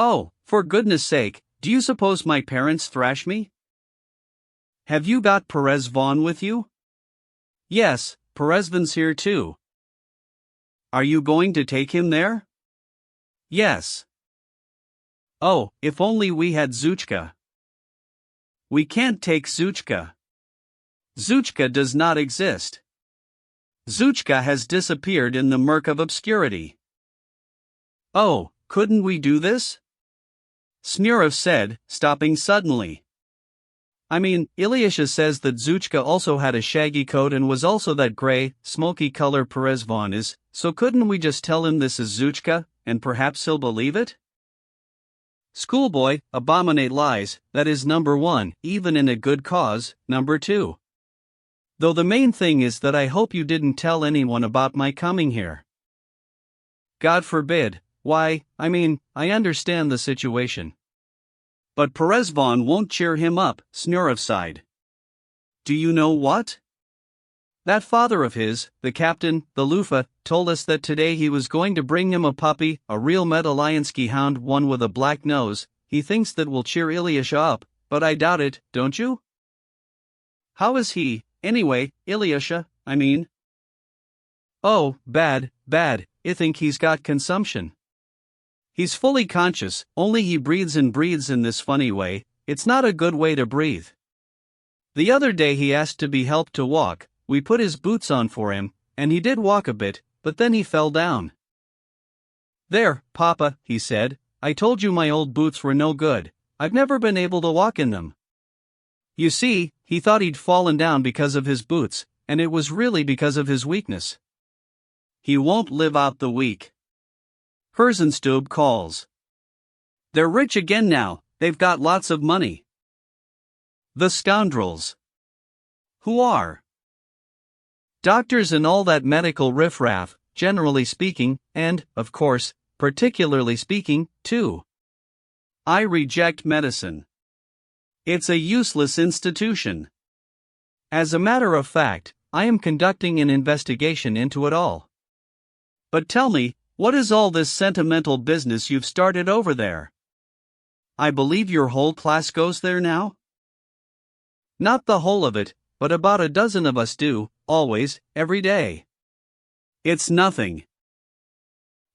Oh, for goodness sake, do you suppose my parents thrash me? Have you got Perez Vaughn with you? Yes, Perezvan's here too. Are you going to take him there? Yes. Oh, if only we had Zuchka. We can't take Zuchka. Zuchka does not exist. Zuchka has disappeared in the murk of obscurity. Oh, couldn't we do this? Smurov said, stopping suddenly. I mean, Ilyusha says that Zuchka also had a shaggy coat and was also that gray, smoky color Perezvan is, so couldn't we just tell him this is Zuchka, and perhaps he'll believe it? Schoolboy, abominate lies, that is number one, even in a good cause, number two. Though the main thing is that I hope you didn't tell anyone about my coming here. God forbid. Why, I understand the situation. But Perezvan won't cheer him up, Smurov sighed. Do you know what? That father of his, the captain, the Lufa, told us that today he was going to bring him a puppy, a real Medalyansky hound, one with a black nose. He thinks that will cheer Ilyusha up, but I doubt it, don't you? How is he, anyway, Ilyusha, I mean? Oh, bad, I think he's got consumption. He's fully conscious, only he breathes in this funny way. It's not a good way to breathe. The other day he asked to be helped to walk. We put his boots on for him, and he did walk a bit, but then he fell down. There, Papa, he said, I told you my old boots were no good. I've never been able to walk in them. You see, he thought he'd fallen down because of his boots, and it was really because of his weakness. He won't live out the week. Herzenstube calls. They're rich again now, they've got lots of money. The scoundrels. Who are? Doctors and all that medical riffraff, generally speaking, and, of course, particularly speaking, too. I reject medicine. It's a useless institution. As a matter of fact, I am conducting an investigation into it all. But tell me, what is all this sentimental business you've started over there? I believe your whole class goes there now? Not the whole of it, but about a dozen of us do, always, every day. It's nothing.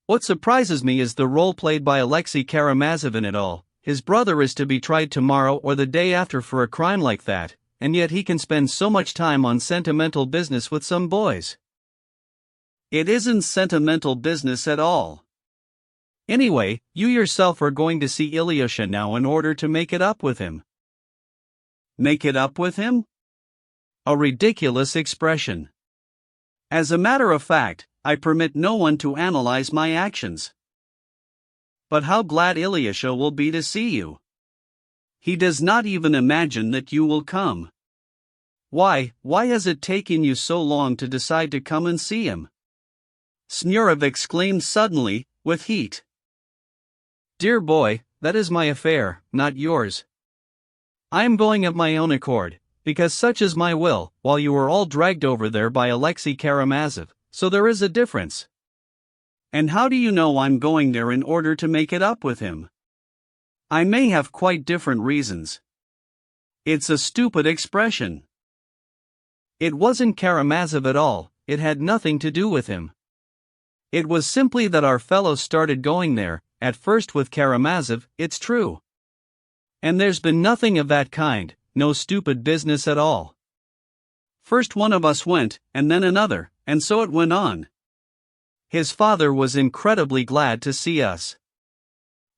What surprises me is the role played by Alexei Karamazov in it all. His brother is to be tried tomorrow or the day after for a crime like that, and yet he can spend so much time on sentimental business with some boys. It isn't sentimental business at all. Anyway, you yourself are going to see Ilyusha now in order to make it up with him. Make it up with him? A ridiculous expression. As a matter of fact, I permit no one to analyze my actions. But how glad Ilyusha will be to see you. He does not even imagine that you will come. Why has it taken you so long to decide to come and see him? Smurov exclaimed suddenly, with heat. Dear boy, that is my affair, not yours. I am going of my own accord, because such is my will, while you were all dragged over there by Alexei Karamazov, so there is a difference. And how do you know I'm going there in order to make it up with him? I may have quite different reasons. It's a stupid expression. It wasn't Karamazov at all, it had nothing to do with him. It was simply that our fellows started going there, at first with Karamazov, it's true. And there's been nothing of that kind, no stupid business at all. First one of us went, and then another, and so it went on. His father was incredibly glad to see us.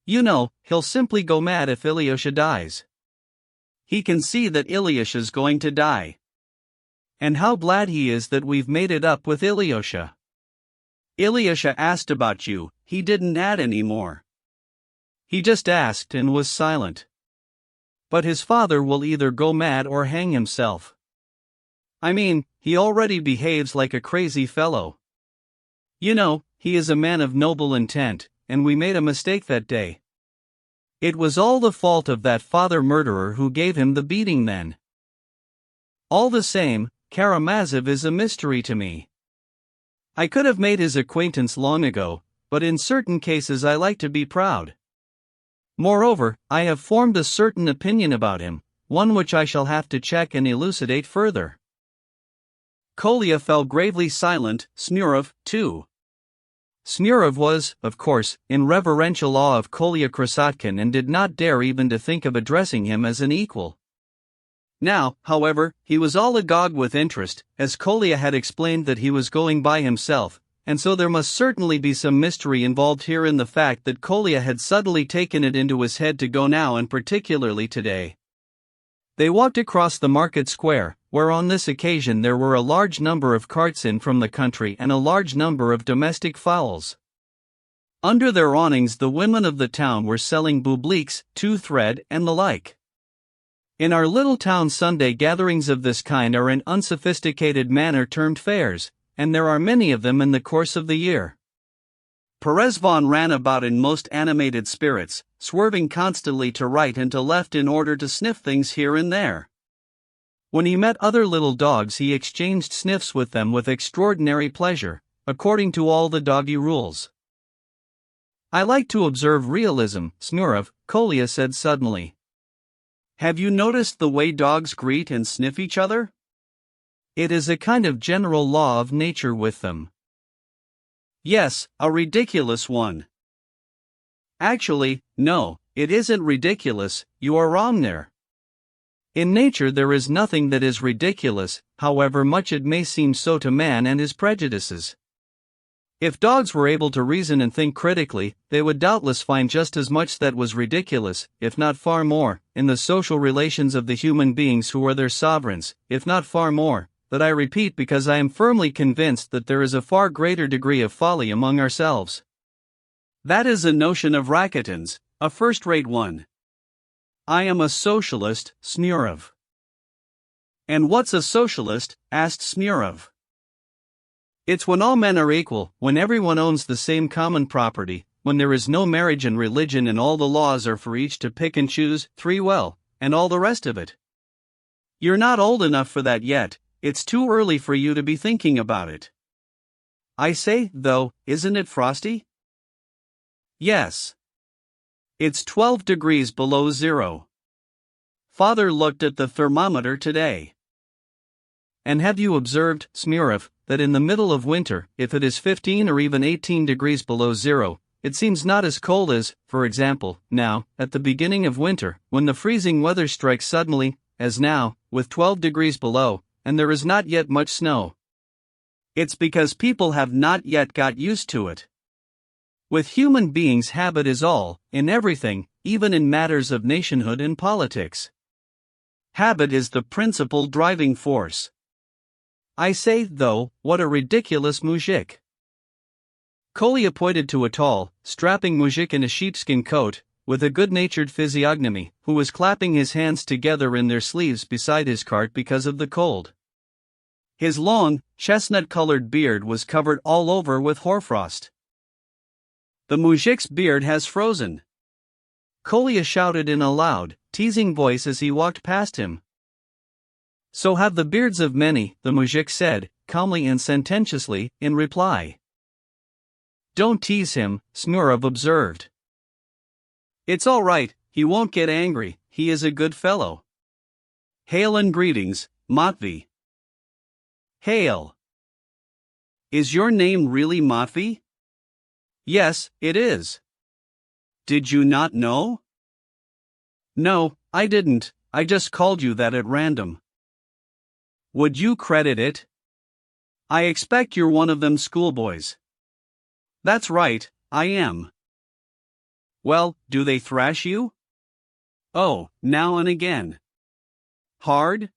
You know, he'll simply go mad if Ilyusha dies. He can see that Ilyusha's going to die. And how glad he is that we've made it up with Ilyusha. Ilyusha asked about you, he didn't add any more. He just asked and was silent. But his father will either go mad or hang himself. I mean, he already behaves like a crazy fellow. You know, he is a man of noble intent, and we made a mistake that day. It was all the fault of that father-murderer who gave him the beating then. All the same, Karamazov is a mystery to me. I could have made his acquaintance long ago, but in certain cases I like to be proud. Moreover, I have formed a certain opinion about him, one which I shall have to check and elucidate further. Kolya fell gravely silent, Smurov, too. Smurov was, of course, in reverential awe of Kolya Krasotkin and did not dare even to think of addressing him as an equal. Now, however, he was all agog with interest, as Kolya had explained that he was going by himself, and so there must certainly be some mystery involved here in the fact that Kolya had suddenly taken it into his head to go now and particularly today. They walked across the market square, where on this occasion there were a large number of carts in from the country and a large number of domestic fowls. Under their awnings the women of the town were selling boubliques, two-thread, and the like. In our little town Sunday gatherings of this kind are in unsophisticated manner termed fairs, and there are many of them in the course of the year. Perezvon ran about in most animated spirits, swerving constantly to right and to left in order to sniff things here and there. When he met other little dogs he exchanged sniffs with them with extraordinary pleasure, according to all the doggy rules. I like to observe realism, Smurov, Kolya said suddenly. Have you noticed the way dogs greet and sniff each other? It is a kind of general law of nature with them. Yes, a ridiculous one. Actually, no, it isn't ridiculous, you are wrong there. In nature there is nothing that is ridiculous, however much it may seem so to man and his prejudices. If dogs were able to reason and think critically, they would doubtless find just as much that was ridiculous, if not far more, in the social relations of the human beings who are their sovereigns, if not far more, that I repeat because I am firmly convinced that there is a far greater degree of folly among ourselves. That is a notion of Rakitin's, a first-rate one. I am a socialist, Smurov. And what's a socialist? Asked Smurov. It's when all men are equal, when everyone owns the same common property, when there is no marriage and religion and all the laws are for each to pick and choose, free will, and all the rest of it. You're not old enough for that yet, it's too early for you to be thinking about it. I say, though, isn't it frosty? Yes. It's 12 degrees below zero. Father looked at the thermometer today. And have you observed, Smurov, that in the middle of winter, if it is 15 or even 18 degrees below zero, it seems not as cold as, for example, now, at the beginning of winter, when the freezing weather strikes suddenly, as now, with 12 degrees below, and there is not yet much snow. It's because people have not yet got used to it. With human beings habit is all, in everything, even in matters of nationhood and politics. Habit is the principal driving force. I say, though, what a ridiculous muzhik. Kolya pointed to a tall, strapping muzhik in a sheepskin coat, with a good-natured physiognomy, who was clapping his hands together in their sleeves beside his cart because of the cold. His long, chestnut-colored beard was covered all over with hoarfrost. The muzhik's beard has frozen. Kolya shouted in a loud, teasing voice as he walked past him. So have the beards of many, the muzhik said, calmly and sententiously, in reply. Don't tease him, Smurov observed. It's all right, he won't get angry, he is a good fellow. Hail and greetings, Matvey. Hail. Is your name really Matvey? Yes, it is. Did you not know? No, I didn't, I just called you that at random. Would you credit it? I expect you're one of them schoolboys. That's right, I am. Well, do they thrash you? Oh, now and again. Hard?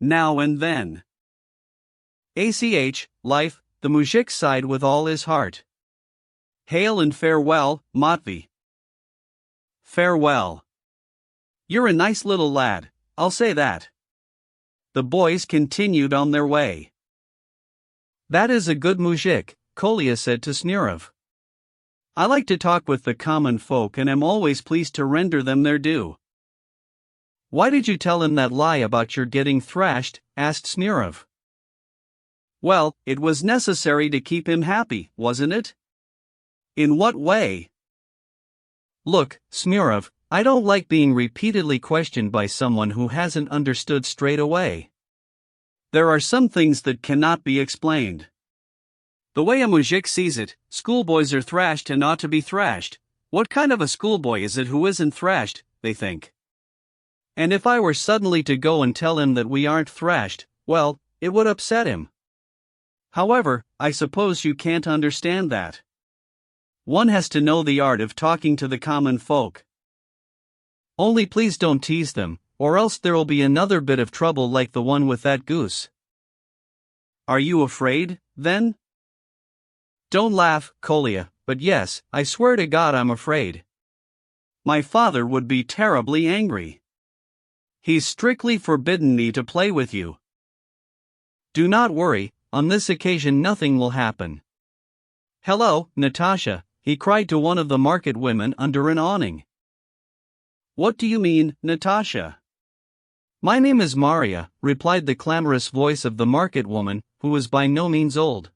Now and then. Life, the muzhik sighed with all his heart. Hail and farewell, Matvey. Farewell. You're a nice little lad, I'll say that. The boys continued on their way. That is a good muzhik, Kolya said to Smurov. I like to talk with the common folk and am always pleased to render them their due. Why did you tell him that lie about your getting thrashed? Asked Smurov. Well, it was necessary to keep him happy, wasn't it? In what way? Look, Smirov, I don't like being repeatedly questioned by someone who hasn't understood straight away. There are some things that cannot be explained. The way a muzhik sees it, schoolboys are thrashed and ought to be thrashed. What kind of a schoolboy is it who isn't thrashed, they think. And if I were suddenly to go and tell him that we aren't thrashed, well, it would upset him. However, I suppose you can't understand that. One has to know the art of talking to the common folk. Only please don't tease them, or else there'll be another bit of trouble like the one with that goose. Are you afraid, then? Don't laugh, Kolya, but yes, I swear to God I'm afraid. My father would be terribly angry. He's strictly forbidden me to play with you. Do not worry, on this occasion nothing will happen. Hello, Natasha, he cried to one of the market women under an awning. What do you mean, Natasha? My name is Maria, replied the clamorous voice of the market woman, who was by no means old.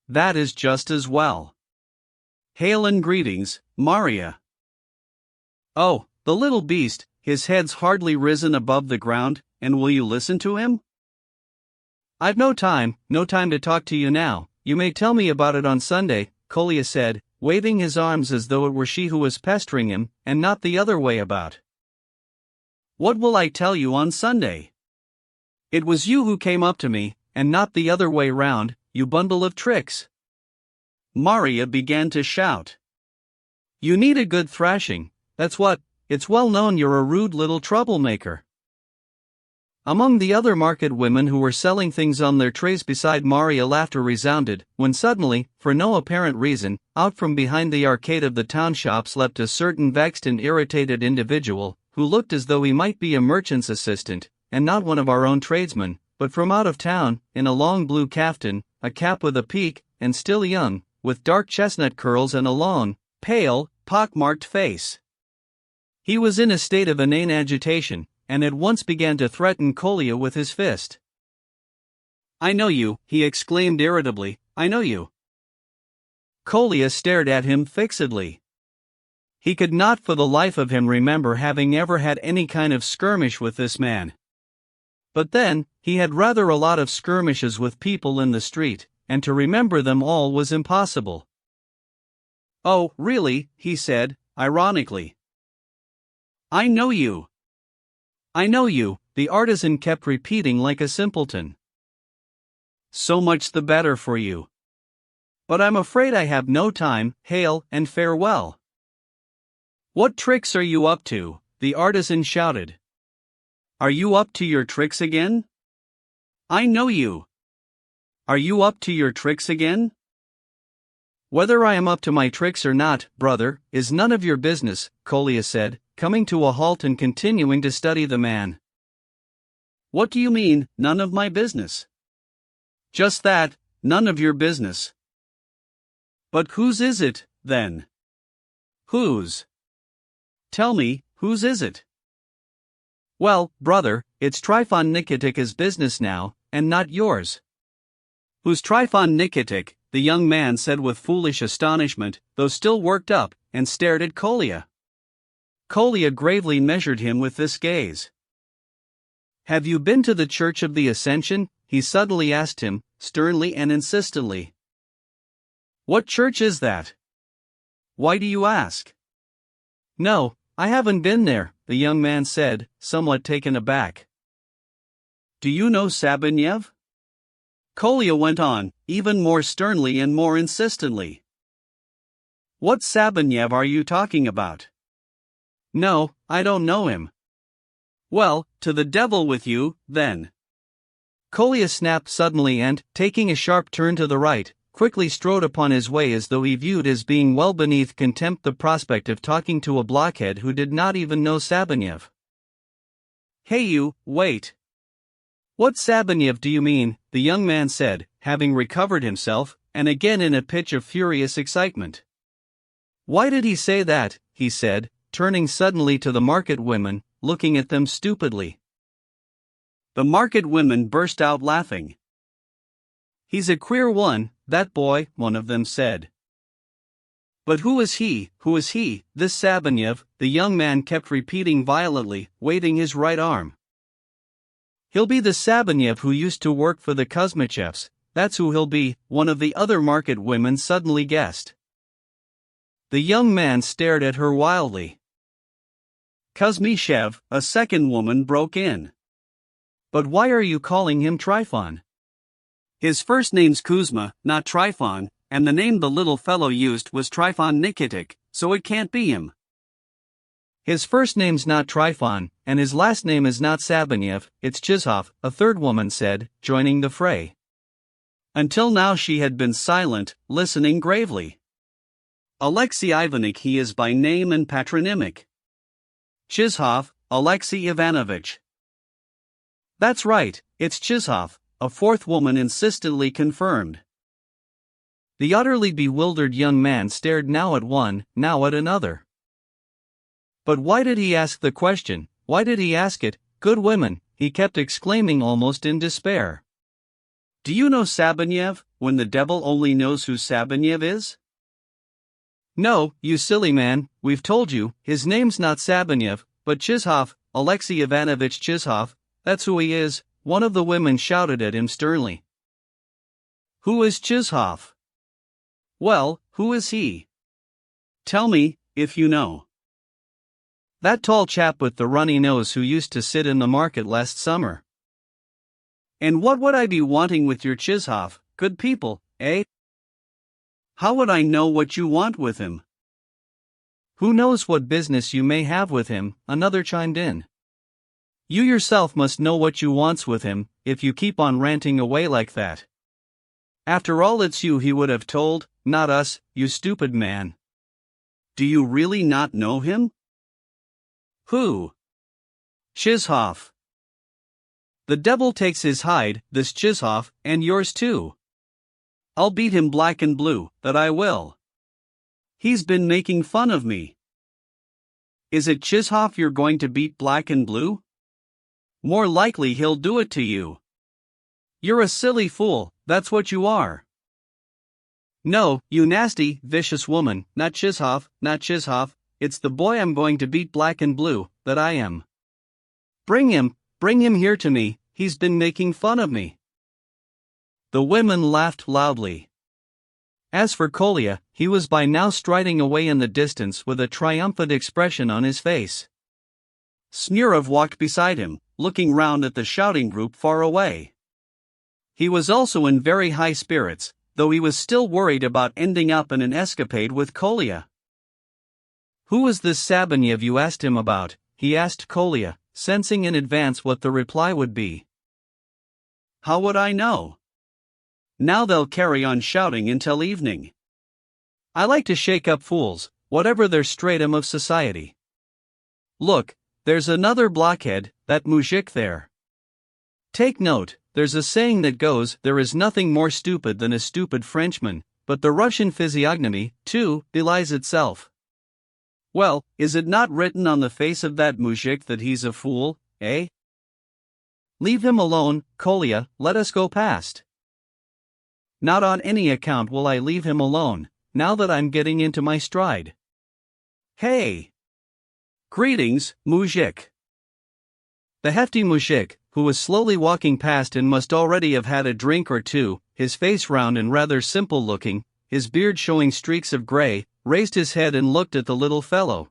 That is just as well. Hail and greetings, Maria. Oh, the little beast, his head's hardly risen above the ground, and will you listen to him? I've no time to talk to you now, you may tell me about it on Sunday, Kolya said, waving his arms as though it were she who was pestering him, and not the other way about. What will I tell you on Sunday? It was you who came up to me, and not the other way round, you bundle of tricks. Maria began to shout. You need a good thrashing, that's what, it's well known you're a rude little troublemaker. Among the other market women who were selling things on their trays beside Maria, laughter resounded, when suddenly, for no apparent reason, out from behind the arcade of the town shops leapt a certain vexed and irritated individual, who looked as though he might be a merchant's assistant, and not one of our own tradesmen, but from out of town, in a long blue kaftan, a cap with a peak, and still young, with dark chestnut curls and a long, pale, pock-marked face. He was in a state of inane agitation, and at once began to threaten Kolya with his fist. I know you, he exclaimed irritably, I know you. Kolya stared at him fixedly. He could not for the life of him remember having ever had any kind of skirmish with this man. But then, he had rather a lot of skirmishes with people in the street, and to remember them all was impossible. Oh, really, he said, ironically. I know you. I know you, the artisan kept repeating like a simpleton. So much the better for you. But I'm afraid I have no time, hail and farewell. What tricks are you up to? The artisan shouted. Are you up to your tricks again? I know you. Are you up to your tricks again? Whether I am up to my tricks or not, brother, is none of your business, Kolya said, coming to a halt and continuing to study the man. What do you mean, none of my business? Just that, none of your business. But whose is it, then? Whose? Tell me, whose is it? Well, brother, it's Trifon Nikitika's business now, and not yours. Who's Trifon Nikitik? The young man said with foolish astonishment, though still worked up, and stared at Kolya. Kolya gravely measured him with this gaze. Have you been to the Church of the Ascension? He suddenly asked him, sternly and insistently. What church is that? Why do you ask? No, I haven't been there, the young man said, somewhat taken aback. Do you know Sabanev? Kolya went on, even more sternly and more insistently. What Sabanev are you talking about? No, I don't know him. Well, to the devil with you, then. Kolya snapped suddenly and, taking a sharp turn to the right, quickly strode upon his way as though he viewed as being well beneath contempt the prospect of talking to a blockhead who did not even know Sabanev. Hey you, wait. What Sabanev do you mean? The young man said, having recovered himself, and again in a pitch of furious excitement. Why did he say that? He said, turning suddenly to the market women, looking at them stupidly. The market women burst out laughing. He's a queer one, that boy, one of them said. But who is he, this Sabanyev? The young man kept repeating violently, waving his right arm. He'll be the Sabanyev who used to work for the Kuzmichevs, that's who he'll be, one of the other market women suddenly guessed. The young man stared at her wildly. Kuzmichev, a second woman broke in. But why are you calling him Trifon? His first name's Kuzma, not Trifon, and the name the little fellow used was Trifon Nikitic, so it can't be him. His first name's not Trifon, and his last name is not Sabanyev, it's Chizhov, a third woman said, joining the fray. Until now she had been silent, listening gravely. Alexei Ivanovich he is by name and patronymic. Chizhov, Alexei Ivanovich. That's right, it's Chizhov, a fourth woman insistently confirmed. The utterly bewildered young man stared now at one, now at another. But why did he ask the question? Why did he ask it? Good women, he kept exclaiming almost in despair. Do you know Sabanyev, when the devil only knows who Sabanyev is? No, you silly man, we've told you, his name's not Sabanyev, but Chizhov, Alexei Ivanovich Chizhov, that's who he is, one of the women shouted at him sternly. Who is Chizhov? Well, who is he? Tell me, if you know. That tall chap with the runny nose who used to sit in the market last summer. And what would I be wanting with your Chizhov, good people, eh? How would I know what you want with him? Who knows what business you may have with him, another chimed in. You yourself must know what you wants with him, if you keep on ranting away like that. After all it's you he would have told, not us, you stupid man. Do you really not know him? Who? Chizhov. The devil takes his hide, this Chizhov, and yours too. I'll beat him black and blue, that I will. He's been making fun of me. Is it Chizhov you're going to beat black and blue? More likely he'll do it to you. You're a silly fool, that's what you are. No, you nasty, vicious woman, not Chizhov, it's the boy I'm going to beat black and blue, that I am. Bring him here to me, he's been making fun of me. The women laughed loudly. As for Kolya, he was by now striding away in the distance with a triumphant expression on his face. Smurov walked beside him, looking round at the shouting group far away. He was also in very high spirits, though he was still worried about ending up in an escapade with Kolya. Who is this Sabanyev you asked him about? He asked Kolya, sensing in advance what the reply would be. How would I know? Now they'll carry on shouting until evening. I like to shake up fools, whatever their stratum of society. Look, there's another blockhead, that muzhik there. Take note, there's a saying that goes, there is nothing more stupid than a stupid Frenchman, but the Russian physiognomy, too, belies itself. Well, is it not written on the face of that muzhik that he's a fool, eh? Leave him alone, Kolya, let us go past. Not on any account will I leave him alone, now that I'm getting into my stride. Hey! Greetings, muzhik. The hefty muzhik, who was slowly walking past and must already have had a drink or two, his face round and rather simple looking, his beard showing streaks of grey, raised his head and looked at the little fellow.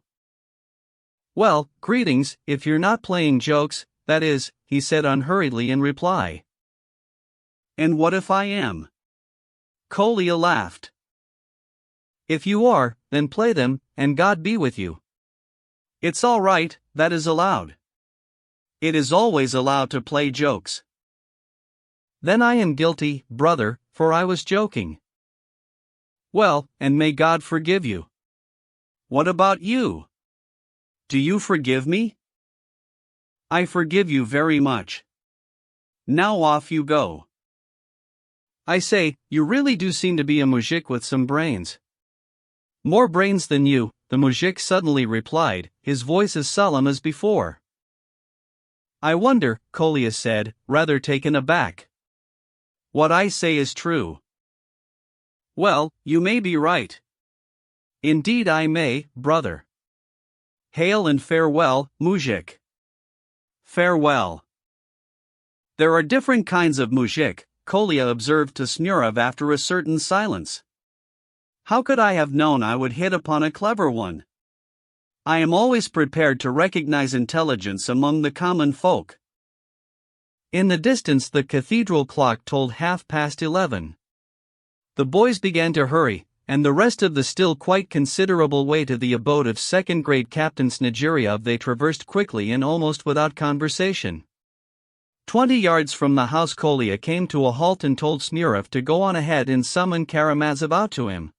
Well, greetings, if you're not playing jokes, that is, he said unhurriedly in reply. And what if I am? Kolya laughed. If you are, then play them, and God be with you. It's all right, that is allowed. It is always allowed to play jokes. Then I am guilty, brother, for I was joking. Well, and may God forgive you. What about you? Do you forgive me? I forgive you very much. Now off you go. I say, you really do seem to be a muzhik with some brains. More brains than you, the muzhik suddenly replied, his voice as solemn as before. I wonder, Kolya said, rather taken aback. What I say is true. Well, you may be right. Indeed I may, brother. Hail and farewell, muzhik. Farewell. There are different kinds of muzhik, Kolya observed to Smurov after a certain silence. How could I have known I would hit upon a clever one? I am always prepared to recognize intelligence among the common folk. In the distance the cathedral clock told 11:30. The boys began to hurry, and the rest of the still quite considerable way to the abode of second-grade Captain Snegiryov they traversed quickly and almost without conversation. 20 yards from the house Kolya came to a halt and told Smurov to go on ahead and summon Karamazov out to him.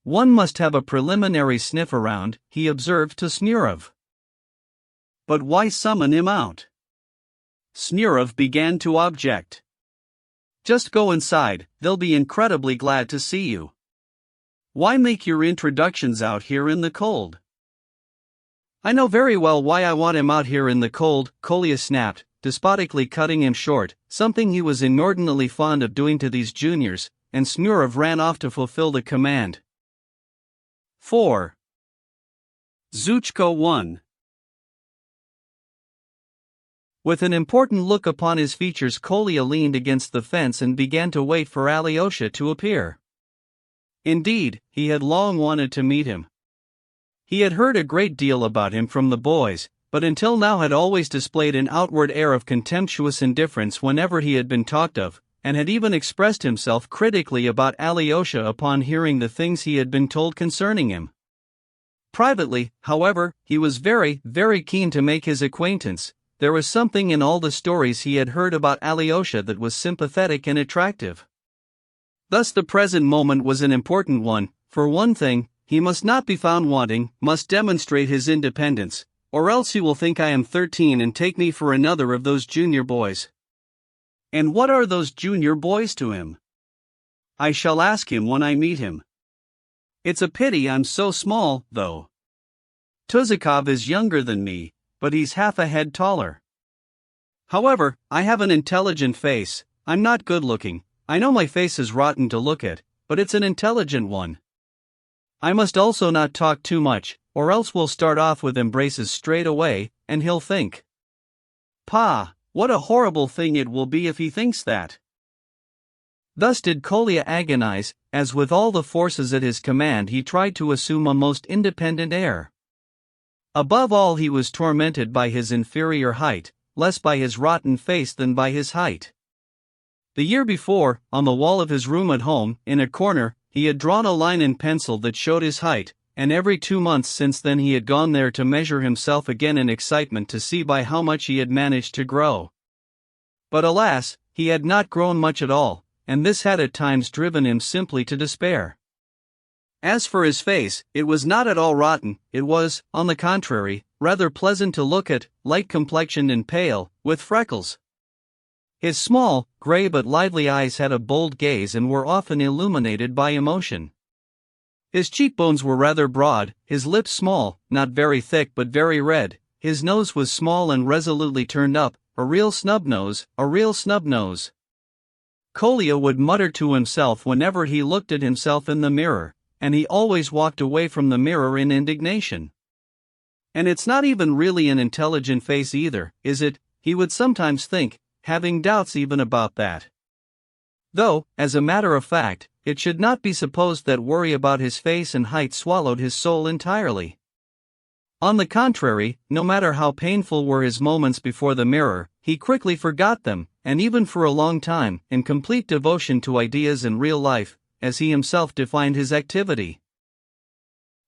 One must have a preliminary sniff around, he observed to Smurov. But why summon him out? Smurov began to object. Just go inside, they'll be incredibly glad to see you. Why make your introductions out here in the cold? I know very well why I want him out here in the cold, Kolya snapped, despotically cutting him short, something he was inordinately fond of doing to these juniors, and Smurov ran off to fulfill the command. 4. Zuchko 1. With an important look upon his features, Kolya leaned against the fence and began to wait for Alyosha to appear. Indeed, he had long wanted to meet him. He had heard a great deal about him from the boys, but until now had always displayed an outward air of contemptuous indifference whenever he had been talked of, and had even expressed himself critically about Alyosha upon hearing the things he had been told concerning him. Privately, however, he was very, very keen to make his acquaintance. There was something in all the stories he had heard about Alyosha that was sympathetic and attractive. Thus the present moment was an important one. For one thing, he must not be found wanting, must demonstrate his independence, or else he will think I am 13 and take me for another of those junior boys. And what are those junior boys to him? I shall ask him when I meet him. It's a pity I'm so small, though. Tuzikov is younger than me, but he's half a head taller. However, I have an intelligent face. I'm not good-looking. I know my face is rotten to look at, but it's an intelligent one. I must also not talk too much, or else we'll start off with embraces straight away, and he'll think. Pa, what a horrible thing it will be if he thinks that. Thus did Kolya agonize, as with all the forces at his command he tried to assume a most independent air. Above all he was tormented by his inferior height, less by his rotten face than by his height. The year before, on the wall of his room at home, in a corner, he had drawn a line in pencil that showed his height, and every 2 months since then he had gone there to measure himself again in excitement to see by how much he had managed to grow. But alas, he had not grown much at all, and this had at times driven him simply to despair. As for his face, it was not at all rotten, it was, on the contrary, rather pleasant to look at, light-complexioned and pale, with freckles. His small, gray but lively eyes had a bold gaze and were often illuminated by emotion. His cheekbones were rather broad, his lips small, not very thick but very red, his nose was small and resolutely turned up, a real snub nose, a real snub nose. Kolya would mutter to himself whenever he looked at himself in the mirror, and he always walked away from the mirror in indignation. And it's not even really an intelligent face either, is it? He would sometimes think, having doubts even about that. Though, as a matter of fact, it should not be supposed that worry about his face and height swallowed his soul entirely. On the contrary, no matter how painful were his moments before the mirror, he quickly forgot them, and even for a long time, in complete devotion to ideas and real life, as he himself defined his activity.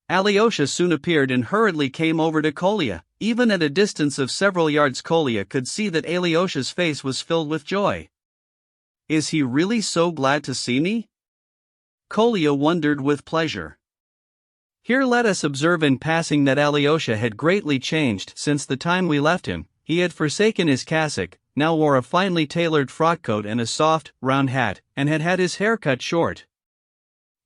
Alyosha soon appeared and hurriedly came over to Kolya. Even at a distance of several yards Kolya could see that Alyosha's face was filled with joy. Is he really so glad to see me? Kolya wondered with pleasure. Here let us observe in passing that Alyosha had greatly changed since the time we left him. He had forsaken his cassock, now wore a finely tailored frock-coat and a soft, round hat, and had had his hair cut short.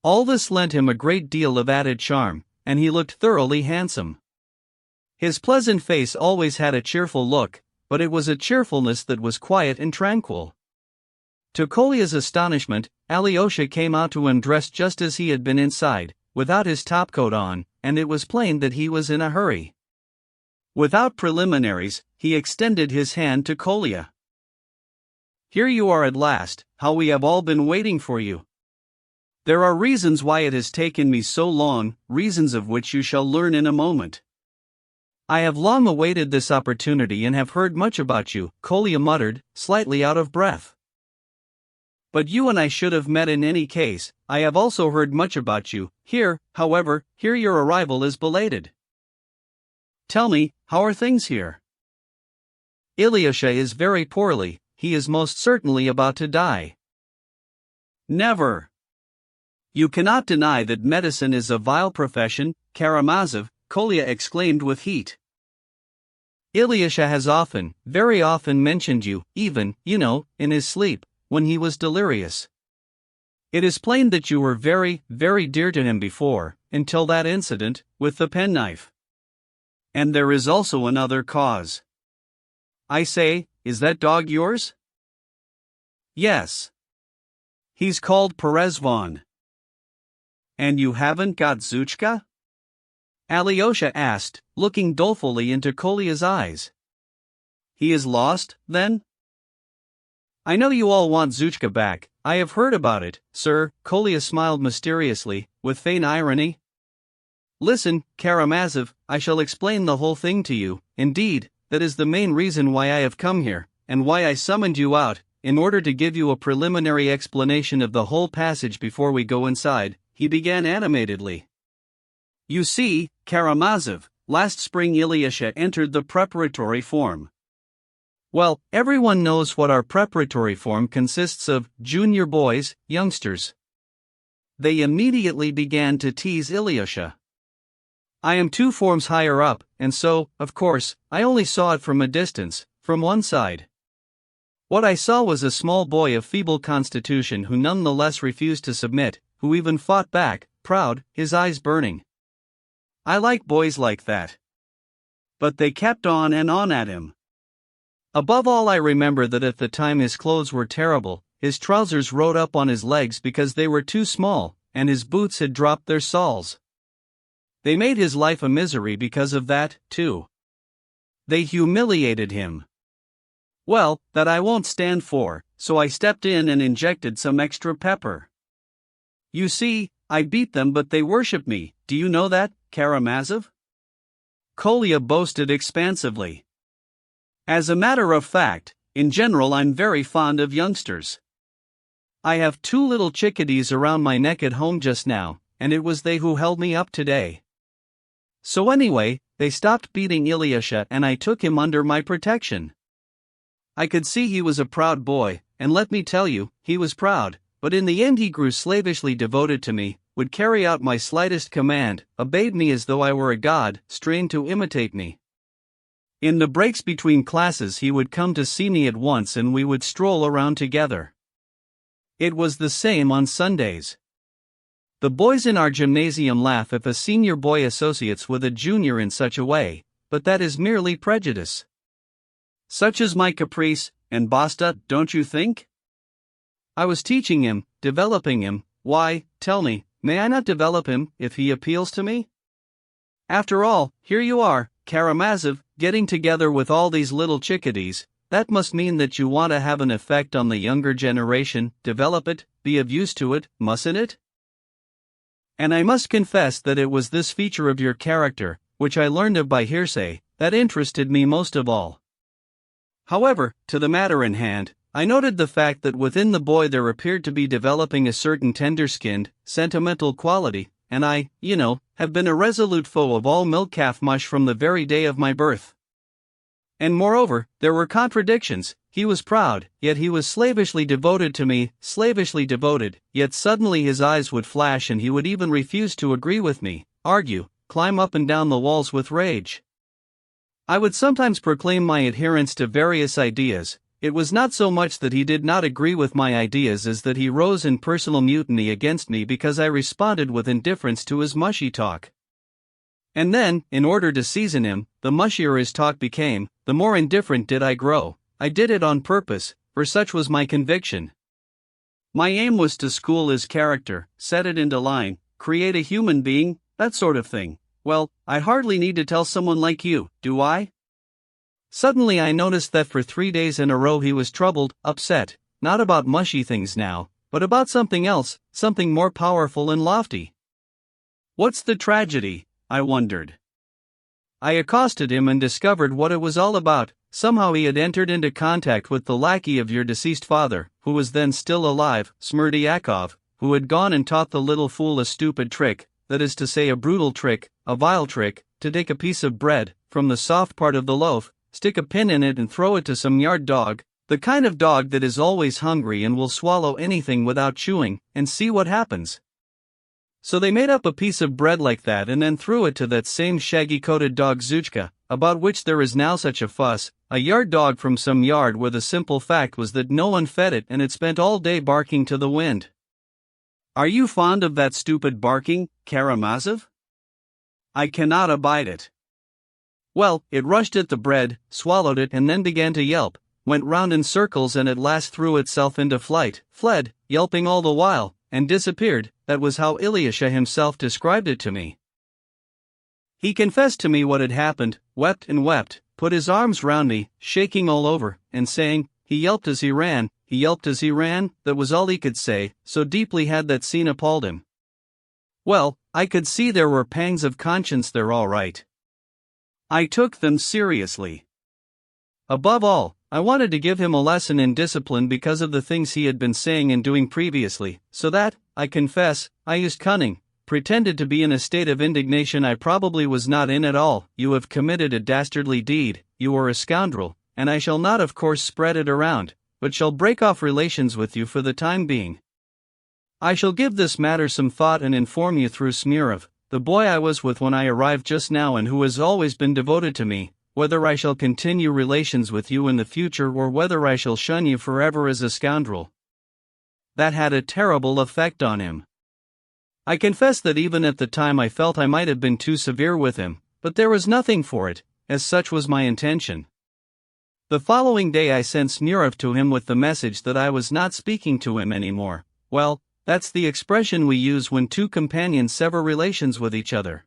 All this lent him a great deal of added charm, and he looked thoroughly handsome. His pleasant face always had a cheerful look, but it was a cheerfulness that was quiet and tranquil. To Kolya's astonishment, Alyosha came out to him dressed just as he had been inside, without his topcoat on, and it was plain that he was in a hurry. Without preliminaries, he extended his hand to Kolya. "Here you are at last, how we have all been waiting for you. There are reasons why it has taken me so long, reasons of which you shall learn in a moment. I have long awaited this opportunity and have heard much about you," Kolya muttered, slightly out of breath. "But you and I should have met in any case. I have also heard much about you. Here, however, your arrival is belated. Tell me, how are things here?" "Ilyusha is very poorly, he is most certainly about to die." "Never! You cannot deny that medicine is a vile profession, Karamazov," Kolya exclaimed with heat. "Ilyusha has often, very often mentioned you, even, in his sleep, when he was delirious. It is plain that you were very, very dear to him before, until that incident, with the penknife. And there is also another cause. I say, is that dog yours?" "Yes. He's called Perezvon." "And you haven't got Zhuchka?" Alyosha asked, looking dolefully into Kolya's eyes. "He is lost, then?" "I know you all want Zhuchka back, I have heard about it, sir," Kolya smiled mysteriously, with faint irony. "Listen, Karamazov, I shall explain the whole thing to you. Indeed, that is the main reason why I have come here, and why I summoned you out, in order to give you a preliminary explanation of the whole passage before we go inside," he began animatedly. "You see, Karamazov, last spring Ilyusha entered the preparatory form. Well, everyone knows what our preparatory form consists of, junior boys, youngsters. They immediately began to tease Ilyusha. I am 2 forms higher up, and so, of course, I only saw it from a distance, from one side. What I saw was a small boy of feeble constitution who nonetheless refused to submit, who even fought back, proud, his eyes burning. I like boys like that. But they kept on and on at him. Above all, I remember that at the time his clothes were terrible, his trousers rode up on his legs because they were too small, and his boots had dropped their soles. They made his life a misery because of that, too. They humiliated him. Well, that I won't stand for, so I stepped in and injected some extra pepper. You see, I beat them but they worship me, do you know that, Karamazov?" Kolya boasted expansively. "As a matter of fact, in general I'm very fond of youngsters. I have 2 little chickadees around my neck at home just now, and it was they who held me up today. So anyway, they stopped beating Ilyusha and I took him under my protection. I could see he was a proud boy, and let me tell you, he was proud, but in the end he grew slavishly devoted to me, would carry out my slightest command, obeyed me as though I were a god, strained to imitate me. In the breaks between classes he would come to see me at once and we would stroll around together. It was the same on Sundays. The boys in our gymnasium laugh if a senior boy associates with a junior in such a way, but that is merely prejudice. Such is my caprice, and basta, don't you think? I was teaching him, developing him. Why, tell me, may I not develop him, if he appeals to me? After all, here you are, Karamazov, getting together with all these little chickadees. That must mean that you want to have an effect on the younger generation, develop it, be of use to it, mustn't it? And I must confess that it was this feature of your character, which I learned of by hearsay, that interested me most of all. However, to the matter in hand, I noted the fact that within the boy there appeared to be developing a certain tender-skinned, sentimental quality, and I, have been a resolute foe of all milk-calf mush from the very day of my birth. And moreover, there were contradictions. He was proud, yet he was slavishly devoted to me, slavishly devoted, yet suddenly his eyes would flash and he would even refuse to agree with me, argue, climb up and down the walls with rage. I would sometimes proclaim my adherence to various ideas. It was not so much that he did not agree with my ideas as that he rose in personal mutiny against me because I responded with indifference to his mushy talk. And then, in order to season him, the mushier his talk became, the more indifferent did I grow. I did it on purpose, for such was my conviction. My aim was to school his character, set it into line, create a human being, that sort of thing. Well, I hardly need to tell someone like you, do I? Suddenly I noticed that for 3 days in a row he was troubled, upset, not about mushy things now, but about something else, something more powerful and lofty. What's the tragedy? I wondered. I accosted him and discovered what it was all about. Somehow he had entered into contact with the lackey of your deceased father, who was then still alive, Smerdyakov, who had gone and taught the little fool a stupid trick, that is to say a brutal trick, a vile trick, to take a piece of bread, from the soft part of the loaf, stick a pin in it and throw it to some yard dog, the kind of dog that is always hungry and will swallow anything without chewing, and see what happens. So they made up a piece of bread like that and then threw it to that same shaggy-coated dog Zuchka, about which there is now such a fuss, a yard dog from some yard where the simple fact was that no one fed it and it spent all day barking to the wind. Are you fond of that stupid barking, Karamazov? I cannot abide it. Well, it rushed at the bread, swallowed it and then began to yelp, went round in circles and at last threw itself into flight, fled, yelping all the while, and disappeared. That was how Ilyusha himself described it to me. He confessed to me what had happened, wept and wept, put his arms round me, shaking all over, and saying, he yelped as he ran, he yelped as he ran, that was all he could say, so deeply had that scene appalled him. Well, I could see there were pangs of conscience there all right. I took them seriously. Above all, I wanted to give him a lesson in discipline because of the things he had been saying and doing previously, so that, I confess, I used cunning, pretended to be in a state of indignation I probably was not in at all. You have committed a dastardly deed, you are a scoundrel, and I shall not of course spread it around, but shall break off relations with you for the time being. I shall give this matter some thought and inform you through Smurov, the boy I was with when I arrived just now and who has always been devoted to me, whether I shall continue relations with you in the future or whether I shall shun you forever as a scoundrel. That had a terrible effect on him. I confess that even at the time I felt I might have been too severe with him, but there was nothing for it, as such was my intention. The following day I sent Smurov to him with the message that I was not speaking to him anymore. Well, that's the expression we use when two companions sever relations with each other.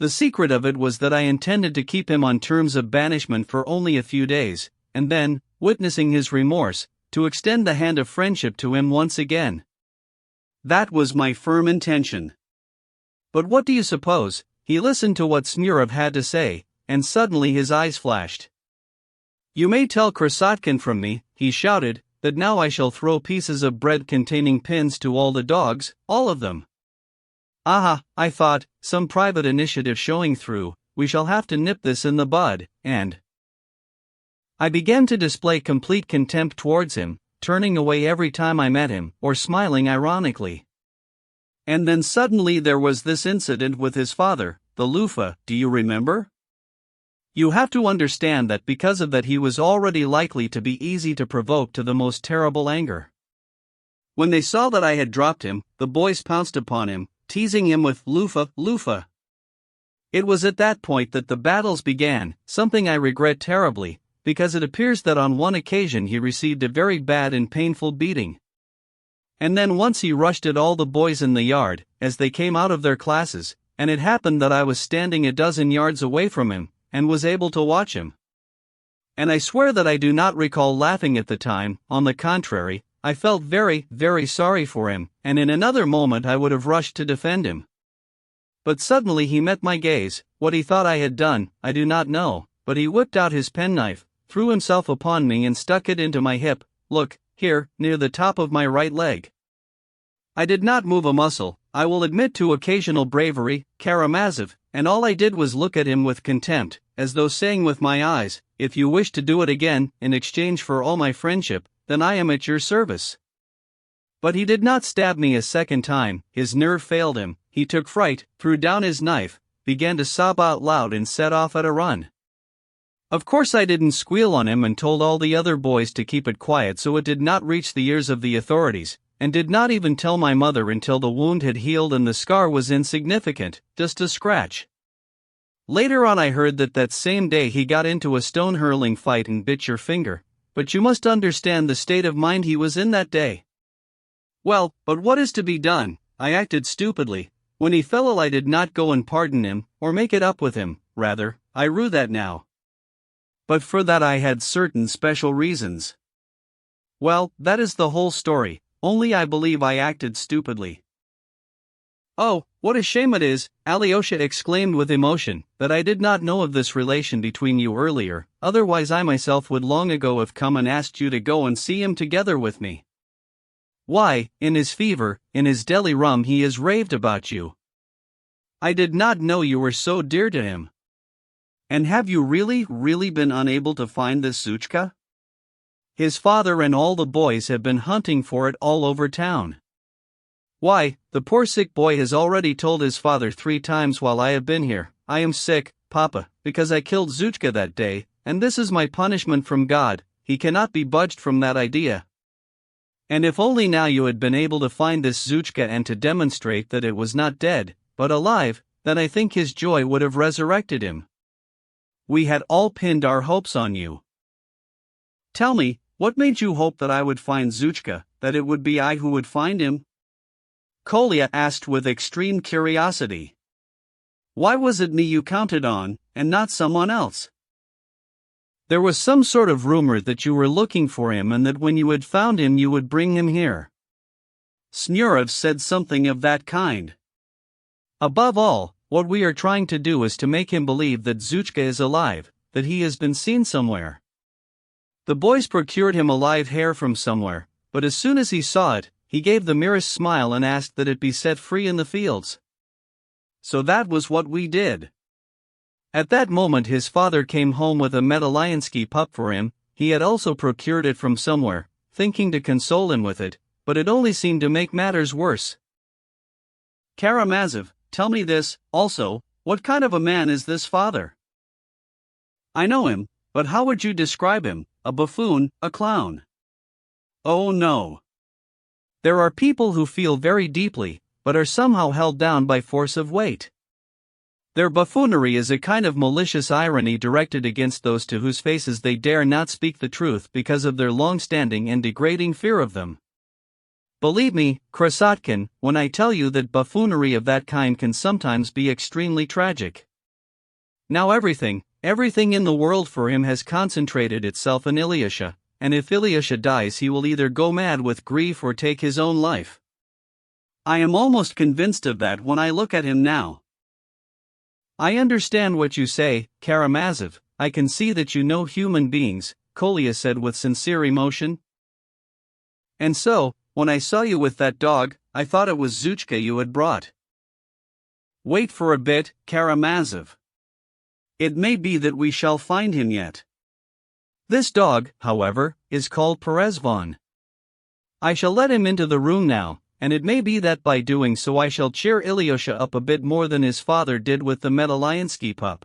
The secret of it was that I intended to keep him on terms of banishment for only a few days, and then, witnessing his remorse, to extend the hand of friendship to him once again. That was my firm intention. But what do you suppose? He listened to what Smurov had to say, and suddenly his eyes flashed. You may tell Krasotkin from me, he shouted, that now I shall throw pieces of bread containing pins to all the dogs, all of them. Aha, I thought, some private initiative showing through, we shall have to nip this in the bud, and I began to display complete contempt towards him, turning away every time I met him, or smiling ironically. And then suddenly there was this incident with his father, the loofah, do you remember? You have to understand that because of that he was already likely to be easy to provoke to the most terrible anger. When they saw that I had dropped him, the boys pounced upon him, teasing him with loofah, loofah. It was at that point that the battles began, something I regret terribly, because it appears that on one occasion he received a very bad and painful beating. And then once he rushed at all the boys in the yard, as they came out of their classes, and it happened that I was standing a dozen yards away from him, and was able to watch him. And I swear that I do not recall laughing at the time, on the contrary, I felt very, very sorry for him, and in another moment I would have rushed to defend him. But suddenly he met my gaze. What he thought I had done, I do not know, but he whipped out his penknife, threw himself upon me and stuck it into my hip, look, here, near the top of my right leg. I did not move a muscle, I will admit to occasional bravery, Karamazov, and all I did was look at him with contempt, as though saying with my eyes, if you wish to do it again, in exchange for all my friendship, then I am at your service. But he did not stab me a second time, his nerve failed him, he took fright, threw down his knife, began to sob out loud and set off at a run. Of course I didn't squeal on him and told all the other boys to keep it quiet so it did not reach the ears of the authorities, and did not even tell my mother until the wound had healed and the scar was insignificant, just a scratch. Later on I heard that same day he got into a stone-hurling fight and bit your finger, but you must understand the state of mind he was in that day. Well, but what is to be done? I acted stupidly. When he fell ill I did not go and pardon him, or make it up with him, rather, I rue that now. But for that I had certain special reasons. Well, that is the whole story, only I believe I acted stupidly. Oh, what a shame it is, Alyosha exclaimed with emotion, that I did not know of this relation between you earlier, otherwise I myself would long ago have come and asked you to go and see him together with me. Why, in his fever, in his deli rum he has raved about you. I did not know you were so dear to him. And have you really been unable to find this Zhuchka? His father and all the boys have been hunting for it all over town. Why, the poor sick boy has already told his father 3 times while I have been here, I am sick, Papa, because I killed Zhuchka that day, and this is my punishment from God. He cannot be budged from that idea. And if only now you had been able to find this Zhuchka and to demonstrate that it was not dead, but alive, then I think his joy would have resurrected him. We had all pinned our hopes on you. Tell me, what made you hope that I would find Zhuchka, that it would be I who would find him? Kolya asked with extreme curiosity. Why was it me you counted on, and not someone else? There was some sort of rumor that you were looking for him and that when you had found him you would bring him here. Snyurov said something of that kind. Above all, what we are trying to do is to make him believe that Zhuchka is alive, that he has been seen somewhere. The boys procured him a live hare from somewhere, but as soon as he saw it, he gave the merest smile and asked that it be set free in the fields. So that was what we did. At that moment his father came home with a Medalyansky pup for him. He had also procured it from somewhere, thinking to console him with it, but it only seemed to make matters worse. Karamazov, tell me this, also, what kind of a man is this father? I know him, but how would you describe him? A buffoon, a clown? Oh no. There are people who feel very deeply, but are somehow held down by force of weight. Their buffoonery is a kind of malicious irony directed against those to whose faces they dare not speak the truth because of their long-standing and degrading fear of them. Believe me, Krasotkin, when I tell you that buffoonery of that kind can sometimes be extremely tragic. Now everything in the world for him has concentrated itself in Ilyusha, and if Ilyusha dies he will either go mad with grief or take his own life. I am almost convinced of that when I look at him now. I understand what you say, Karamazov, I can see that you know human beings, Kolya said with sincere emotion. And so, when I saw you with that dog, I thought it was Zhuchka you had brought. Wait for a bit, Karamazov. It may be that we shall find him yet. This dog, however, is called Perezvon. I shall let him into the room now, and it may be that by doing so I shall cheer Ilyusha up a bit more than his father did with the Medalyansky pup.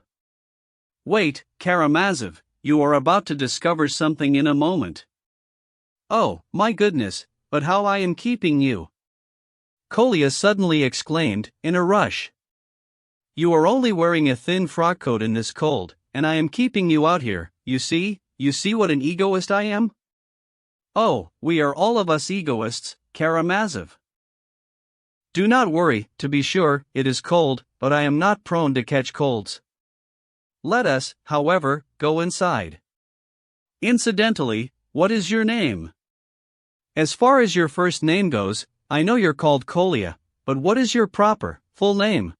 Wait, Karamazov, you are about to discover something in a moment. Oh, my goodness, but how I am keeping you! Kolya suddenly exclaimed, in a rush. You are only wearing a thin frock coat in this cold, and I am keeping you out here, you see what an egoist I am? Oh, we are all of us egoists, Karamazov. Do not worry, to be sure, it is cold, but I am not prone to catch colds. Let us, however, go inside. Incidentally, what is your name? As far as your first name goes, I know you're called Kolya, but what is your proper, full name?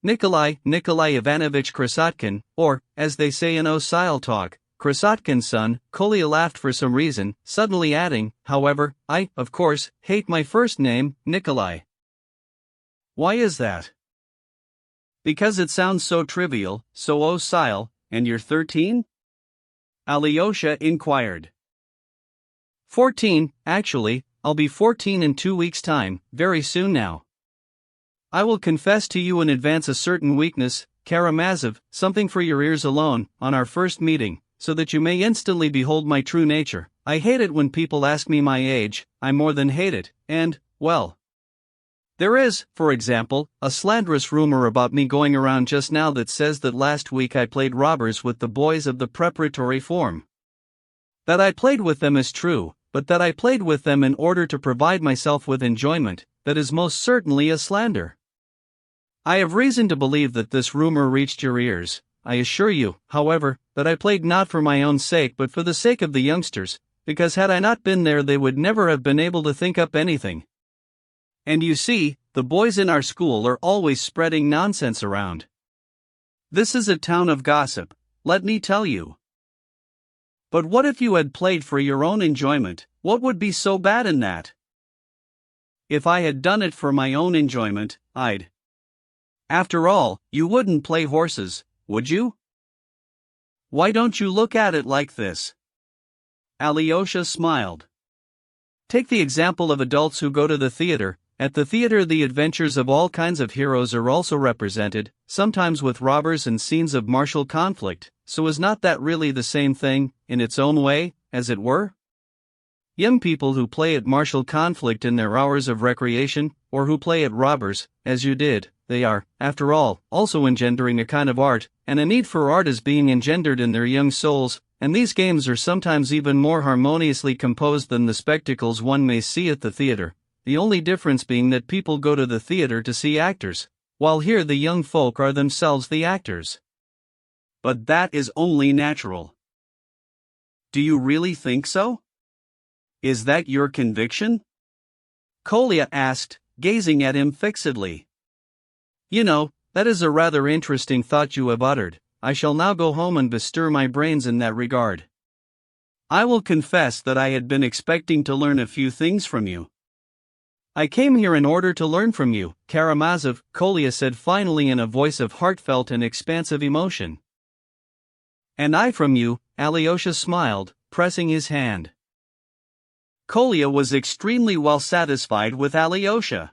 Nikolai Ivanovich Krasotkin, or, as they say in Osile talk, Krasotkin's son. Kolya laughed for some reason, suddenly adding, however, I, of course, hate my first name, Nikolai. Why is that? Because it sounds so trivial, so Osile, and you're 13? Alyosha inquired. 14, actually, I'll be 14 in 2 weeks' time, very soon now. I will confess to you in advance a certain weakness, Karamazov, something for your ears alone, on our first meeting, so that you may instantly behold my true nature. I hate it when people ask me my age, I more than hate it, and, well. There is, for example, a slanderous rumor about me going around just now that says that last week I played robbers with the boys of the preparatory form. That I played with them is true, but that I played with them in order to provide myself with enjoyment, that is most certainly a slander. I have reason to believe that this rumor reached your ears. I assure you, however, that I played not for my own sake but for the sake of the youngsters, because had I not been there they would never have been able to think up anything. And you see, the boys in our school are always spreading nonsense around. This is a town of gossip, let me tell you. But what if you had played for your own enjoyment? What would be so bad in that? If I had done it for my own enjoyment, I'd. After all, you wouldn't play horses, would you? Why don't you look at it like this? Alyosha smiled. Take the example of adults who go to the theater. At the theater the adventures of all kinds of heroes are also represented, sometimes with robbers and scenes of martial conflict, so is not that really the same thing, in its own way, as it were? Young people who play at martial conflict in their hours of recreation, or who play at robbers, as you did, they are, after all, also engendering a kind of art, and a need for art is being engendered in their young souls, and these games are sometimes even more harmoniously composed than the spectacles one may see at the theater, the only difference being that people go to the theater to see actors, while here the young folk are themselves the actors. But that is only natural. Do you really think so? Is that your conviction? Kolya asked, gazing at him fixedly. You know, that is a rather interesting thought you have uttered. I shall now go home and bestir my brains in that regard. I will confess that I had been expecting to learn a few things from you. I came here in order to learn from you, Karamazov, Kolya said finally in a voice of heartfelt and expansive emotion. And I from you, Alyosha smiled, pressing his hand. Kolya was extremely well satisfied with Alyosha.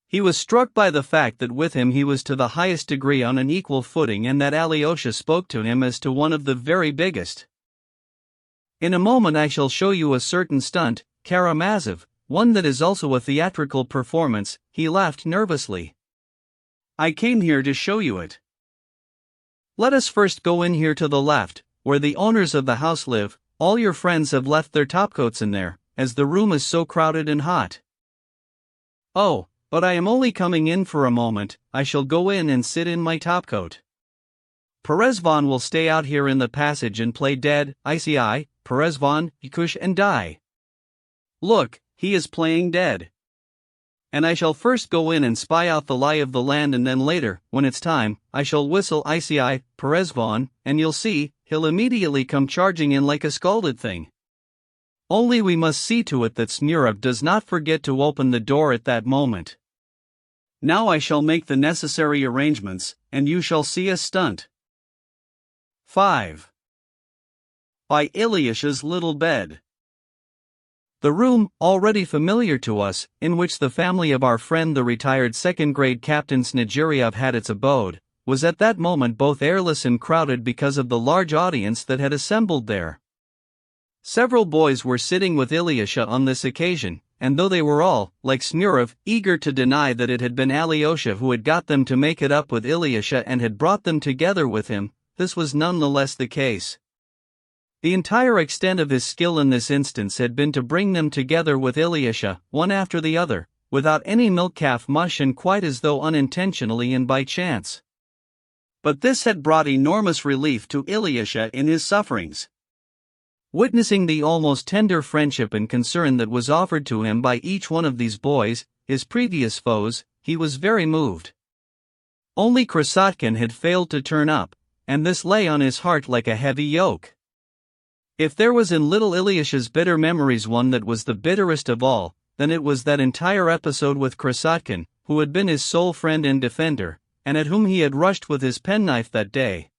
He was struck by the fact that with him he was to the highest degree on an equal footing and that Alyosha spoke to him as to one of the very biggest. In a moment I shall show you a certain stunt, Karamazov, one that is also a theatrical performance, he laughed nervously. I came here to show you it. Let us first go in here to the left, where the owners of the house live. All your friends have left their topcoats in there, as the room is so crowded and hot. Oh, but I am only coming in for a moment, I shall go in and sit in my topcoat. Perezvon will stay out here in the passage and play dead, ICI, Perezvon, Ikush and die. Look, he is playing dead. And I shall first go in and spy out the lie of the land and then later, when it's time, I shall whistle ICI, Perezvon, and you'll see, he'll immediately come charging in like a scalded thing. Only we must see to it that Smurov does not forget to open the door at that moment. Now I shall make the necessary arrangements, and you shall see a stunt. 5. By Ilyusha's little bed. The room, already familiar to us, in which the family of our friend the retired second-grade Captain Snegiriov had its abode, was at that moment both airless and crowded because of the large audience that had assembled there. Several boys were sitting with Ilyusha on this occasion, and though they were all, like Smurov, eager to deny that it had been Alyosha who had got them to make it up with Ilyusha and had brought them together with him, this was none the less the case. The entire extent of his skill in this instance had been to bring them together with Ilyusha, one after the other, without any milk-calf mush and quite as though unintentionally and by chance. But this had brought enormous relief to Ilyusha in his sufferings. Witnessing the almost tender friendship and concern that was offered to him by each one of these boys, his previous foes, he was very moved. Only Krasotkin had failed to turn up, and this lay on his heart like a heavy yoke. If there was in little Ilyusha's bitter memories one that was the bitterest of all, then it was that entire episode with Krasotkin, who had been his sole friend and defender, and at whom he had rushed with his penknife that day.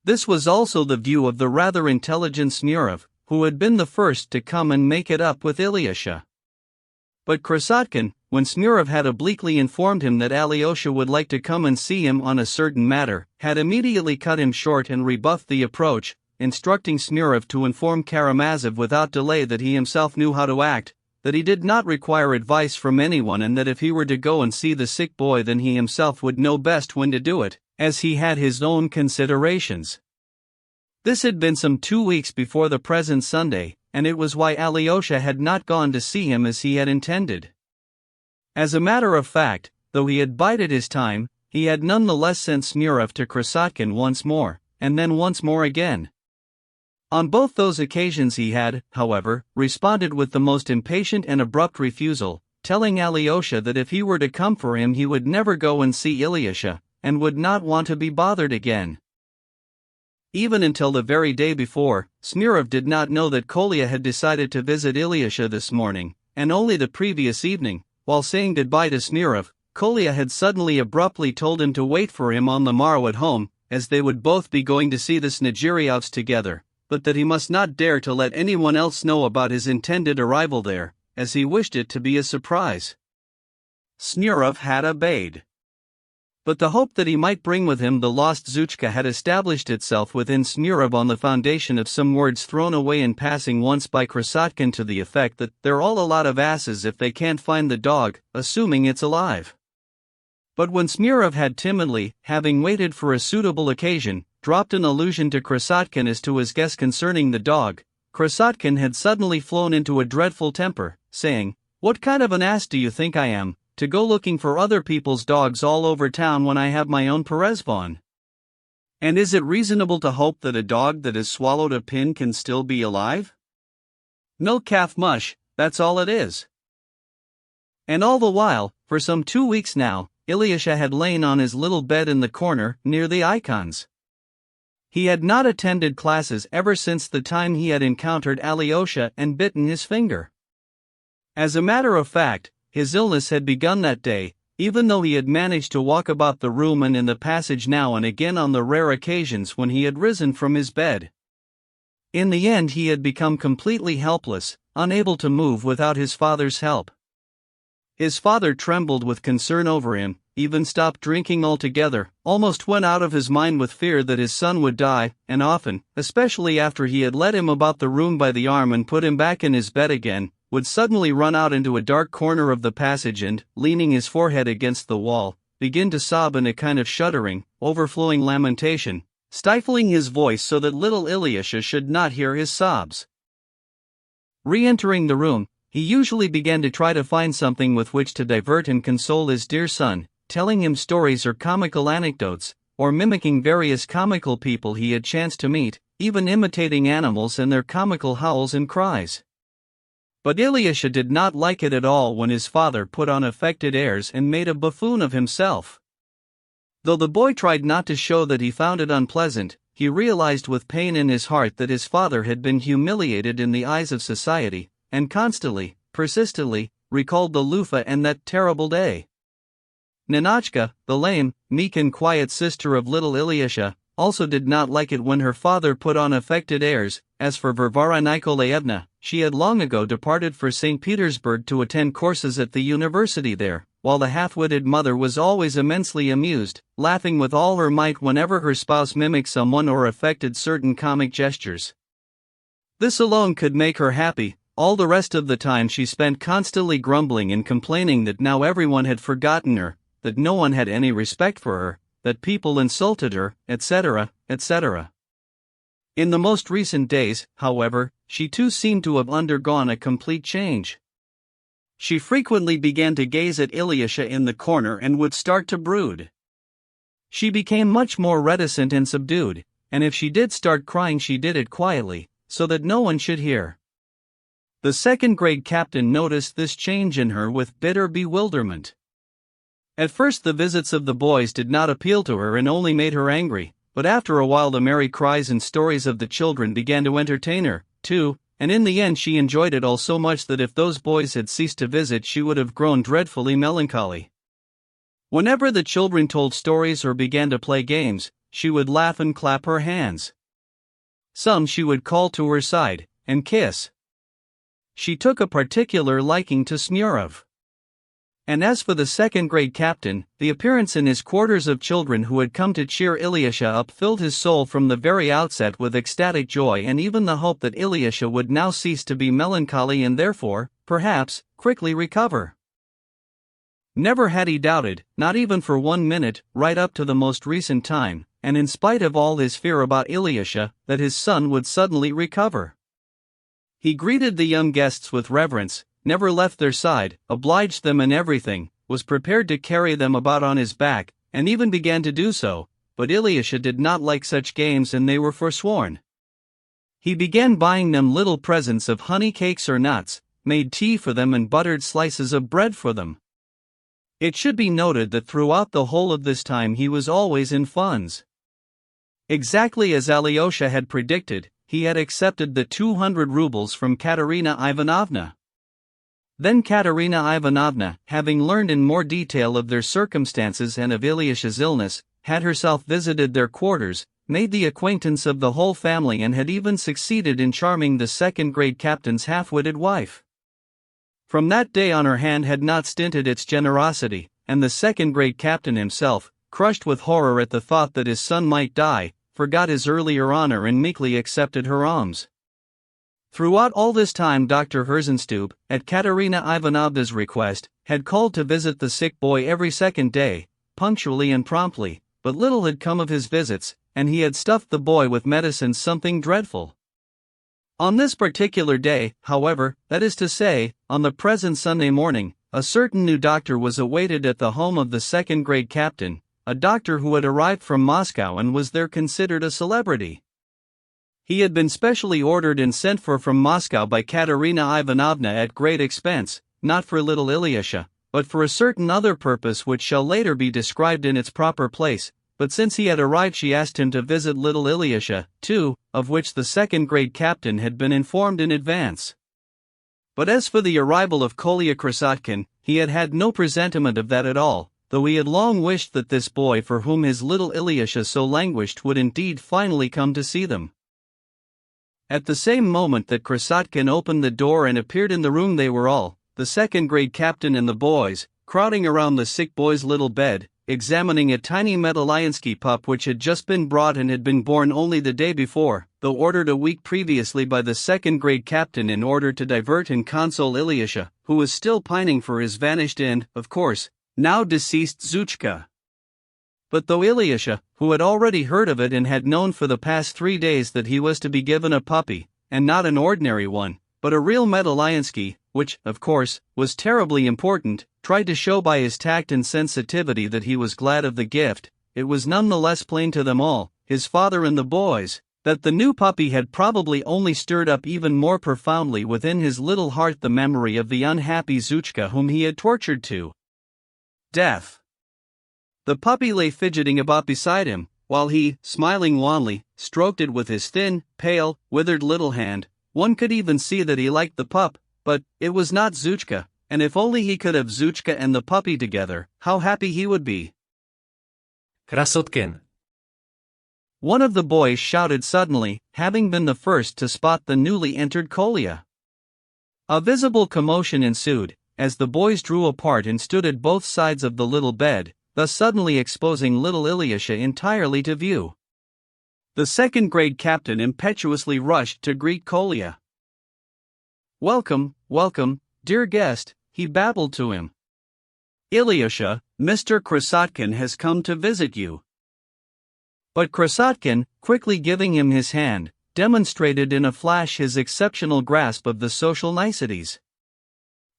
This was also the view of the rather intelligent Smurov, who had been the first to come and make it up with Ilyusha. But Krasotkin, when Smurov had obliquely informed him that Alyosha would like to come and see him on a certain matter, had immediately cut him short and rebuffed the approach, instructing Smurov to inform Karamazov without delay that he himself knew how to act, that he did not require advice from anyone and that if he were to go and see the sick boy then he himself would know best when to do it, as he had his own considerations. This had been some 2 weeks before the present Sunday, and it was why Alyosha had not gone to see him as he had intended. As a matter of fact, though he had bided his time, he had nonetheless sent Smurov to Krasotkin once more, and then once more again. On both those occasions he had, however, responded with the most impatient and abrupt refusal, telling Alyosha that if he were to come for him he would never go and see Ilyusha, and would not want to be bothered again. Even until the very day before, Smurov did not know that Kolya had decided to visit Ilyusha this morning, and only the previous evening, while saying goodbye to Smurov, Kolya had suddenly abruptly told him to wait for him on the morrow at home, as they would both be going to see the Snegiriovs together, but that he must not dare to let anyone else know about his intended arrival there, as he wished it to be a surprise. Smurov had obeyed. But the hope that he might bring with him the lost Zhuchka had established itself within Smurov on the foundation of some words thrown away in passing once by Krasotkin to the effect that they're all a lot of asses if they can't find the dog, assuming it's alive. But when Smurov had timidly, having waited for a suitable occasion, dropped an allusion to Krasotkin as to his guess concerning the dog, Krasotkin had suddenly flown into a dreadful temper, saying, "What kind of an ass do you think I am, to go looking for other people's dogs all over town when I have my own Perezvon? And is it reasonable to hope that a dog that has swallowed a pin can still be alive? Milk calf mush, that's all it is." And all the while, for some 2 weeks now, Ilyusha had lain on his little bed in the corner, near the icons. He had not attended classes ever since the time he had encountered Alyosha and bitten his finger. As a matter of fact, his illness had begun that day, even though he had managed to walk about the room and in the passage now and again on the rare occasions when he had risen from his bed. In the end he had become completely helpless, unable to move without his father's help. His father trembled with concern over him, even stopped drinking altogether, almost went out of his mind with fear that his son would die, and often, especially after he had led him about the room by the arm and put him back in his bed again, would suddenly run out into a dark corner of the passage and, leaning his forehead against the wall, begin to sob in a kind of shuddering, overflowing lamentation, stifling his voice so that little Ilyusha should not hear his sobs. Re-entering the room, he usually began to try to find something with which to divert and console his dear son, telling him stories or comical anecdotes, or mimicking various comical people he had chanced to meet, even imitating animals and their comical howls and cries. But Ilyusha did not like it at all when his father put on affected airs and made a buffoon of himself. Though the boy tried not to show that he found it unpleasant, he realized with pain in his heart that his father had been humiliated in the eyes of society, and constantly, persistently, recalled the loofah and that terrible day. Ninotchka, the lame, meek and quiet sister of little Ilyusha, also did not like it when her father put on affected airs. As for Varvara Nikolaevna, she had long ago departed for St. Petersburg to attend courses at the university there, while the half-witted mother was always immensely amused, laughing with all her might whenever her spouse mimicked someone or affected certain comic gestures. This alone could make her happy. All the rest of the time she spent constantly grumbling and complaining that now everyone had forgotten her, that no one had any respect for her, that people insulted her, etc., etc. In the most recent days, however, she too seemed to have undergone a complete change. She frequently began to gaze at Ilyusha in the corner and would start to brood. She became much more reticent and subdued, and if she did start crying she did it quietly, so that no one should hear. The second-grade captain noticed this change in her with bitter bewilderment. At first the visits of the boys did not appeal to her and only made her angry, but after a while the merry cries and stories of the children began to entertain her, too, and in the end she enjoyed it all so much that if those boys had ceased to visit she would have grown dreadfully melancholy. Whenever the children told stories or began to play games, she would laugh and clap her hands. Some she would call to her side, and kiss. She took a particular liking to Smurov. And as for the second-grade captain, the appearance in his quarters of children who had come to cheer Ilyusha up filled his soul from the very outset with ecstatic joy and even the hope that Ilyusha would now cease to be melancholy and therefore, perhaps, quickly recover. Never had he doubted, not even for 1 minute, right up to the most recent time, and in spite of all his fear about Ilyusha, that his son would suddenly recover. He greeted the young guests with reverence, never left their side, obliged them in everything, was prepared to carry them about on his back, and even began to do so, but Ilyusha did not like such games and they were forsworn. He began buying them little presents of honey cakes or nuts, made tea for them and buttered slices of bread for them. It should be noted that throughout the whole of this time he was always in funds. Exactly as Alyosha had predicted, he had accepted the 200 rubles from Katerina Ivanovna. Then Katerina Ivanovna, having learned in more detail of their circumstances and of Ilyusha's illness, had herself visited their quarters, made the acquaintance of the whole family and had even succeeded in charming the second-grade captain's half-witted wife. From that day on her hand had not stinted its generosity, and the second-grade captain himself, crushed with horror at the thought that his son might die, forgot his earlier honor and meekly accepted her alms. Throughout all this time Dr. Herzenstube, at Katerina Ivanovna's request, had called to visit the sick boy every second day, punctually and promptly, but little had come of his visits, and he had stuffed the boy with medicines something dreadful. On this particular day, however, that is to say, on the present Sunday morning, a certain new doctor was awaited at the home of the second-grade captain, a doctor who had arrived from Moscow and was there considered a celebrity. He had been specially ordered and sent for from Moscow by Katerina Ivanovna at great expense, not for little Ilyusha, but for a certain other purpose which shall later be described in its proper place. But since he had arrived she asked him to visit little Ilyusha, too, of which the second-grade captain had been informed in advance. But as for the arrival of Kolya Krasotkin, he had had no presentiment of that at all, though he had long wished that this boy for whom his little Ilyusha so languished would indeed finally come to see them. At the same moment that Krasotkin opened the door and appeared in the room they were all, the second-grade captain and the boys, crowding around the sick boy's little bed, examining a tiny Medalyansky pup which had just been brought and had been born only the day before, though ordered a week previously by the second-grade captain in order to divert and console Ilyusha, who was still pining for his vanished and, of course, now deceased Zhuchka. But though Ilyusha, who had already heard of it and had known for the past 3 days that he was to be given a puppy, and not an ordinary one, but a real Medalyansky, which, of course, was terribly important, tried to show by his tact and sensitivity that he was glad of the gift, it was none the less plain to them all, his father and the boys, that the new puppy had probably only stirred up even more profoundly within his little heart the memory of the unhappy Zhuchka whom he had tortured to death. The puppy lay fidgeting about beside him, while he, smiling wanly, stroked it with his thin, pale, withered little hand. One could even see that he liked the pup, but it was not Zhuchka, and if only he could have Zhuchka and the puppy together, how happy he would be. Krasotkin! One of the boys shouted suddenly, having been the first to spot the newly entered Kolya. A visible commotion ensued, as the boys drew apart and stood at both sides of the little bed, thus suddenly exposing little Ilyusha entirely to view. The second-grade captain impetuously rushed to greet Kolya. "Welcome, welcome, dear guest," he babbled to him. "Ilyusha, Mr. Krasotkin has come to visit you." But Krasotkin, quickly giving him his hand, demonstrated in a flash his exceptional grasp of the social niceties.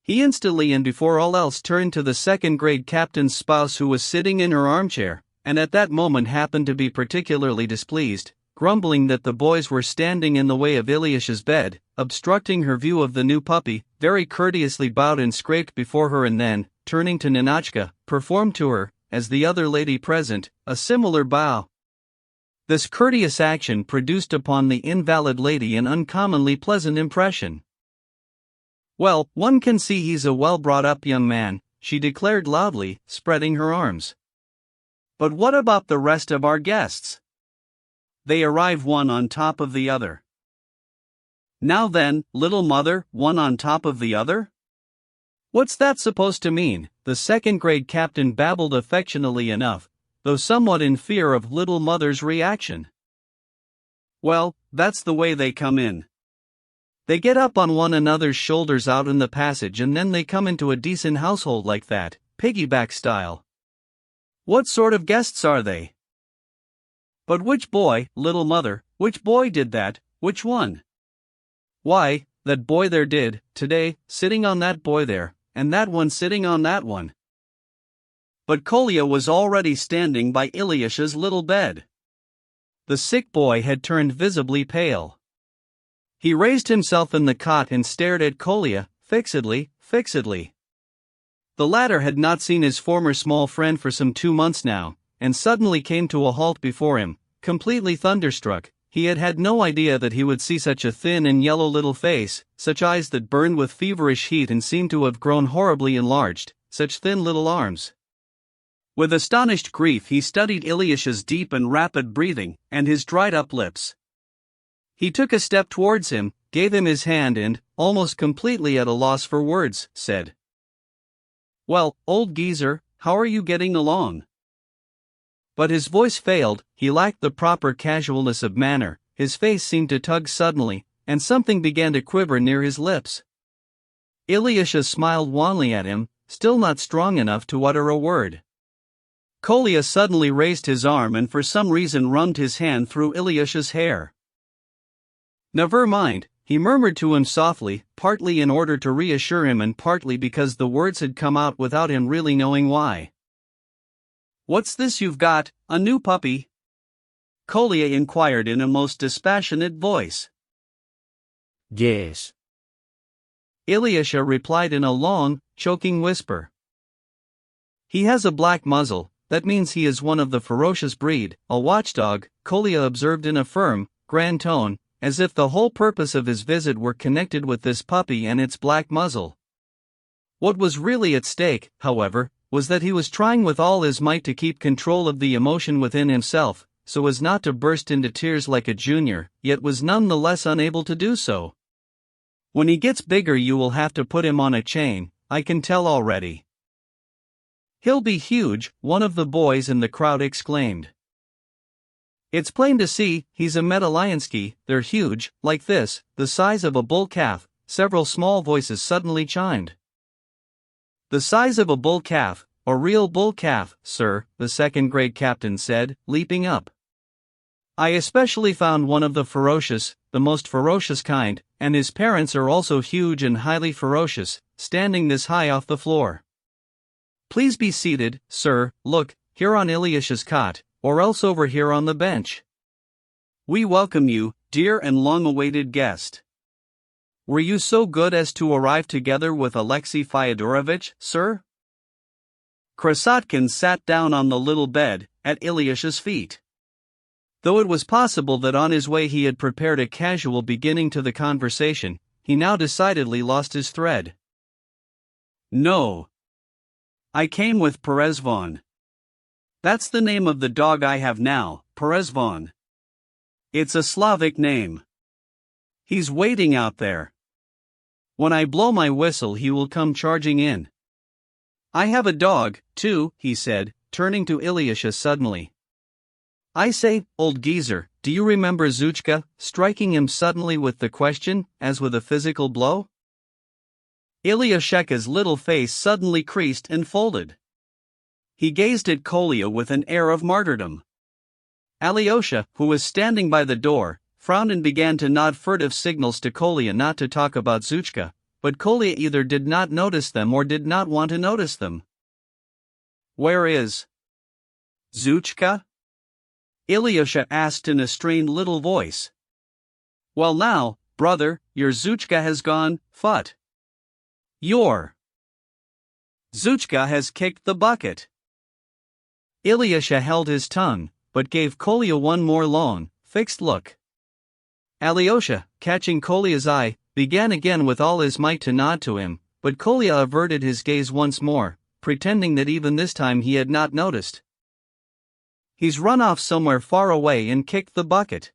He instantly and before all else turned to the second-grade captain's spouse who was sitting in her armchair, and at that moment happened to be particularly displeased, grumbling that the boys were standing in the way of Ilyusha's bed, obstructing her view of the new puppy, very courteously bowed and scraped before her and then, turning to Ninotchka, performed to her, as the other lady present, a similar bow. This courteous action produced upon the invalid lady an uncommonly pleasant impression. "Well, one can see he's a well-brought-up young man," she declared loudly, spreading her arms. "But what about the rest of our guests? They arrive one on top of the other. Now then, little mother, one on top of the other? What's that supposed to mean?" The second-grade captain babbled affectionately enough, though somewhat in fear of little mother's reaction. "Well, that's the way they come in. They get up on one another's shoulders out in the passage and then they come into a decent household like that, piggyback style. What sort of guests are they? But which boy, little mother, which boy did that, which one?" "Why, that boy there did, today, sitting on that boy there, and that one sitting on that one. But Kolya was already standing by Ilyusha's little bed. The sick boy had turned visibly pale. He raised himself in the cot and stared at Kolya, fixedly. The latter had not seen his former small friend for some 2 months now, and suddenly came to a halt before him, completely thunderstruck. He had had no idea that he would see such a thin and yellow little face, such eyes that burned with feverish heat and seemed to have grown horribly enlarged, such thin little arms. With astonished grief he studied Ilyusha's deep and rapid breathing, and his dried-up lips. He took a step towards him, gave him his hand and, almost completely at a loss for words, said, "Well, old geezer, how are you getting along?" But his voice failed, he lacked the proper casualness of manner, his face seemed to tug suddenly, and something began to quiver near his lips. Ilyusha smiled wanly at him, still not strong enough to utter a word. Kolya suddenly raised his arm and for some reason rummed his hand through Ilyusha's hair. "Never mind," he murmured to him softly, partly in order to reassure him and partly because the words had come out without him really knowing why. "What's this you've got, a new puppy?" Kolya inquired in a most dispassionate voice. "Yes." Ilyusha replied in a long, choking whisper. "He has a black muzzle, that means he is one of the ferocious breed, a watchdog," Kolya observed in a firm, grand tone, as if the whole purpose of his visit were connected with this puppy and its black muzzle. What was really at stake, however, was that he was trying with all his might to keep control of the emotion within himself, so as not to burst into tears like a junior, yet was none the less unable to do so. "When he gets bigger you will have to put him on a chain, I can tell already." "He'll be huge," one of the boys in the crowd exclaimed. "It's plain to see, he's a Medalyansky, they're huge, like this, the size of a bull calf," several small voices suddenly chimed. "The size of a bull calf, a real bull calf, sir," the second-grade captain said, leaping up. "I especially found one of the most ferocious kind, and his parents are also huge and highly ferocious, standing this high off the floor. Please be seated, sir, look, here on Ilyusha's cot, or else over here on the bench. We welcome you, dear and long-awaited guest. Were you so good as to arrive together with Alexei Fyodorovitch, sir?" Krasotkin sat down on the little bed, at Ilyusha's feet. Though it was possible that on his way he had prepared a casual beginning to the conversation, he now decidedly lost his thread. "No. I came with Perezvon. That's the name of the dog I have now, Perezvon. It's a Slavic name. He's waiting out there. When I blow my whistle he will come charging in. I have a dog, too," he said, turning to Ilyusha suddenly. "I say, old geezer, do you remember Zuchka?" striking him suddenly with the question, as with a physical blow. Ilyusha's little face suddenly creased and folded. He gazed at Kolya with an air of martyrdom. Alyosha, who was standing by the door, frowned and began to nod furtive signals to Kolya not to talk about Zuchka, but Kolya either did not notice them or did not want to notice them. "Where is Zuchka?" Ilyusha asked in a strained little voice. "Well now, brother, your Zuchka has gone, fut. Your Zuchka has kicked the bucket." Ilyusha held his tongue, but gave Kolya one more long, fixed look. Alyosha, catching Kolya's eye, began again with all his might to nod to him, but Kolya averted his gaze once more, pretending that even this time he had not noticed. "He's run off somewhere far away and kicked the bucket."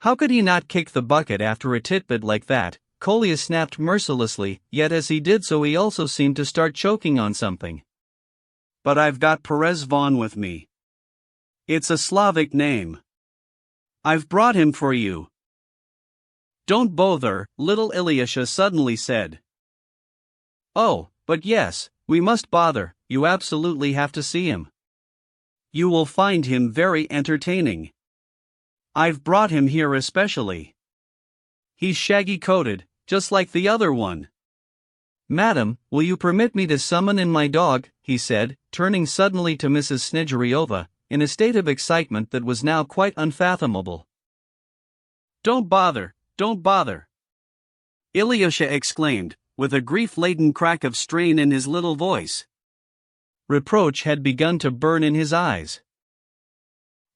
"How could he not kick the bucket after a titbit like that?" Kolya snapped mercilessly, yet as he did so he also seemed to start choking on something. "But I've got Perezvon with me. It's a Slavic name. I've brought him for you." "Don't bother," little Ilyusha suddenly said. "Oh, but yes, we must bother, you absolutely have to see him. You will find him very entertaining. I've brought him here especially. He's shaggy-coated, just like the other one. "Madam, will you permit me to summon in my dog?" he said, turning suddenly to Mrs. Snegiriova, in a state of excitement that was now quite unfathomable. "Don't bother, don't bother," Ilyusha exclaimed, with a grief-laden crack of strain in his little voice. Reproach had begun to burn in his eyes.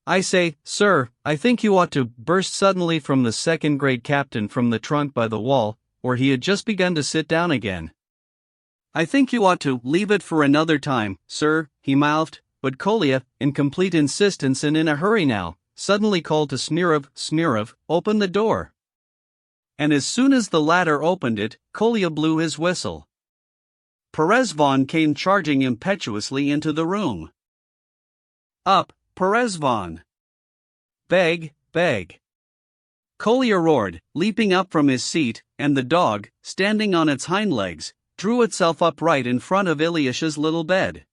"I say, sir, I think you ought to," burst suddenly from the second-grade captain from the trunk by the wall, where he had just begun to sit down again. "I think you ought to leave it for another time, sir," he mouthed, but Kolya, in complete insistence and in a hurry now, suddenly called to Smirov, "Smirov, open the door." And as soon as the latter opened it, Kolya blew his whistle. Perezvon came charging impetuously into the room. "Up, Perezvon! Beg, beg!" Kolya roared, leaping up from his seat, and the dog, standing on its hind legs, drew itself upright in front of Ilyusha's little bed.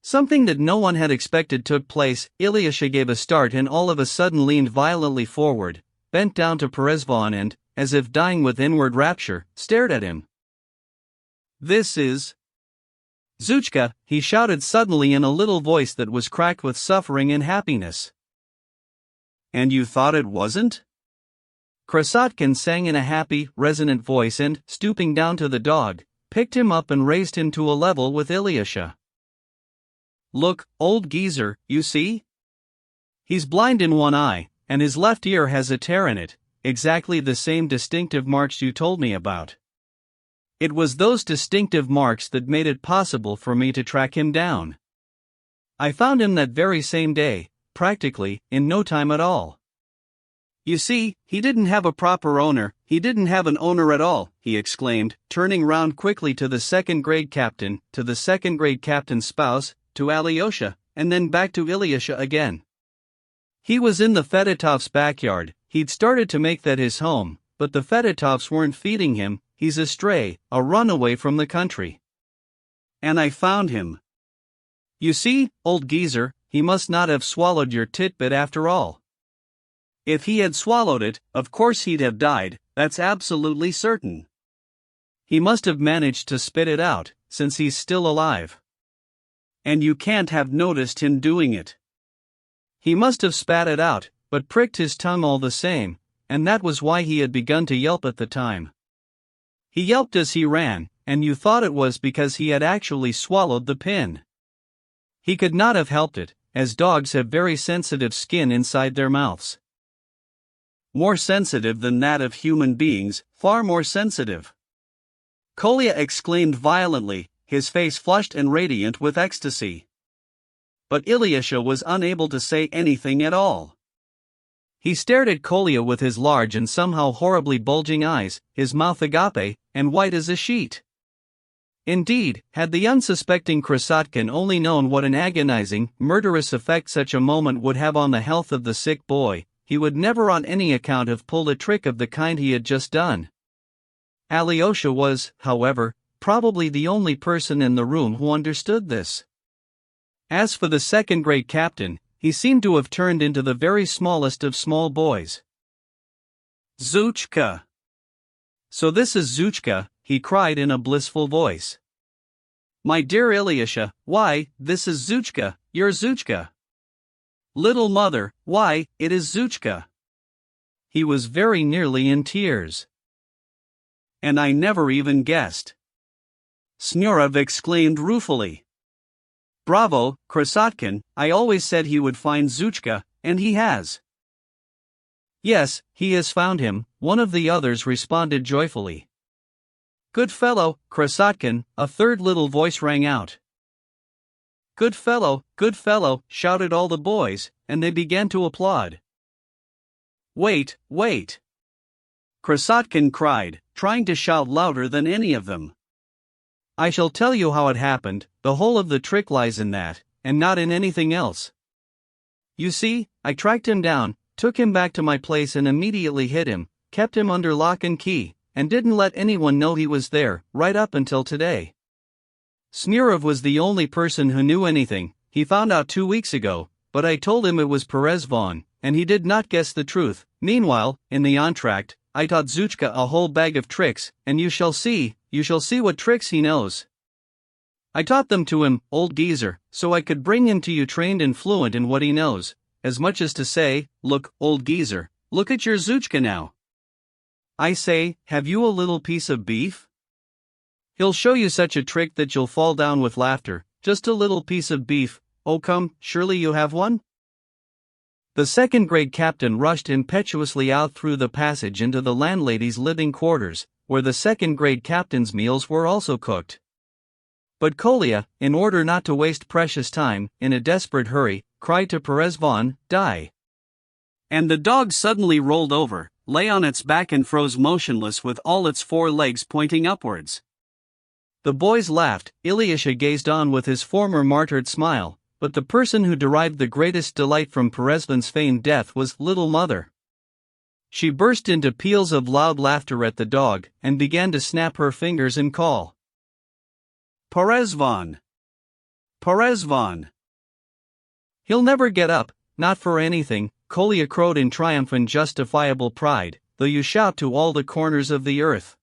Something that no one had expected took place. Ilyusha gave a start and all of a sudden leaned violently forward, bent down to Perezvon and, as if dying with inward rapture, stared at him. "This is Zhuchka," he shouted suddenly in a little voice that was cracked with suffering and happiness. "And you thought it wasn't?" Krasotkin sang in a happy, resonant voice and, stooping down to the dog, picked him up and raised him to a level with Ilyusha. "Look, old geezer, you see? He's blind in one eye, and his left ear has a tear in it, exactly the same distinctive marks you told me about. It was those distinctive marks that made it possible for me to track him down. I found him that very same day, practically, in no time at all. You see, he didn't have a proper owner, he didn't have an owner at all," he exclaimed, turning round quickly to the second-grade captain, to the second-grade captain's spouse, to Alyosha, and then back to Ilyusha again. "He was in the Fedotovs' backyard, he'd started to make that his home, but the Fedotovs weren't feeding him, he's a stray, a runaway from the country. And I found him. You see, old geezer, he must not have swallowed your titbit after all. If he had swallowed it, of course he'd have died, that's absolutely certain. He must have managed to spit it out, since he's still alive. And you can't have noticed him doing it. He must have spat it out, but pricked his tongue all the same, and that was why he had begun to yelp at the time. He yelped as he ran, and you thought it was because he had actually swallowed the pin. He could not have helped it, as dogs have very sensitive skin inside their mouths. More sensitive than that of human beings, far more sensitive." Kolya exclaimed violently, his face flushed and radiant with ecstasy. But Ilyusha was unable to say anything at all. He stared at Kolya with his large and somehow horribly bulging eyes, his mouth agape, and white as a sheet. Indeed, had the unsuspecting Krasotkin only known what an agonizing, murderous effect such a moment would have on the health of the sick boy, he would never on any account have pulled a trick of the kind he had just done. Alyosha was, however, probably the only person in the room who understood this. As for the second-grade captain, he seemed to have turned into the very smallest of small boys. "Zhuchka! So this is Zhuchka," he cried in a blissful voice. "My dear Ilyusha, why, this is Zhuchka, your Zhuchka. Little mother, why, it is Zhuchka." He was very nearly in tears. "And I never even guessed," Smirov exclaimed ruefully. "Bravo, Krasotkin, I always said he would find Zhuchka, and he has." "Yes, he has found him," one of the others responded joyfully. "Good fellow, Krasotkin," a third little voice rang out. Good fellow," shouted all the boys, and they began to applaud. Wait, Krasotkin cried, trying to shout louder than any of them. "I shall tell you how it happened, the whole of the trick lies in that, and not in anything else. You see, I tracked him down, took him back to my place and immediately hid him, kept him under lock and key, and didn't let anyone know he was there, right up until today. Smirov was the only person who knew anything, he found out 2 weeks ago, but I told him it was Perezvon, and he did not guess the truth. Meanwhile, in the entr'acte, I taught Zuchka a whole bag of tricks, and you shall see what tricks he knows. I taught them to him, old geezer, so I could bring him to you trained and fluent in what he knows, as much as to say, look, old geezer, look at your Zuchka now. I say, have you a little piece of beef? He'll show you such a trick that you'll fall down with laughter. Just a little piece of beef. Oh come, surely you have one? The second-grade captain rushed impetuously out through the passage into the landlady's living quarters, where the second-grade captain's meals were also cooked. But Kolya, in order not to waste precious time, in a desperate hurry, cried to Perezvon, "Die!" And the dog suddenly rolled over, lay on its back and froze motionless with all its 4 legs pointing upwards. The boys laughed. Ilyusha gazed on with his former martyred smile, but the person who derived the greatest delight from Perezvon's feigned death was little mother. She burst into peals of loud laughter at the dog, and began to snap her fingers and call, "Perezvon! Perezvon! He'll never get up, not for anything," Kolya crowed in triumph and justifiable pride, "though you shout to all the corners of the earth.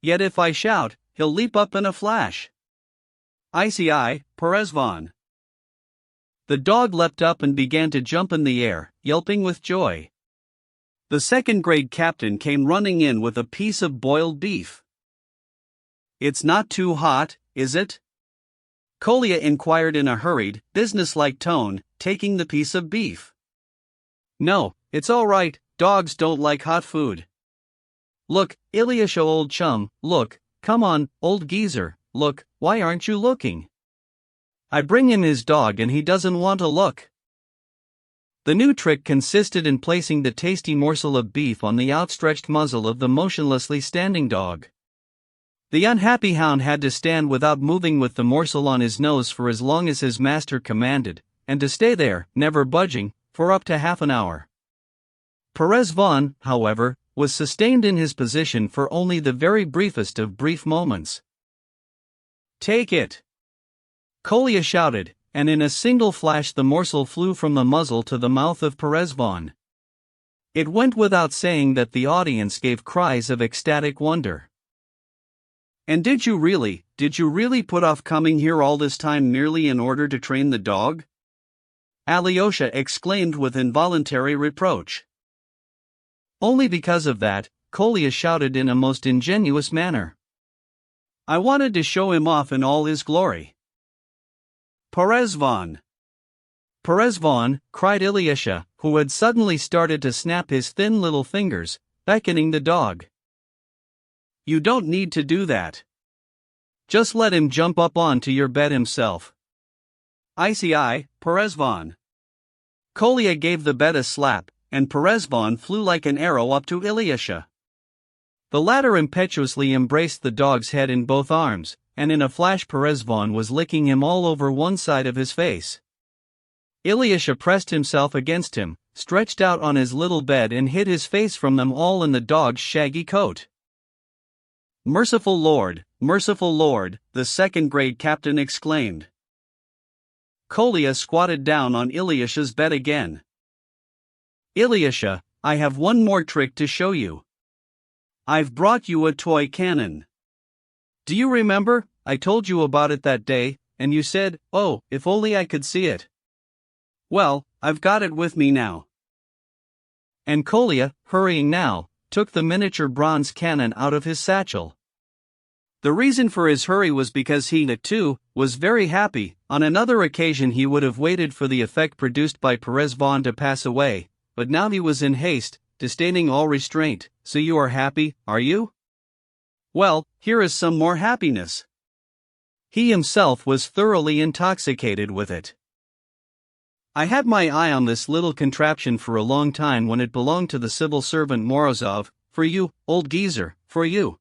Yet if I shout, he'll leap up in a flash. I, Perezvon." The dog leapt up and began to jump in the air, yelping with joy. The second-grade captain came running in with a piece of boiled beef. "It's not too hot, is it?" Kolya inquired in a hurried, businesslike tone, taking the piece of beef. "No, it's all right, dogs don't like hot food." "Look, Ilyusha old chum, look, come on, old geezer, look, why aren't you looking? I bring him his dog and he doesn't want to look." The new trick consisted in placing the tasty morsel of beef on the outstretched muzzle of the motionlessly standing dog. The unhappy hound had to stand without moving with the morsel on his nose for as long as his master commanded, and to stay there, never budging, for up to half an hour. Perezvon, however, was sustained in his position for only the very briefest of brief moments. "Take it!" Kolya shouted, and in a single flash the morsel flew from the muzzle to the mouth of Perezvon. It went without saying that the audience gave cries of ecstatic wonder. "And did you really put off coming here all this time merely in order to train the dog?" Alyosha exclaimed with involuntary reproach. "Only because of that," Kolya shouted in a most ingenuous manner. "I wanted to show him off in all his glory." "Perezvon! Perezvon!" cried Ilyusha, who had suddenly started to snap his thin little fingers, beckoning the dog. "You don't need to do that. Just let him jump up onto your bed himself. I, Perezvon." Kolya gave the bed a slap, and Perezvon flew like an arrow up to Ilyusha. The latter impetuously embraced the dog's head in both arms, and in a flash Perezvon was licking him all over one side of his face. Ilyusha pressed himself against him, stretched out on his little bed and hid his face from them all in the dog's shaggy coat. Merciful Lord, the second-grade captain exclaimed. Kolya squatted down on Ilyusha's bed again. "Ilyusha, I have one more trick to show you. I've brought you a toy cannon. Do you remember, I told you about it that day, and you said, oh, if only I could see it. Well, I've got it with me now." And Kolya, hurrying now, took the miniature bronze cannon out of his satchel. The reason for his hurry was because he, too, was very happy. On another occasion he would have waited for the effect produced by Perezvon to pass away, but now he was in haste, disdaining all restraint. "So you are happy, are you? Well, here is some more happiness." He himself was thoroughly intoxicated with it. "I had my eye on this little contraption for a long time when it belonged to the civil servant Morozov, for you, old geezer, for you.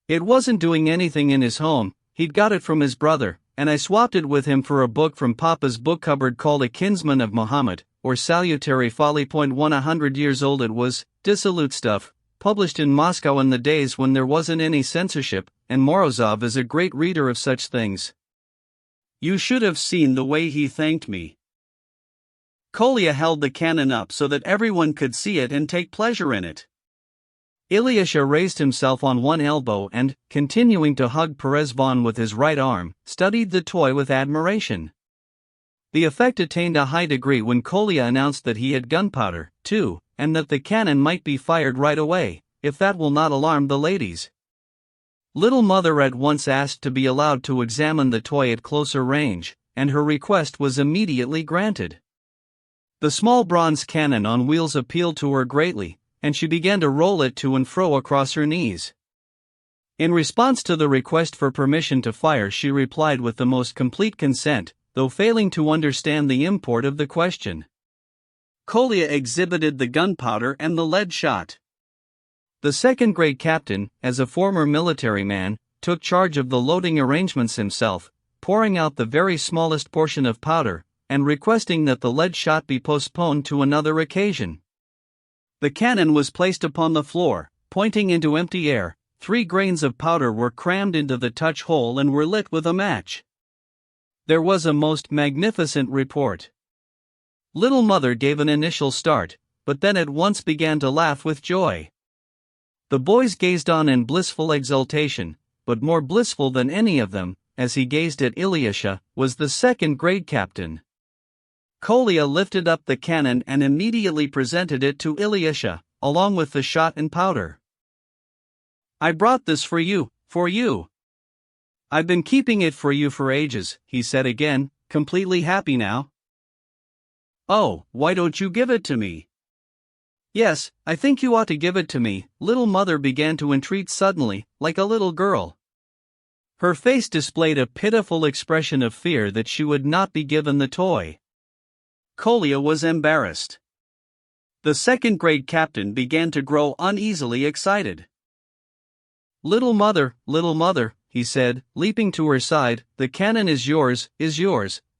It wasn't doing anything in his home, he'd got it from his brother, and I swapped it with him for a book from Papa's book cupboard called A Kinsman of Mohammed, or Salutary Folly. 100 years old it was, dissolute stuff, published in Moscow in the days when there wasn't any censorship, and Morozov is a great reader of such things. You should have seen the way he thanked me." Kolya held the cannon up so that everyone could see it and take pleasure in it. Ilyusha raised himself on one elbow and, continuing to hug Perezvon with his right arm, studied the toy with admiration. The effect attained a high degree when Kolya announced that he had gunpowder, too, and that the cannon might be fired right away, if that will not alarm the ladies. Little Mother at once asked to be allowed to examine the toy at closer range, and her request was immediately granted. The small bronze cannon on wheels appealed to her greatly, and she began to roll it to and fro across her knees. In response to the request for permission to fire, she replied with the most complete consent, though failing to understand the import of the question. Kolya exhibited the gunpowder and the lead shot. The second grade captain, as a former military man, took charge of the loading arrangements himself, pouring out the very smallest portion of powder, and requesting that the lead shot be postponed to another occasion. The cannon was placed upon the floor, pointing into empty air. 3 grains of powder were crammed into the touch hole and were lit with a match. There was a most magnificent report. Little Mother gave an initial start, but then at once began to laugh with joy. The boys gazed on in blissful exultation, but more blissful than any of them, as he gazed at Ilyusha, was the second grade captain. Kolya lifted up the cannon and immediately presented it to Ilyusha, along with the shot and powder. "I brought this for you, for you. I've been keeping it for you for ages," he said again, completely happy now. "Oh, why don't you give it to me?" "Yes, I think you ought to give it to me," Little Mother began to entreat suddenly, like a little girl. Her face displayed a pitiful expression of fear that she would not be given the toy. Kolya was embarrassed. The second grade captain began to grow uneasily excited. Little Mother," he said, leaping to her side, "the cannon is yours,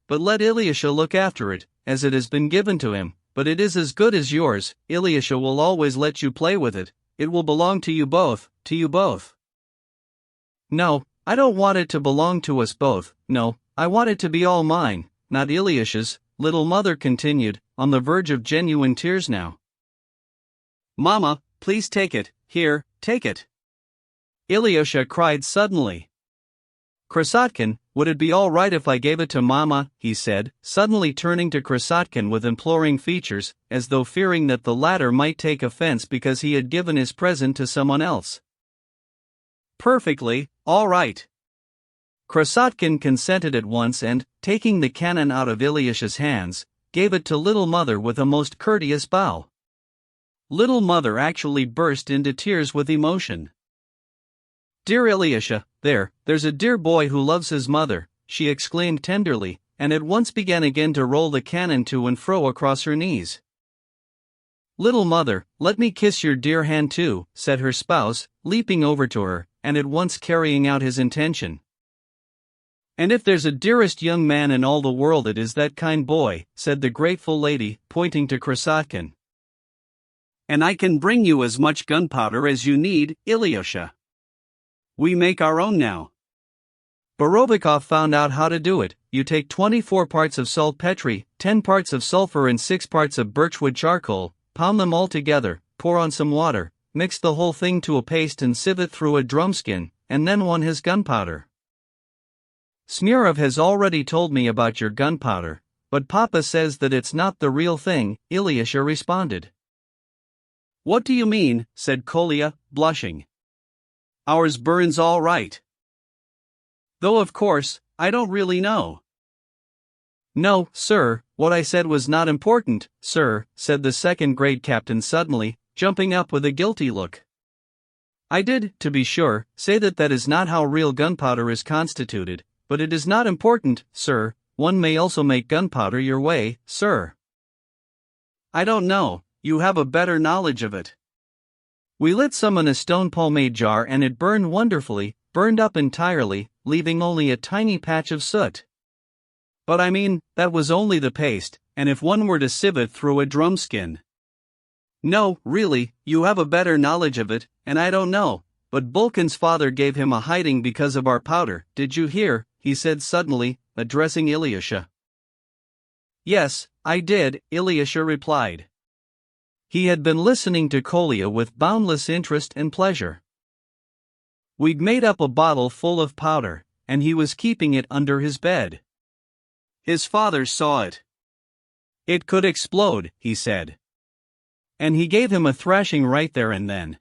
but let Ilyusha look after it, as it has been given to him, but it is as good as yours. Ilyusha will always let you play with it, it will belong to you both, "No, I don't want it to belong to us both, no, I want it to be all mine, not Ilyusha's," Little Mother continued, on the verge of genuine tears now. "Mama, please take it, here, take it," Ilyusha cried suddenly. "Krasotkin, would it be all right if I gave it to Mama?" he said, suddenly turning to Krasotkin with imploring features, as though fearing that the latter might take offense because he had given his present to someone else. "Perfectly, all right." Krasotkin consented at once and, taking the cannon out of Ilyusha's hands, gave it to Little Mother with a most courteous bow. Little Mother actually burst into tears with emotion. "Dear Ilyusha, there's a dear boy who loves his mother," she exclaimed tenderly, and at once began again to roll the cannon to and fro across her knees. "Little Mother, let me kiss your dear hand too," said her spouse, leaping over to her, and at once carrying out his intention. "And if there's a dearest young man in all the world it is that kind boy," said the grateful lady, pointing to Krasotkin. "And I can bring you as much gunpowder as you need, Ilyusha. We make our own now. Borovikov found out how to do it. You take 24 parts of saltpetre, 10 parts of sulfur and 6 parts of birchwood charcoal, pound them all together, pour on some water, mix the whole thing to a paste and sieve it through a drumskin, and then one has gunpowder." "Smirnov has already told me about your gunpowder, but Papa says that it's not the real thing," Ilyusha responded. "What do you mean?" said Kolya, blushing. "Ours burns all right. Though of course, I don't really know." "No, sir, what I said was not important, sir," said the second grade captain suddenly, jumping up with a guilty look. "I did, to be sure, say that is not how real gunpowder is constituted, but it is not important, sir, one may also make gunpowder your way, sir." "I don't know, you have a better knowledge of it. We lit some in a stone pomade jar and it burned wonderfully, burned up entirely, leaving only a tiny patch of soot. But I mean, that was only the paste, and if one were to sieve it through a drumskin." "No, really, you have a better knowledge of it, and I don't know, but Bulkin's father gave him a hiding because of our powder, did you hear?" he said suddenly, addressing Ilyusha. "Yes, I did," Ilyusha replied. He had been listening to Kolya with boundless interest and pleasure. We'd made up a bottle full of powder, and he was keeping it under his bed. His father saw it. It could explode, he said. And he gave him a thrashing right there and then.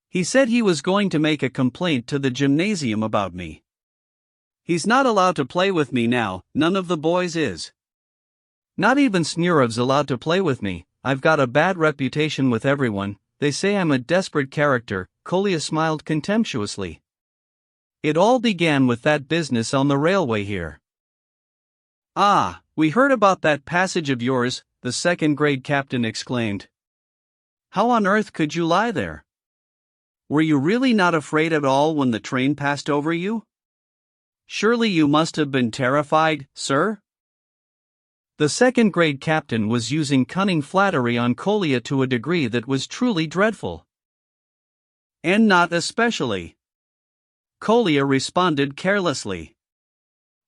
He said he was going to make a complaint to the gymnasium about me. He's not allowed to play with me now, none of the boys is. Not even Smurov's allowed to play with me. I've got a bad reputation with everyone, they say I'm a desperate character. Kolya smiled contemptuously. It all began with that business on the railway here. Ah, we heard about that passage of yours, the second-grade captain exclaimed. How on earth could you lie there? Were you really not afraid at all when the train passed over you? Surely you must have been terrified, sir? The second-grade captain was using cunning flattery on Kolya to a degree that was truly dreadful. And not especially. Kolya responded carelessly.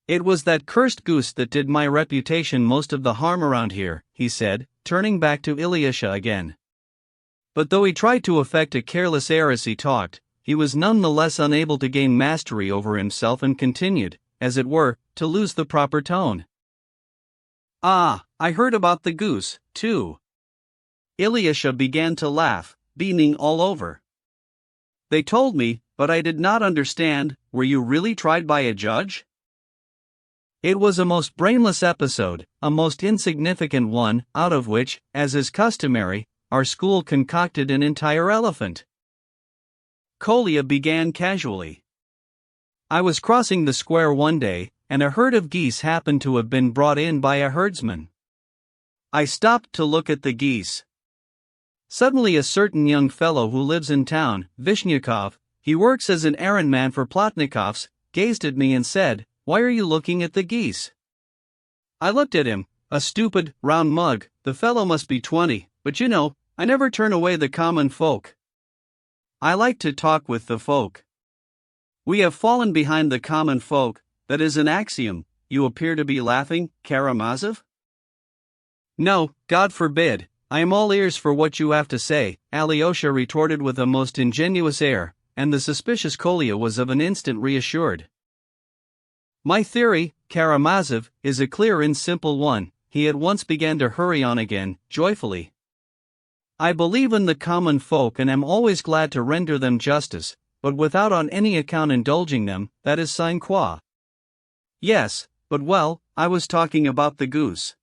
It was that cursed goose that did my reputation most of the harm around here, he said, turning back to Ilyusha again. But though he tried to affect a careless air as he talked, he was none the less unable to gain mastery over himself and continued, as it were, to lose the proper tone. Ah, I heard about the goose, too. Ilyusha began to laugh, beaming all over. They told me, but I did not understand. Were you really tried by a judge? It was a most brainless episode, a most insignificant one, out of which, as is customary, our school concocted an entire elephant. Kolya began casually. I was crossing the square one day, and a herd of geese happened to have been brought in by a herdsman. I stopped to look at the geese. Suddenly a certain young fellow who lives in town, Vishnyakov, he works as an errand man for Plotnikovs, gazed at me and said, "Why are you looking at the geese?" I looked at him, a stupid, round mug. The fellow must be 20, but you know, I never turn away the common folk. I like to talk with the folk. We have fallen behind the common folk, that is an axiom. You appear to be laughing, Karamazov? No, God forbid. I am all ears for what you have to say, Alyosha retorted with a most ingenuous air, and the suspicious Kolya was of an instant reassured. My theory, Karamazov, is a clear and simple one, he at once began to hurry on again, joyfully. I believe in the common folk and am always glad to render them justice, but without on any account indulging them, that is sine qua. Yes, but well, I was talking about the goose.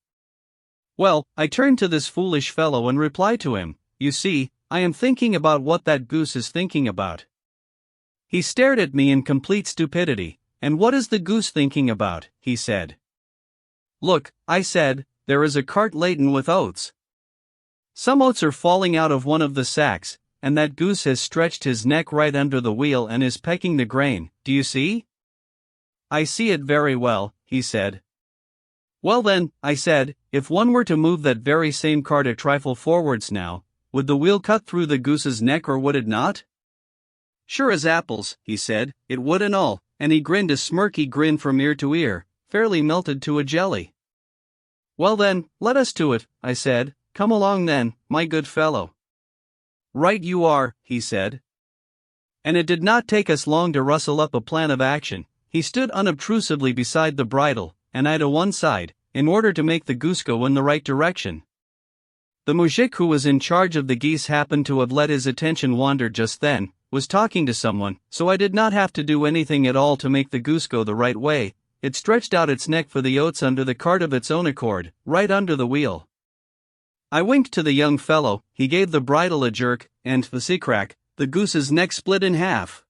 Well, I turned to this foolish fellow and replied to him, you see, I am thinking about what that goose is thinking about. He stared at me in complete stupidity. And what is the goose thinking about? He said. Look, I said, there is a cart laden with oats. Some oats are falling out of one of the sacks, and that goose has stretched his neck right under the wheel and is pecking the grain, do you see? I see it very well, he said. Well then, I said, if one were to move that very same cart a trifle forwards now, would the wheel cut through the goose's neck or would it not? Sure as apples, he said, it would and all, and he grinned a smirky grin from ear to ear, fairly melted to a jelly. Well then, let us to it, I said, come along then, my good fellow. Right you are, he said. And it did not take us long to rustle up a plan of action. He stood unobtrusively beside the bridle, and I to one side, in order to make the goose go in the right direction. The muzhik who was in charge of the geese happened to have let his attention wander just then, was talking to someone, so I did not have to do anything at all to make the goose go the right way. It stretched out its neck for the oats under the cart of its own accord, right under the wheel. I winked to the young fellow, he gave the bridle a jerk, and crack, the goose's neck split in half.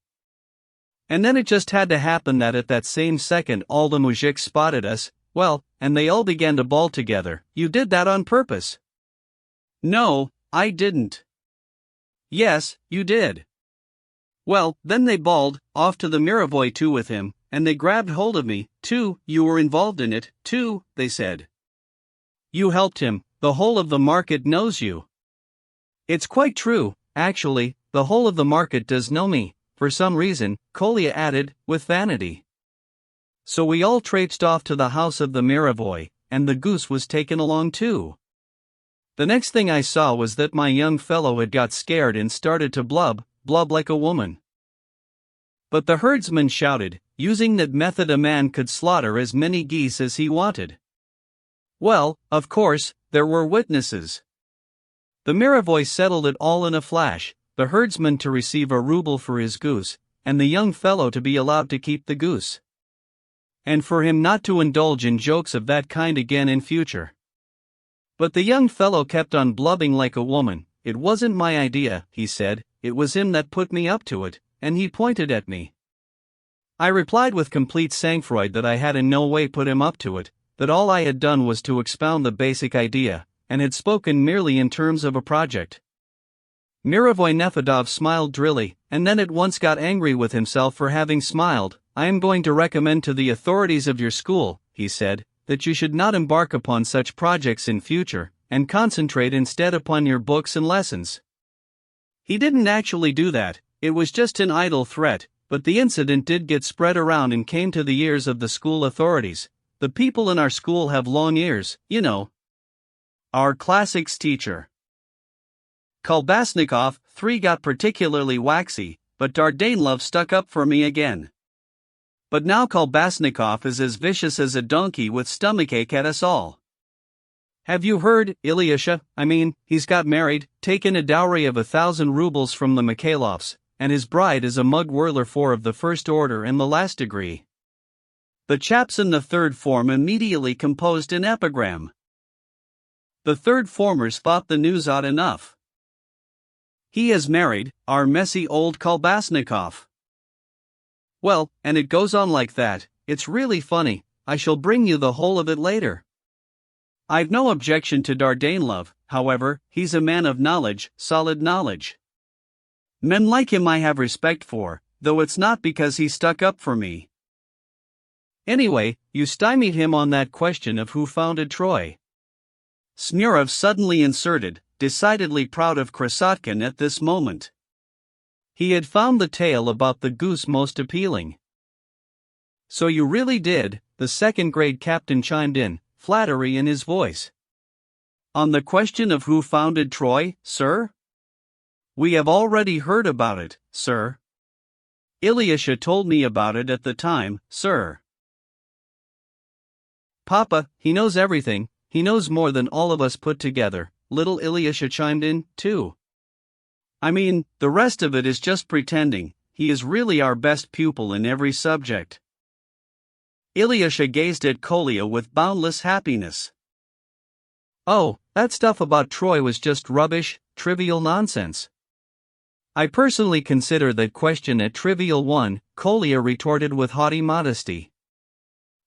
And then it just had to happen that at that same second all the muzhiks spotted us, well, and they all began to bawl together, you did that on purpose. No, I didn't. Yes, you did. Well, then they bawled, off to the Miravoy too with him, and they grabbed hold of me, too, you were involved in it, too, they said. You helped him, the whole of the market knows you. It's quite true, actually, the whole of the market does know me, for some reason, Kolya added, with vanity. So we all traipsed off to the house of the Miravoy, and the goose was taken along too. The next thing I saw was that my young fellow had got scared and started to blub like a woman. But the herdsman shouted, using that method a man could slaughter as many geese as he wanted. Well, of course, there were witnesses. The Mirovoy settled it all in a flash, the herdsman to receive a ruble for his goose, and the young fellow to be allowed to keep the goose. And for him not to indulge in jokes of that kind again in future. But the young fellow kept on blubbing like a woman. It wasn't my idea, he said, it was him that put me up to it, and he pointed at me. I replied with complete sang-froid that I had in no way put him up to it, that all I had done was to expound the basic idea, and had spoken merely in terms of a project. Mirovoy Nefedov smiled drily, and then at once got angry with himself for having smiled. I am going to recommend to the authorities of your school, he said, that you should not embark upon such projects in future, and concentrate instead upon your books and lessons. He didn't actually do that, it was just an idle threat, but the incident did get spread around and came to the ears of the school authorities. The people in our school have long ears, you know. Our classics teacher. Kolbasnikov, 3 got particularly waxy, but Dardanelov stuck up for me again. But now Kolbasnikov is as vicious as a donkey with stomachache at us all. Have you heard, Ilyusha? He's got married, taken a dowry of 1,000 rubles from the Mikhailovs, and his bride is a mug-whirler 4 of the first order and the last degree. The chaps in the third form immediately composed an epigram. The third formers thought the news odd enough. He has married, our messy old Kolbasnikov. Well, and it goes on like that, it's really funny, I shall bring you the whole of it later. I've no objection to Dardanelov, however, he's a man of knowledge, solid knowledge. Men like him I have respect for, though it's not because he stuck up for me. Anyway, you stymied him on that question of who founded Troy. Smurov suddenly inserted, decidedly proud of Krasotkin at this moment. He had found the tale about the goose most appealing. So you really did, the second-grade captain chimed in, flattery in his voice. On the question of who founded Troy, sir? We have already heard about it, sir. Ilyusha told me about it at the time, sir. Papa, he knows everything, he knows more than all of us put together, little Ilyusha chimed in, too. The rest of it is just pretending, he is really our best pupil in every subject. Ilyusha gazed at Kolya with boundless happiness. Oh, that stuff about Troy was just rubbish, trivial nonsense. I personally consider that question a trivial one, Kolya retorted with haughty modesty.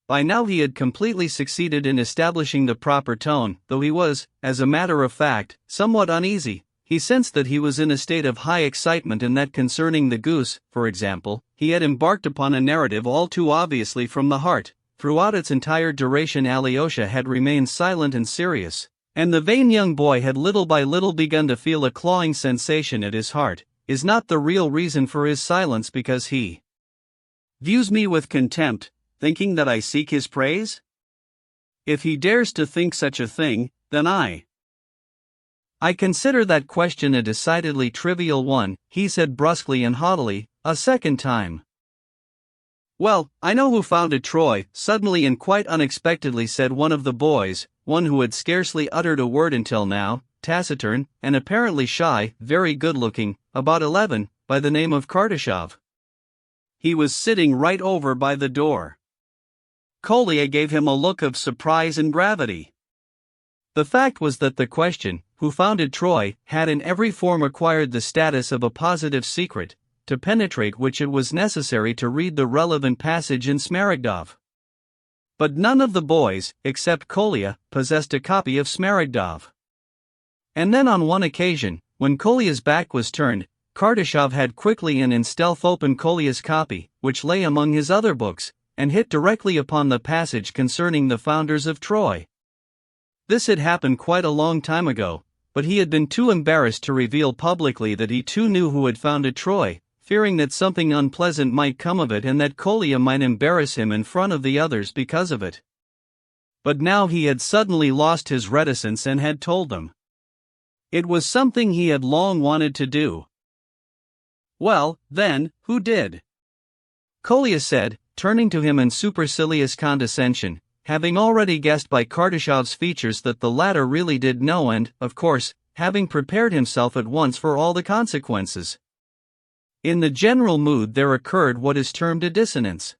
By now he had completely succeeded in establishing the proper tone, though he was, as a matter of fact, somewhat uneasy. He sensed that he was in a state of high excitement and that concerning the goose, for example, he had embarked upon a narrative all too obviously from the heart. Throughout its entire duration Alyosha had remained silent and serious, and the vain young boy had little by little begun to feel a clawing sensation at his heart. Is not the real reason for his silence because he views me with contempt, thinking that I seek his praise? If he dares to think such a thing, then I consider that question a decidedly trivial one, he said brusquely and haughtily, a second time. Well, I know who founded Troy, suddenly and quite unexpectedly said one of the boys, one who had scarcely uttered a word until now, taciturn, and apparently shy, very good-looking, about 11, by the name of Kardashov. He was sitting right over by the door. Kolya gave him a look of surprise and gravity. The fact was that the question, who founded Troy, had in every form acquired the status of a positive secret, to penetrate which it was necessary to read the relevant passage in Smaragdov. But none of the boys, except Kolya, possessed a copy of Smaragdov. And then on one occasion, when Kolya's back was turned, Kardashov had quickly and in stealth opened Kolya's copy, which lay among his other books, and hit directly upon the passage concerning the founders of Troy. This had happened quite a long time ago, but he had been too embarrassed to reveal publicly that he too knew who had founded Troy, fearing that something unpleasant might come of it and that Kolya might embarrass him in front of the others because of it. But now he had suddenly lost his reticence and had told them. It was something he had long wanted to do. Well, then, who did? Kolya said, turning to him in supercilious condescension, having already guessed by Kardashov's features that the latter really did know and, of course, having prepared himself at once for all the consequences. In the general mood there occurred what is termed a dissonance.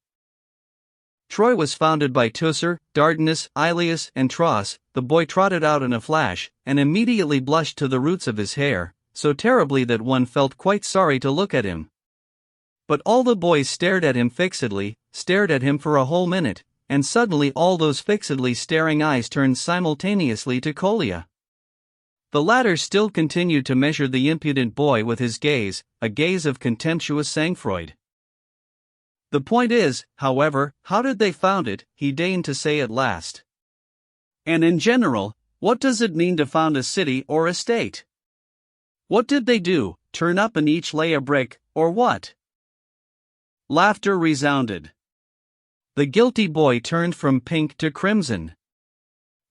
Troy was founded by Tusser, Dardanus, Ilias, and Tros. The boy trotted out in a flash, and immediately blushed to the roots of his hair, so terribly that one felt quite sorry to look at him. But all the boys stared at him fixedly, stared at him for a whole minute, and suddenly all those fixedly staring eyes turned simultaneously to Kolya. The latter still continued to measure the impudent boy with his gaze, a gaze of contemptuous sangfroid. The point is, however, how did they found it, he deigned to say at last. And in general, what does it mean to found a city or a state? What did they do, turn up and each lay a brick, or what? Laughter resounded. The guilty boy turned from pink to crimson.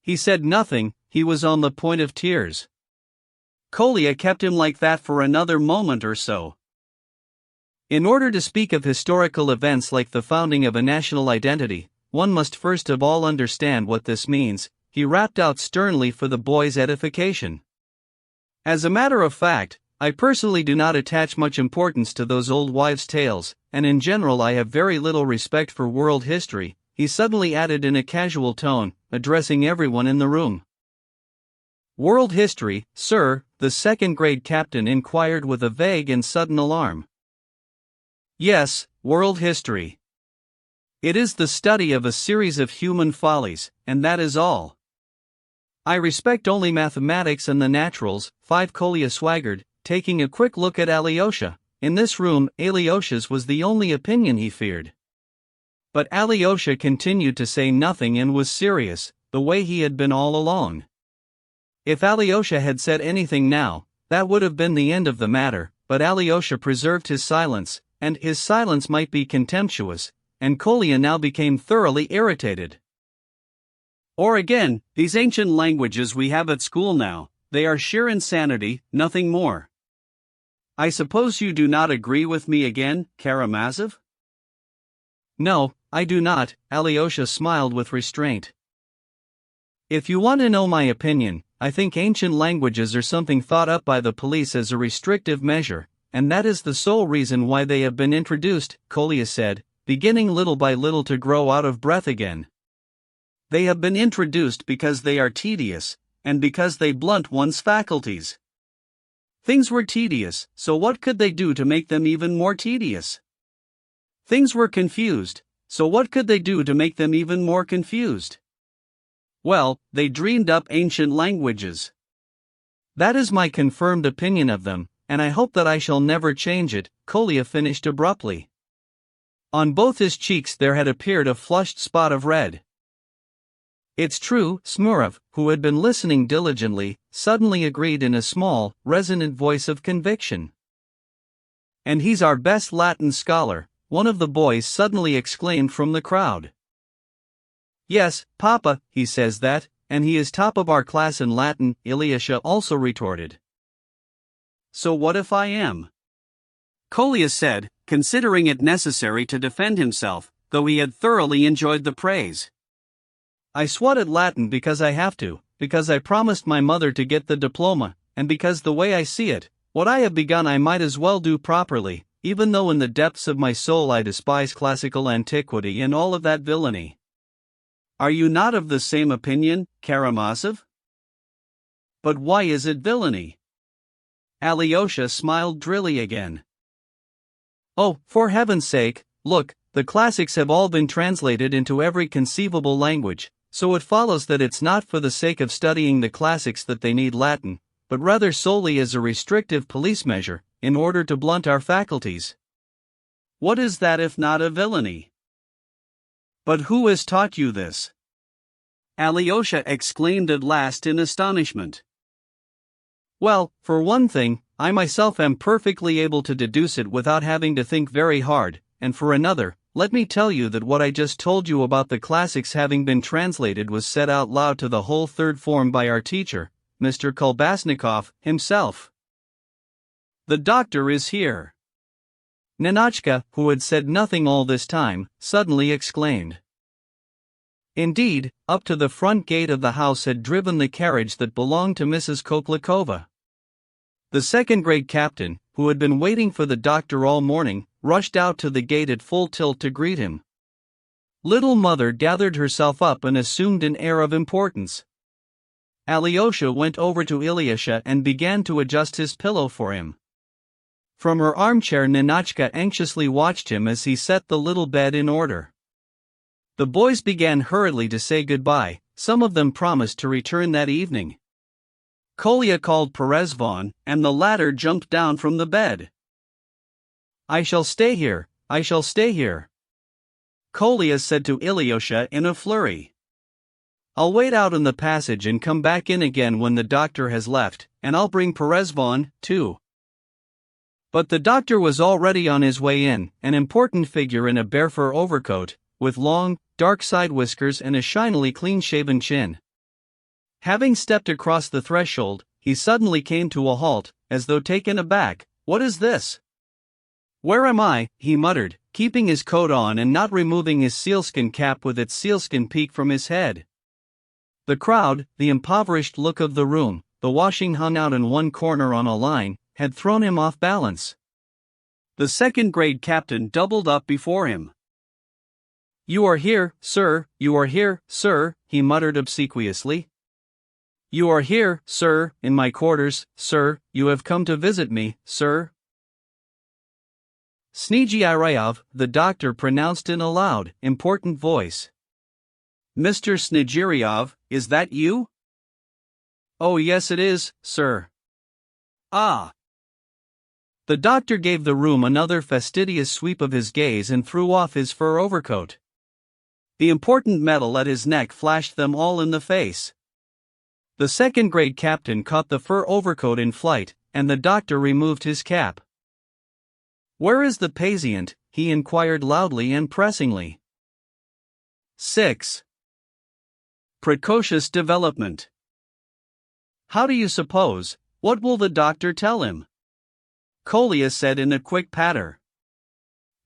He said nothing, he was on the point of tears. Kolya kept him like that for another moment or so. In order to speak of historical events like the founding of a national identity, one must first of all understand what this means, he rapped out sternly for the boy's edification. As a matter of fact, I personally do not attach much importance to those old wives' tales, and in general I have very little respect for world history, he suddenly added in a casual tone, addressing everyone in the room. World history, sir, the second-grade captain inquired with a vague and sudden alarm. Yes, world history. It is the study of a series of human follies, and that is all. I respect only mathematics and the naturals, Kolya swaggered, taking a quick look at Alyosha. In this room, Alyosha's was the only opinion he feared. But Alyosha continued to say nothing and was serious, the way he had been all along. If Alyosha had said anything now, that would have been the end of the matter, but Alyosha preserved his silence, and his silence might be contemptuous, and Kolya now became thoroughly irritated. Or again, these ancient languages we have at school now, they are sheer insanity, nothing more. I suppose you do not agree with me again, Karamazov? No, I do not, Alyosha smiled with restraint. If you want to know my opinion, I think ancient languages are something thought up by the police as a restrictive measure, and that is the sole reason why they have been introduced, Kolya said, beginning little by little to grow out of breath again. They have been introduced because they are tedious, and because they blunt one's faculties. Things were tedious, so what could they do to make them even more tedious? Things were confused, so what could they do to make them even more confused? Well, they dreamed up ancient languages. That is my confirmed opinion of them, and I hope that I shall never change it, Kolya finished abruptly. On both his cheeks there had appeared a flushed spot of red. It's true, Smurov, who had been listening diligently, suddenly agreed in a small, resonant voice of conviction. And he's our best Latin scholar, one of the boys suddenly exclaimed from the crowd. Yes, Papa, he says that, and he is top of our class in Latin, Ilyusha also retorted. So what if I am? Kolya said, considering it necessary to defend himself, though he had thoroughly enjoyed the praise. I swatted Latin because I have to, because I promised my mother to get the diploma, and because the way I see it, what I have begun I might as well do properly, even though in the depths of my soul I despise classical antiquity and all of that villainy. Are you not of the same opinion, Karamazov? But why is it villainy? Alyosha smiled drily again. Oh, for heaven's sake, look, the classics have all been translated into every conceivable language, so it follows that it's not for the sake of studying the classics that they need Latin, but rather solely as a restrictive police measure, in order to blunt our faculties. What is that if not a villainy? But who has taught you this? Alyosha exclaimed at last in astonishment. Well, for one thing, I myself am perfectly able to deduce it without having to think very hard, and for another, let me tell you that what I just told you about the classics having been translated was said out loud to the whole third form by our teacher, Mr. Kolbasnikov, himself. The doctor is here. Ninotchka, who had said nothing all this time, suddenly exclaimed. Indeed, up to the front gate of the house had driven the carriage that belonged to Mrs. Koklikova. The second-grade captain, who had been waiting for the doctor all morning, rushed out to the gate at full tilt to greet him. Little Mother gathered herself up and assumed an air of importance. Alyosha went over to Ilyusha and began to adjust his pillow for him. From her armchair, Ninotchka anxiously watched him as he set the little bed in order. The boys began hurriedly to say goodbye. Some of them promised to return that evening. Kolya called Perezvon, and the latter jumped down from the bed. I shall stay here, I shall stay here, Kolya said to Ilyusha in a flurry. I'll wait out in the passage and come back in again when the doctor has left, and I'll bring Perezvon, too. But the doctor was already on his way in, an important figure in a bear fur overcoat, with long, dark side whiskers and a shinily clean-shaven chin. Having stepped across the threshold, he suddenly came to a halt, as though taken aback. What is this? Where am I? He muttered, keeping his coat on and not removing his sealskin cap with its sealskin peak from his head. The crowd, the impoverished look of the room, the washing hung out in one corner on a line, had thrown him off balance. The second-grade captain doubled up before him. You are here, sir, you are here, sir, he muttered obsequiously. You are here, sir, in my quarters, sir, you have come to visit me, sir. Snigirayov, the doctor pronounced in a loud, important voice. Mr. Snigirayov, is that you? Oh yes it is, sir. Ah. The doctor gave the room another fastidious sweep of his gaze and threw off his fur overcoat. The important medal at his neck flashed them all in the face. The second-grade captain caught the fur overcoat in flight, and the doctor removed his cap. Where is the patient? He inquired loudly and pressingly. 6. Precocious development. How do you suppose? What will the doctor tell him? Kolya said in a quick patter.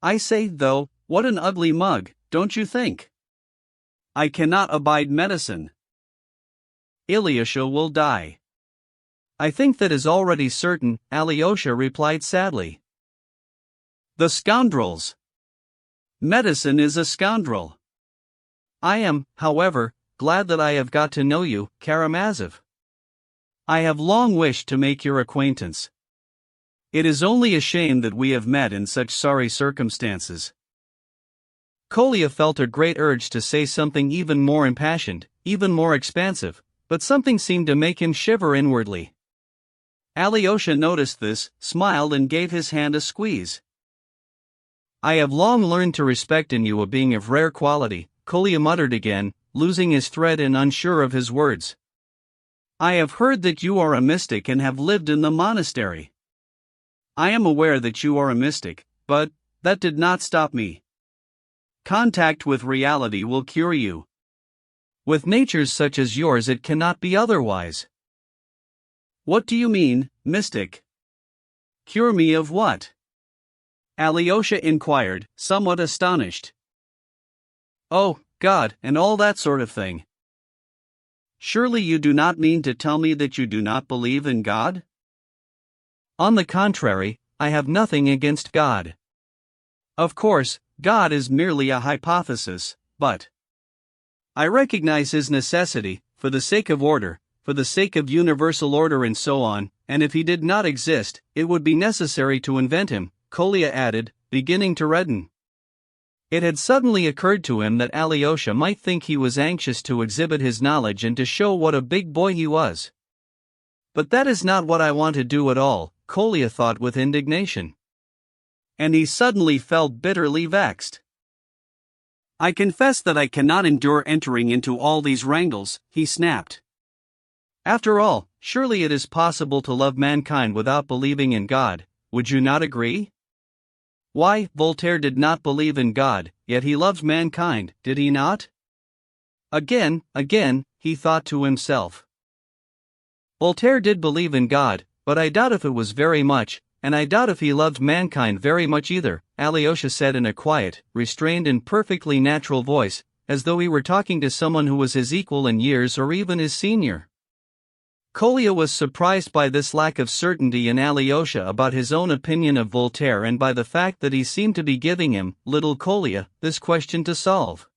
I say, though, what an ugly mug, don't you think? I cannot abide medicine. Ilyusha will die. I think that is already certain, Alyosha replied sadly. The scoundrels! Medicine is a scoundrel. I am, however, glad that I have got to know you, Karamazov. I have long wished to make your acquaintance. It is only a shame that we have met in such sorry circumstances. Kolya felt a great urge to say something even more impassioned, even more expansive, but something seemed to make him shiver inwardly. Alyosha noticed this, smiled and gave his hand a squeeze. I have long learned to respect in you a being of rare quality, Kolya muttered again, losing his thread and unsure of his words. I have heard that you are a mystic and have lived in the monastery. I am aware that you are a mystic, but that did not stop me. Contact with reality will cure you. With natures such as yours it cannot be otherwise. What do you mean, mystic? Cure me of what? Alyosha inquired, somewhat astonished. Oh, God, and all that sort of thing. Surely you do not mean to tell me that you do not believe in God? On the contrary, I have nothing against God. Of course, God is merely a hypothesis, but I recognize his necessity, for the sake of order, for the sake of universal order and so on, and if he did not exist, it would be necessary to invent him, Kolya added, beginning to redden. It had suddenly occurred to him that Alyosha might think he was anxious to exhibit his knowledge and to show what a big boy he was. But that is not what I want to do at all, Kolya thought with indignation. And he suddenly felt bitterly vexed. I confess that I cannot endure entering into all these wrangles, he snapped. After all, surely it is possible to love mankind without believing in God, would you not agree? Why, Voltaire did not believe in God, yet he loved mankind, did he not? Again, he thought to himself. Voltaire did believe in God, but I doubt if it was very much, and I doubt if he loved mankind very much either, Alyosha said in a quiet, restrained and perfectly natural voice, as though he were talking to someone who was his equal in years or even his senior. Kolya was surprised by this lack of certainty in Alyosha about his own opinion of Voltaire and by the fact that he seemed to be giving him, little Kolya, this question to solve.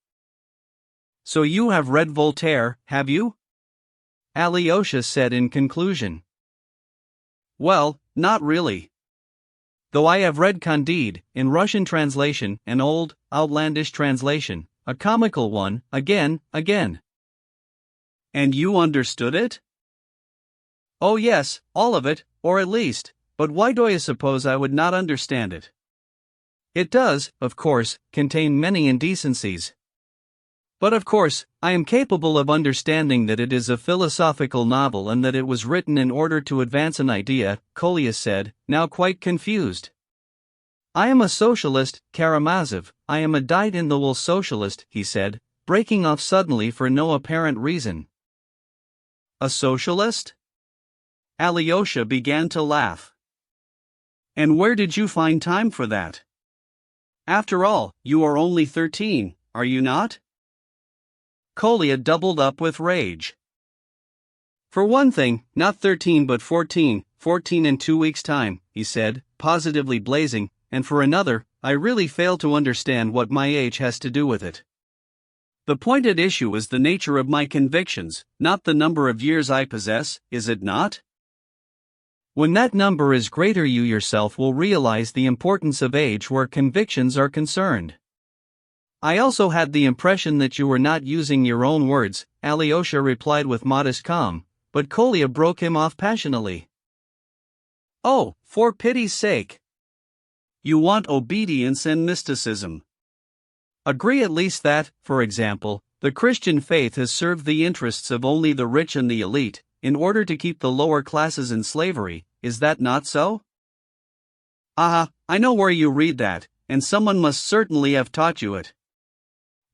"So you have read Voltaire, have you?" Alyosha said in conclusion. "Well, not really. Though I have read Candide, in Russian translation, an old, outlandish translation, a comical one, again. And you understood it?" "Oh yes, all of it, or at least, but why do you suppose I would not understand it? It does, of course, contain many indecencies. But of course, I am capable of understanding that it is a philosophical novel and that it was written in order to advance an idea," Kolya said, now quite confused. "I am a socialist, Karamazov, I am a dyed-in-the-wool socialist," he said, breaking off suddenly for no apparent reason. "A socialist?" Alyosha began to laugh. "And where did you find time for that? After all, you are only 13, are you not?" Kolya doubled up with rage. "For one thing, not 13 but 14 in 2 weeks' time," he said, positively blazing, "and for another, I really fail to understand what my age has to do with it. The point at issue is the nature of my convictions, not the number of years I possess, is it not? When that number is greater, you yourself will realize the importance of age where convictions are concerned." "I also had the impression that you were not using your own words," Alyosha replied with modest calm, but Kolya broke him off passionately. "Oh, for pity's sake! You want obedience and mysticism. Agree at least that, for example, the Christian faith has served the interests of only the rich and the elite, in order to keep the lower classes in slavery, is that not so?" "Aha, I know where you read that, and someone must certainly have taught you it,"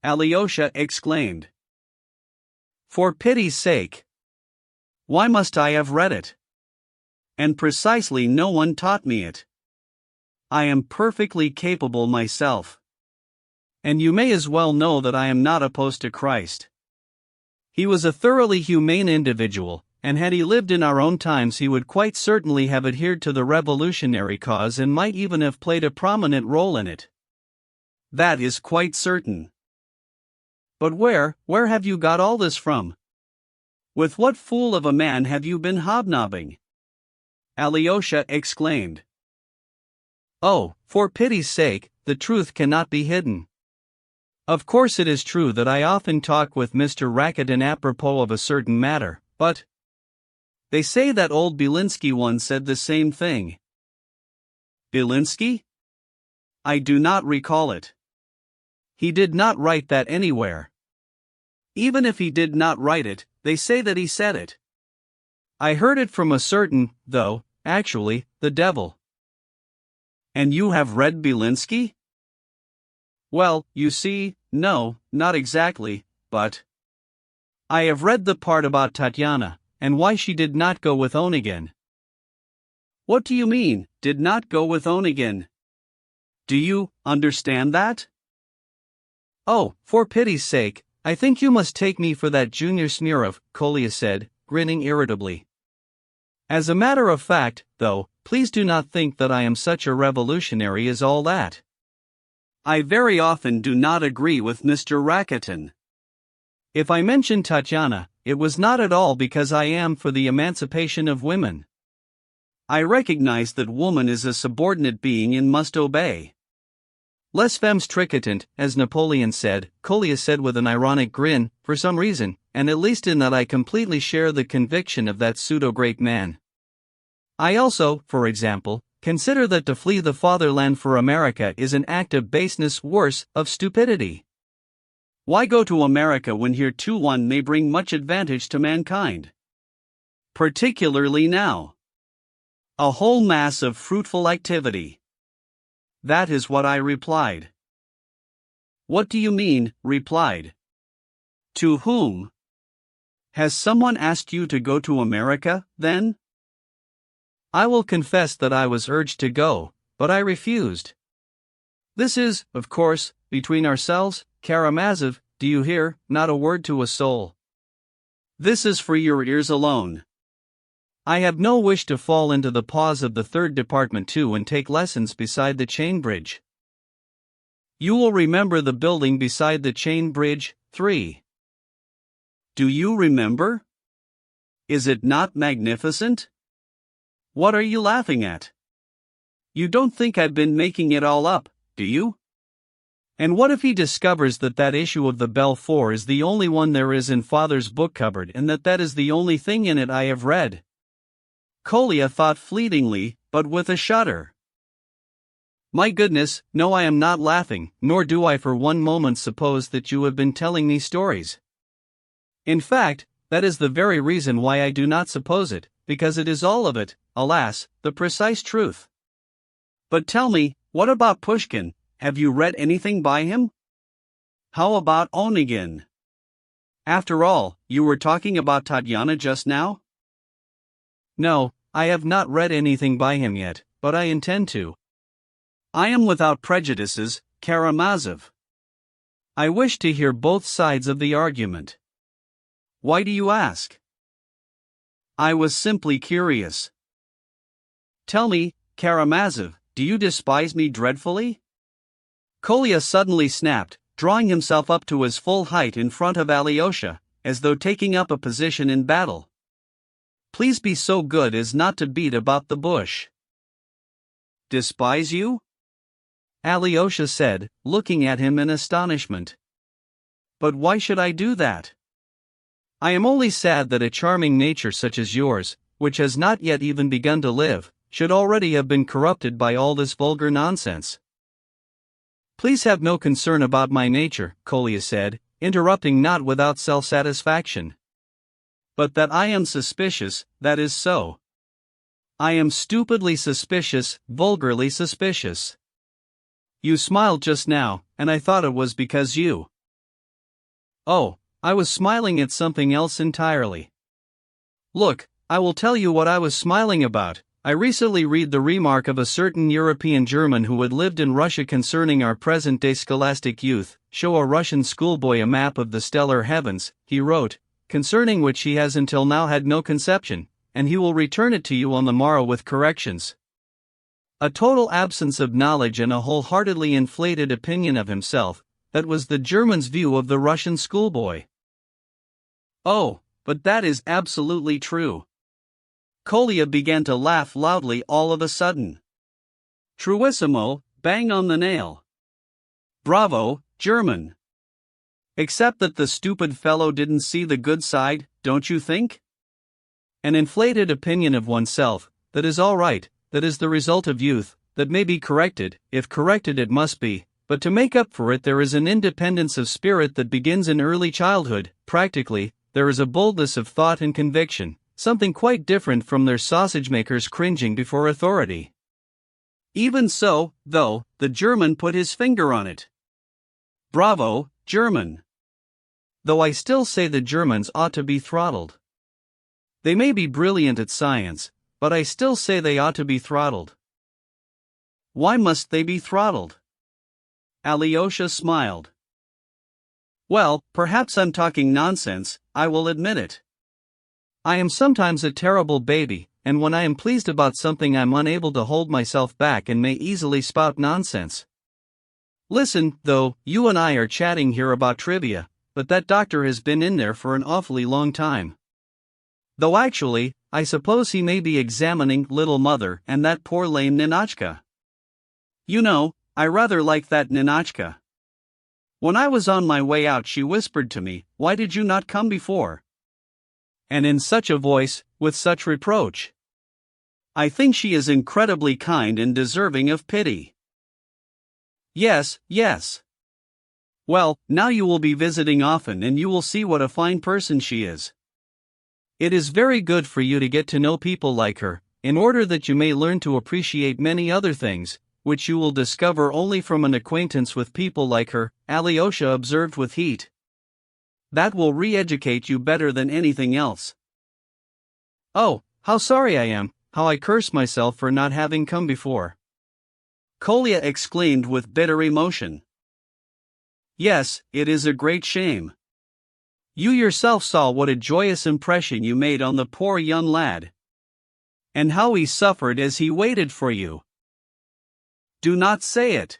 Alyosha exclaimed. "For pity's sake! Why must I have read it? And precisely no one taught me it. I am perfectly capable myself. And you may as well know that I am not opposed to Christ. He was a thoroughly humane individual, and had he lived in our own times he would quite certainly have adhered to the revolutionary cause and might even have played a prominent role in it. That is quite certain. But where have you got all this from? With what fool of a man have you been hobnobbing?" Alyosha exclaimed. "Oh, for pity's sake, the truth cannot be hidden. Of course it is true that I often talk with Mr. Rakitin apropos of a certain matter, but they say that old Belinsky once said the same thing." "Belinsky? I do not recall it. He did not write that anywhere. Even if he did not write it, they say that he said it. I heard it from a certain, though, actually, the devil." "And you have read Belinsky?" "Well, you see, no, not exactly, but I have read the part about Tatyana, and why she did not go with Onegin." "What do you mean, did not go with Onegin? Do you understand that?" "Oh, for pity's sake, I think you must take me for that Junior Smurov," Kolya said, grinning irritably. "As a matter of fact, though, please do not think that I am such a revolutionary as all that. I very often do not agree with Mr. Rakitin. If I mentioned Tatyana, it was not at all because I am for the emancipation of women. I recognize that woman is a subordinate being and must obey. Les femmes tricotant, as Napoleon said," Kolya said with an ironic grin, "for some reason, and at least in that I completely share the conviction of that pseudo-great man. I also, for example, consider that to flee the fatherland for America is an act of baseness worse, of stupidity. Why go to America when here too one may bring much advantage to mankind? Particularly now. A whole mass of fruitful activity." That is what I replied. "What do you mean, replied? To whom?" Has someone asked you to go to America, then? I will confess that I was urged to go, but I refused. This is, of course, between ourselves, Karamazov, do you hear? Not a word to a soul. This is for your ears alone. I have no wish to fall into the paws of the third department too and take lessons beside the chain bridge. You will remember the building beside the chain bridge, 3. Do you remember? Is it not magnificent? What are you laughing at? You don't think I've been making it all up, do you? And what if he discovers that that issue of the Bell 4 is the only one there is in Father's book cupboard and that is the only thing in it I have read? Kolya thought fleetingly, but with a shudder. My goodness, no, I am not laughing, nor do I for one moment suppose that you have been telling me stories. In fact, that is the very reason why I do not suppose it, because it is all of it, alas, the precise truth. But tell me, what about Pushkin? Have you read anything by him? How about Onegin? After all, you were talking about Tatyana just now? No, I have not read anything by him yet, but I intend to. I am without prejudices, Karamazov. I wish to hear both sides of the argument. Why do you ask? I was simply curious. Tell me, Karamazov, do you despise me dreadfully? Kolya suddenly snapped, drawing himself up to his full height in front of Alyosha, as though taking up a position in battle. Please be so good as not to beat about the bush. Despise you? Alyosha said, looking at him in astonishment. But why should I do that? I am only sad that a charming nature such as yours, which has not yet even begun to live, should already have been corrupted by all this vulgar nonsense. Please have no concern about my nature, Kolya said, interrupting not without self-satisfaction. But that I am suspicious, that is so. I am stupidly suspicious, vulgarly suspicious. You smiled just now, and I thought it was because you. Oh, I was smiling at something else entirely. Look, I will tell you what I was smiling about. I recently read the remark of a certain European German who had lived in Russia concerning our present-day scholastic youth. Show a Russian schoolboy a map of the stellar heavens, he wrote, concerning which he has until now had no conception, and he will return it to you on the morrow with corrections. A total absence of knowledge and a wholeheartedly inflated opinion of himself, that was the German's view of the Russian schoolboy. Oh, but that is absolutely true. Kolya began to laugh loudly all of a sudden. Truissimo, bang on the nail. Bravo, German. Except that the stupid fellow didn't see the good side, don't you think? An inflated opinion of oneself, that is all right, that is the result of youth, that may be corrected, if corrected it must be, but to make up for it there is an independence of spirit that begins in early childhood. Practically, there is a boldness of thought and conviction, something quite different from their sausage-makers cringing before authority. Even so, though, the German put his finger on it. Bravo, German. Though I still say the Germans ought to be throttled. They may be brilliant at science, but I still say they ought to be throttled. Why must they be throttled? Alyosha smiled. Well, perhaps I'm talking nonsense, I will admit it. I am sometimes a terrible baby, and when I am pleased about something I'm unable to hold myself back and may easily spout nonsense. Listen, though, you and I are chatting here about trivia, but that doctor has been in there for an awfully long time. Though actually, I suppose he may be examining Little Mother and that poor lame Ninotchka. You know, I rather like that Ninotchka. When I was on my way out she whispered to me, "Why did you not come before?" And in such a voice, with such reproach. I think she is incredibly kind and deserving of pity. Yes, yes. Well, now you will be visiting often and you will see what a fine person she is. It is very good for you to get to know people like her, in order that you may learn to appreciate many other things, which you will discover only from an acquaintance with people like her, Alyosha observed with heat. That will re-educate you better than anything else. Oh, how sorry I am, how I curse myself for not having come before. Kolya exclaimed with bitter emotion. Yes, it is a great shame. You yourself saw what a joyous impression you made on the poor young lad. And how he suffered as he waited for you. Do not say it.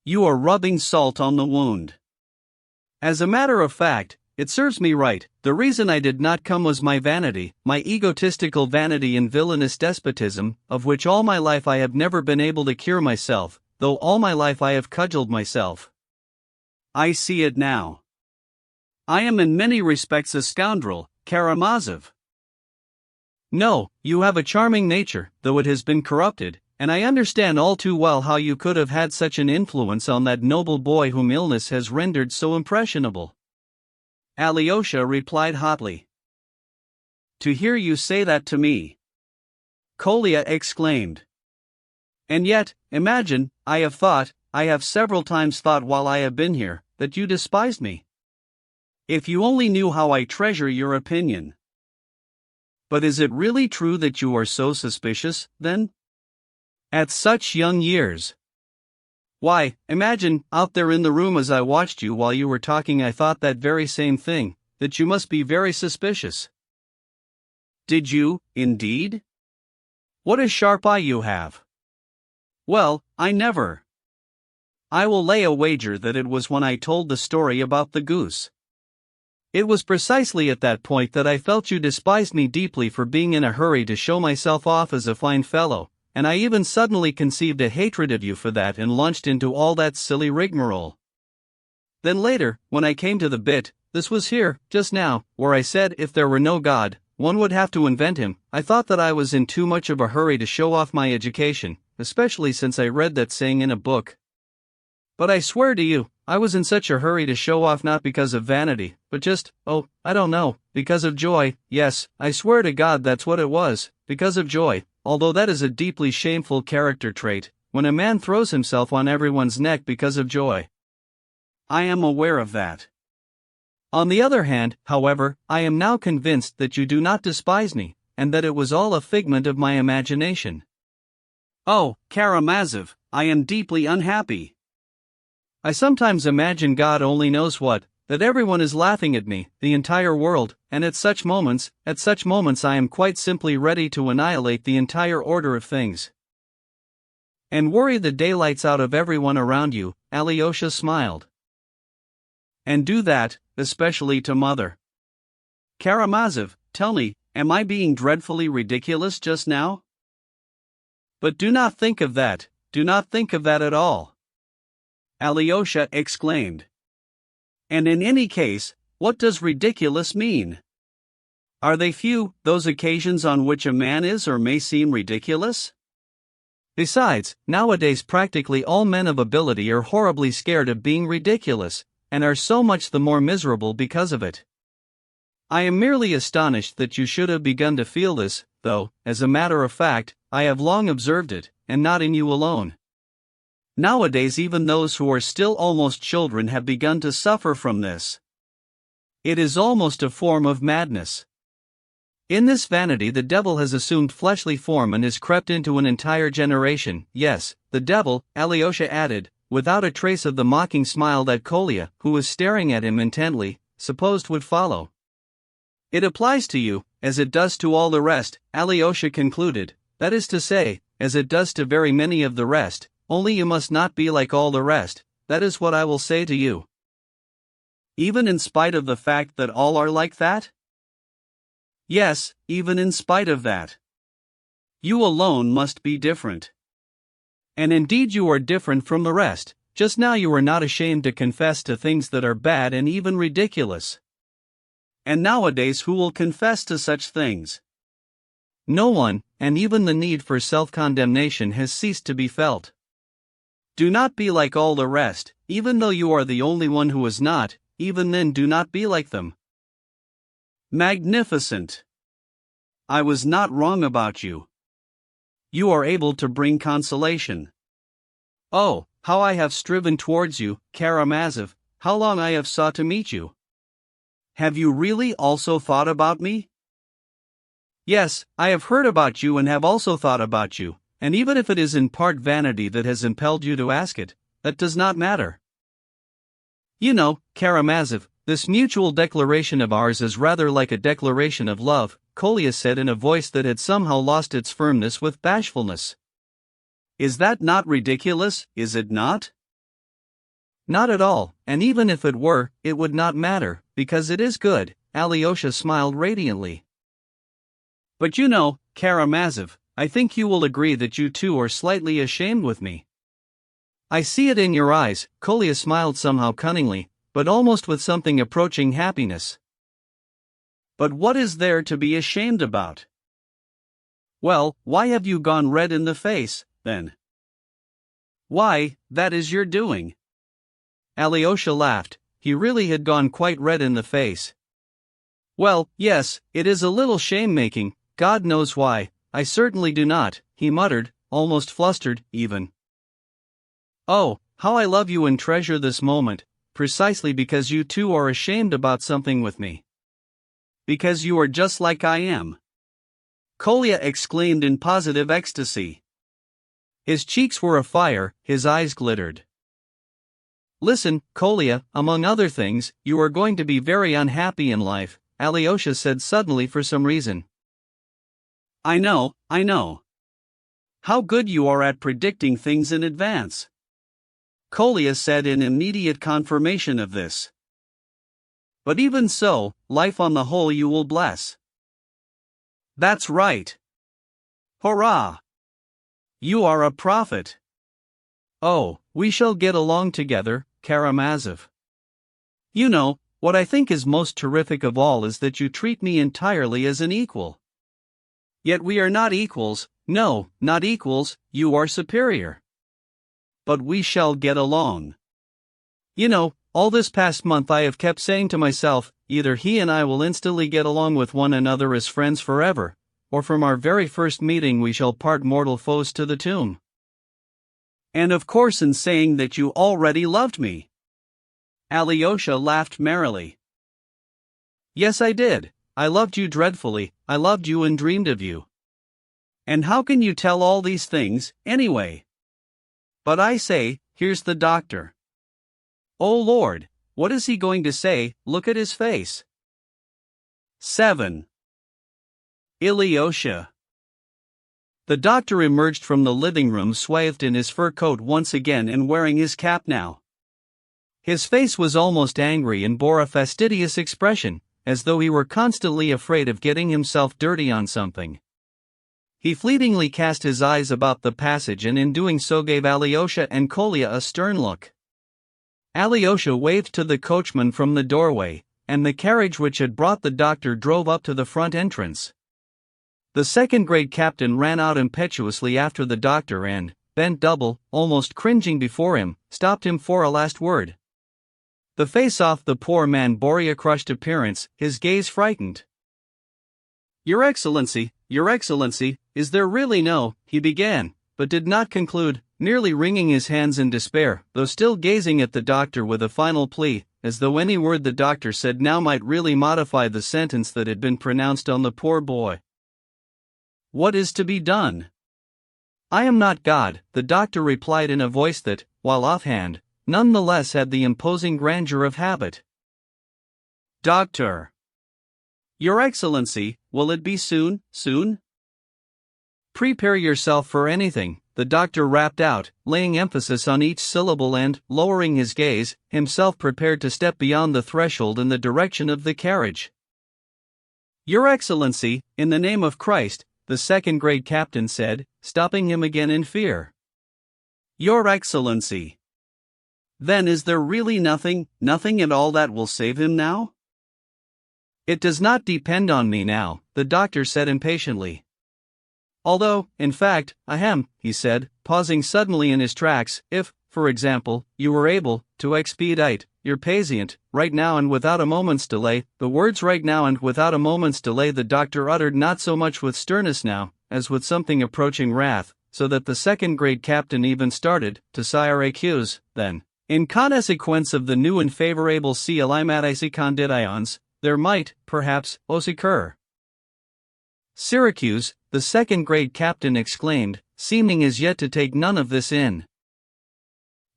You are rubbing salt on the wound. As a matter of fact, it serves me right. The reason I did not come was my vanity, my egotistical vanity and villainous despotism, of which all my life I have never been able to cure myself, though all my life I have cudgeled myself. I see it now. I am in many respects a scoundrel, Karamazov. No, you have a charming nature, though it has been corrupted, and I understand all too well how you could have had such an influence on that noble boy whom illness has rendered so impressionable. Alyosha replied hotly. To hear you say that to me! Kolya exclaimed. And yet, imagine, I have several times thought while I have been here, that you despised me. If you only knew how I treasure your opinion. But is it really true that you are so suspicious, then? At such young years. Why, imagine, out there in the room as I watched you while you were talking I thought that very same thing, that you must be very suspicious. Did you, indeed? What a sharp eye you have. Well, I never. I will lay a wager that it was when I told the story about the goose. It was precisely at that point that I felt you despised me deeply for being in a hurry to show myself off as a fine fellow, and I even suddenly conceived a hatred of you for that and launched into all that silly rigmarole. Then later, when I came to the bit, this was here, just now, where I said if there were no God, one would have to invent him, I thought that I was in too much of a hurry to show off my education, especially since I read that saying in a book. But I swear to you, I was in such a hurry to show off not because of vanity, but just, I don't know, because of joy. Yes, I swear to God that's what it was, because of joy, although that is a deeply shameful character trait, when a man throws himself on everyone's neck because of joy. I am aware of that. On the other hand, however, I am now convinced that you do not despise me, and that it was all a figment of my imagination. Oh, Karamazov, I am deeply unhappy. I sometimes imagine God only knows what, that everyone is laughing at me, the entire world, and at such moments I am quite simply ready to annihilate the entire order of things. And worry the daylights out of everyone around you, Alyosha smiled. And do that, especially to Mother. Karamazov, tell me, am I being dreadfully ridiculous just now? But do not think of that at all. Alyosha exclaimed. And in any case, what does ridiculous mean? Are they few, those occasions on which a man is or may seem ridiculous? Besides, nowadays practically all men of ability are horribly scared of being ridiculous, and are so much the more miserable because of it. I am merely astonished that you should have begun to feel this, though, as a matter of fact, I have long observed it, and not in you alone. Nowadays even those who are still almost children have begun to suffer from this. It is almost a form of madness. In this vanity the devil has assumed fleshly form and has crept into an entire generation. Yes, the devil, Alyosha added, without a trace of the mocking smile that Kolya, who was staring at him intently, supposed would follow. It applies to you, as it does to all the rest, Alyosha concluded, that is to say, as it does to very many of the rest. Only you must not be like all the rest, that is what I will say to you. Even in spite of the fact that all are like that? Yes, even in spite of that. You alone must be different. And indeed you are different from the rest. Just now you are not ashamed to confess to things that are bad and even ridiculous. And nowadays who will confess to such things? No one, and even the need for self-condemnation has ceased to be felt. Do not be like all the rest, even though you are the only one who is not, even then do not be like them. Magnificent! I was not wrong about you. You are able to bring consolation. Oh, how I have striven towards you, Karamazov, how long I have sought to meet you. Have you really also thought about me? Yes, I have heard about you and have also thought about you, and even if it is in part vanity that has impelled you to ask it, that does not matter. You know, Karamazov, this mutual declaration of ours is rather like a declaration of love, Kolya said in a voice that had somehow lost its firmness with bashfulness. Is that not ridiculous, is it not? Not at all, and even if it were, it would not matter, because it is good, Alyosha smiled radiantly. But you know, Karamazov, I think you will agree that you too are slightly ashamed with me. I see it in your eyes, Kolya smiled somehow cunningly, but almost with something approaching happiness. But what is there to be ashamed about? Well, why have you gone red in the face, then? Why, that is your doing. Alyosha laughed, he really had gone quite red in the face. Well, yes, it is a little shame-making, God knows why, I certainly do not, he muttered, almost flustered, even. Oh, how I love you and treasure this moment, precisely because you too are ashamed about something with me. Because you are just like I am. Kolya exclaimed in positive ecstasy. His cheeks were afire, his eyes glittered. Listen, Kolya, among other things, you are going to be very unhappy in life, Alyosha said suddenly for some reason. I know. How good you are at predicting things in advance. Kolya said in immediate confirmation of this. But even so, life on the whole you will bless. That's right. Hurrah! You are a prophet. Oh, we shall get along together, Karamazov. You know, what I think is most terrific of all is that you treat me entirely as an equal. Yet we are not equals, no, not equals, you are superior. But we shall get along. You know, all this past month I have kept saying to myself, either he and I will instantly get along with one another as friends forever, or from our very first meeting we shall part mortal foes to the tomb. And of course in saying that you already loved me. Alyosha laughed merrily. Yes, I did. I loved you dreadfully, I loved you and dreamed of you. And how can you tell all these things, anyway? But I say, here's the doctor. Oh Lord, what is he going to say? Look at his face. 7. Alyosha. The doctor emerged from the living room swathed in his fur coat once again and wearing his cap now. His face was almost angry and bore a fastidious expression, as though he were constantly afraid of getting himself dirty on something. He fleetingly cast his eyes about the passage and in doing so gave Alyosha and Kolya a stern look. Alyosha waved to the coachman from the doorway, and the carriage which had brought the doctor drove up to the front entrance. The second-grade captain ran out impetuously after the doctor and, bent double, almost cringing before him, stopped him for a last word. The face off the poor man bore a crushed appearance, his gaze frightened. Your Excellency, is there really no, he began, but did not conclude, nearly wringing his hands in despair, though still gazing at the doctor with a final plea, as though any word the doctor said now might really modify the sentence that had been pronounced on the poor boy. What is to be done? I am not God, the doctor replied in a voice that, while offhand, none the less had the imposing grandeur of habit. Doctor. Your Excellency, will it be soon? Prepare yourself for anything, the doctor rapped out, laying emphasis on each syllable and, lowering his gaze, himself prepared to step beyond the threshold in the direction of the carriage. Your Excellency, in the name of Christ, the second-grade captain said, stopping him again in fear. Your Excellency. Then is there really nothing at all that will save him now? It does not depend on me now, the doctor said impatiently. Although, in fact, he said, pausing suddenly in his tracks, if, for example, you were able to expedite your patient, right now and without a moment's delay, the words right now and without a moment's delay the doctor uttered not so much with sternness now, as with something approaching wrath, so that the second-grade captain even started to sire accuse, then. In consequence of the new and favorable climatic conditions, there might, perhaps, occur. Syracuse, the second-grade captain exclaimed, seeming as yet to take none of this in.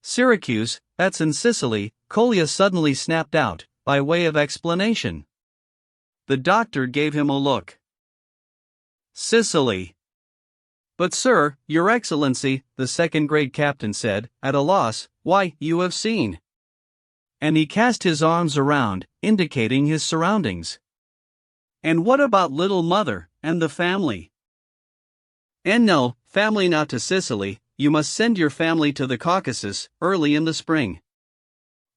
Syracuse, that's in Sicily, Kolya suddenly snapped out, by way of explanation. The doctor gave him a look. Sicily. But sir, your excellency, the second-grade captain said, at a loss, why, you have seen. And he cast his arms around, indicating his surroundings. And what about little mother, and the family? And no, family not to Sicily, you must send your family to the Caucasus, early in the spring.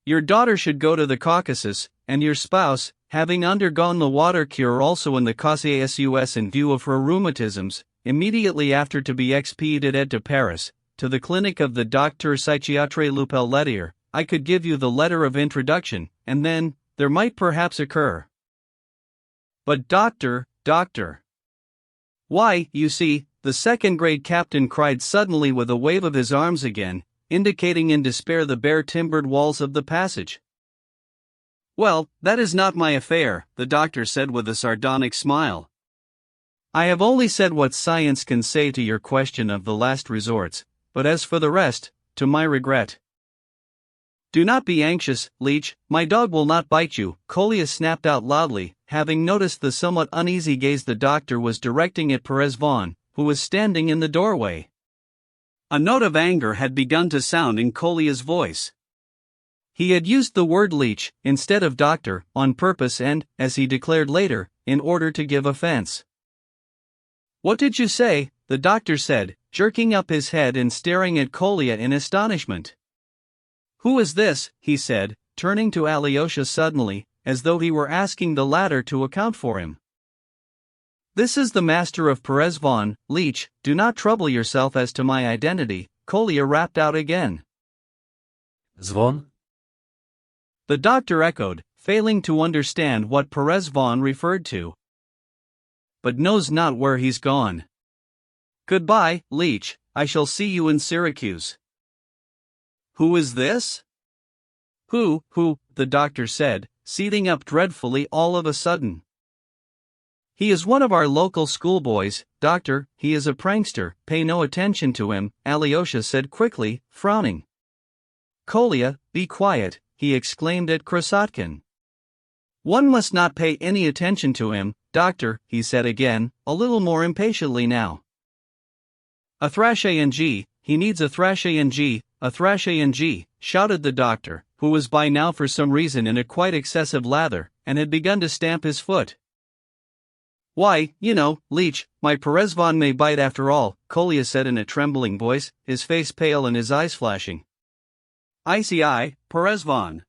Your daughter should go to the Caucasus, and your spouse, having undergone the water cure also in the Caucasus in view of her rheumatisms, immediately after to be expedited to Paris, to the clinic of the Docteur Psychiatre Lupel-Letier. I could give you the letter of introduction, and then, there might perhaps occur. But doctor. Why, you see, the second-grade captain cried suddenly with a wave of his arms again, indicating in despair the bare timbered walls of the passage. Well, that is not my affair, the doctor said with a sardonic smile. I have only said what science can say to your question of the last resorts, but as for the rest, to my regret. Do not be anxious, leech, my dog will not bite you, Kolya snapped out loudly, having noticed the somewhat uneasy gaze the doctor was directing at Perezvon, who was standing in the doorway. A note of anger had begun to sound in Kolya's voice. He had used the word leech, instead of doctor, on purpose and, as he declared later, in order to give offense. What did you say? The doctor said, jerking up his head and staring at Kolya in astonishment. Who is this? He said, turning to Alyosha suddenly, as though he were asking the latter to account for him. This is the master of Perezvon, leech, do not trouble yourself as to my identity, Kolya rapped out again. Zvon? The doctor echoed, failing to understand what Perezvon referred to. But knows not where he's gone. Goodbye, leech, I shall see you in Syracuse. Who is this? Who, the doctor said, seething up dreadfully all of a sudden. He is one of our local schoolboys, doctor, he is a prankster, pay no attention to him, Alyosha said quickly, frowning. Kolya, be quiet, he exclaimed at Krasotkin. One must not pay any attention to him, doctor, he said again, a little more impatiently now. A thrash-ang, he needs a thrash-ang, shouted the doctor, who was by now for some reason in a quite excessive lather, and had begun to stamp his foot. Why, you know, leech, my Perezvon may bite after all, Kolya said in a trembling voice, his face pale and his eyes flashing. I, Perezvon.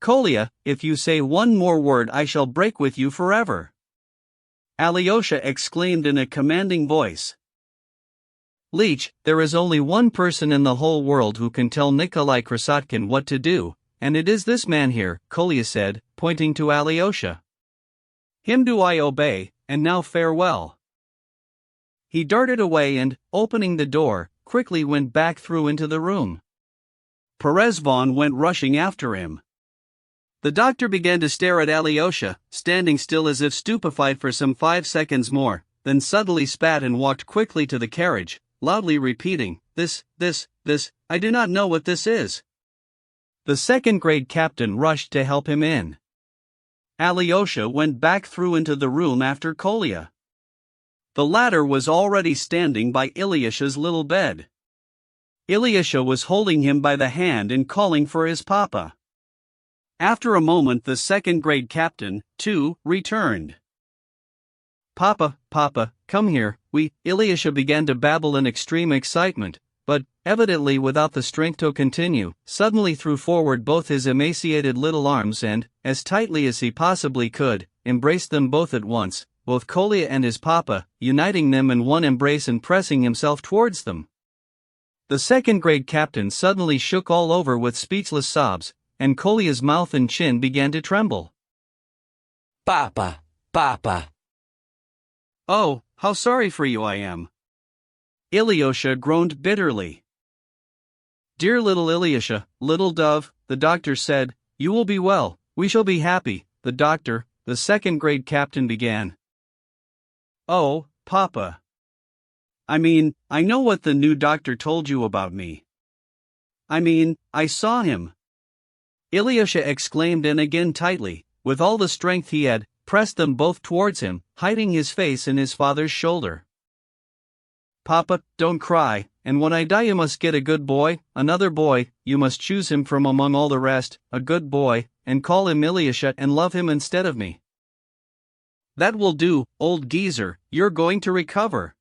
Kolya, if you say one more word I shall break with you forever. Alyosha exclaimed in a commanding voice. Leech, there is only one person in the whole world who can tell Nikolai Krasotkin what to do, and it is this man here, Kolya said, pointing to Alyosha. Him do I obey, and now farewell. He darted away and, opening the door, quickly went back through into the room. Perezvon went rushing after him. The doctor began to stare at Alyosha, standing still as if stupefied for some 5 seconds more, then suddenly spat and walked quickly to the carriage, loudly repeating, This, I do not know what this is. The second-grade captain rushed to help him in. Alyosha went back through into the room after Kolya. The latter was already standing by Ilyusha's little bed. Ilyusha was holding him by the hand and calling for his papa. After a moment the second-grade captain, too, returned. Papa, come here, Ilyusha began to babble in extreme excitement, but, evidently without the strength to continue, suddenly threw forward both his emaciated little arms and, as tightly as he possibly could, embraced them both at once, both Kolya and his papa, uniting them in one embrace and pressing himself towards them. The second-grade captain suddenly shook all over with speechless sobs, and Kolya's mouth and chin began to tremble. Papa. Oh, how sorry for you I am. Ilyusha groaned bitterly. Dear little Ilyusha, little dove, the doctor said, you will be well, we shall be happy, the doctor, the second-grade captain began. "Oh, Papa. I mean, I know what the new doctor told you about me. I mean, I saw him." Ilyusha exclaimed and again tightly, with all the strength he had, pressed them both towards him, hiding his face in his father's shoulder. "Papa, don't cry, and when I die you must get a good boy, another boy, you must choose him from among all the rest, a good boy, and call him Ilyusha and love him instead of me." "That will do, old geezer, you're going to recover,"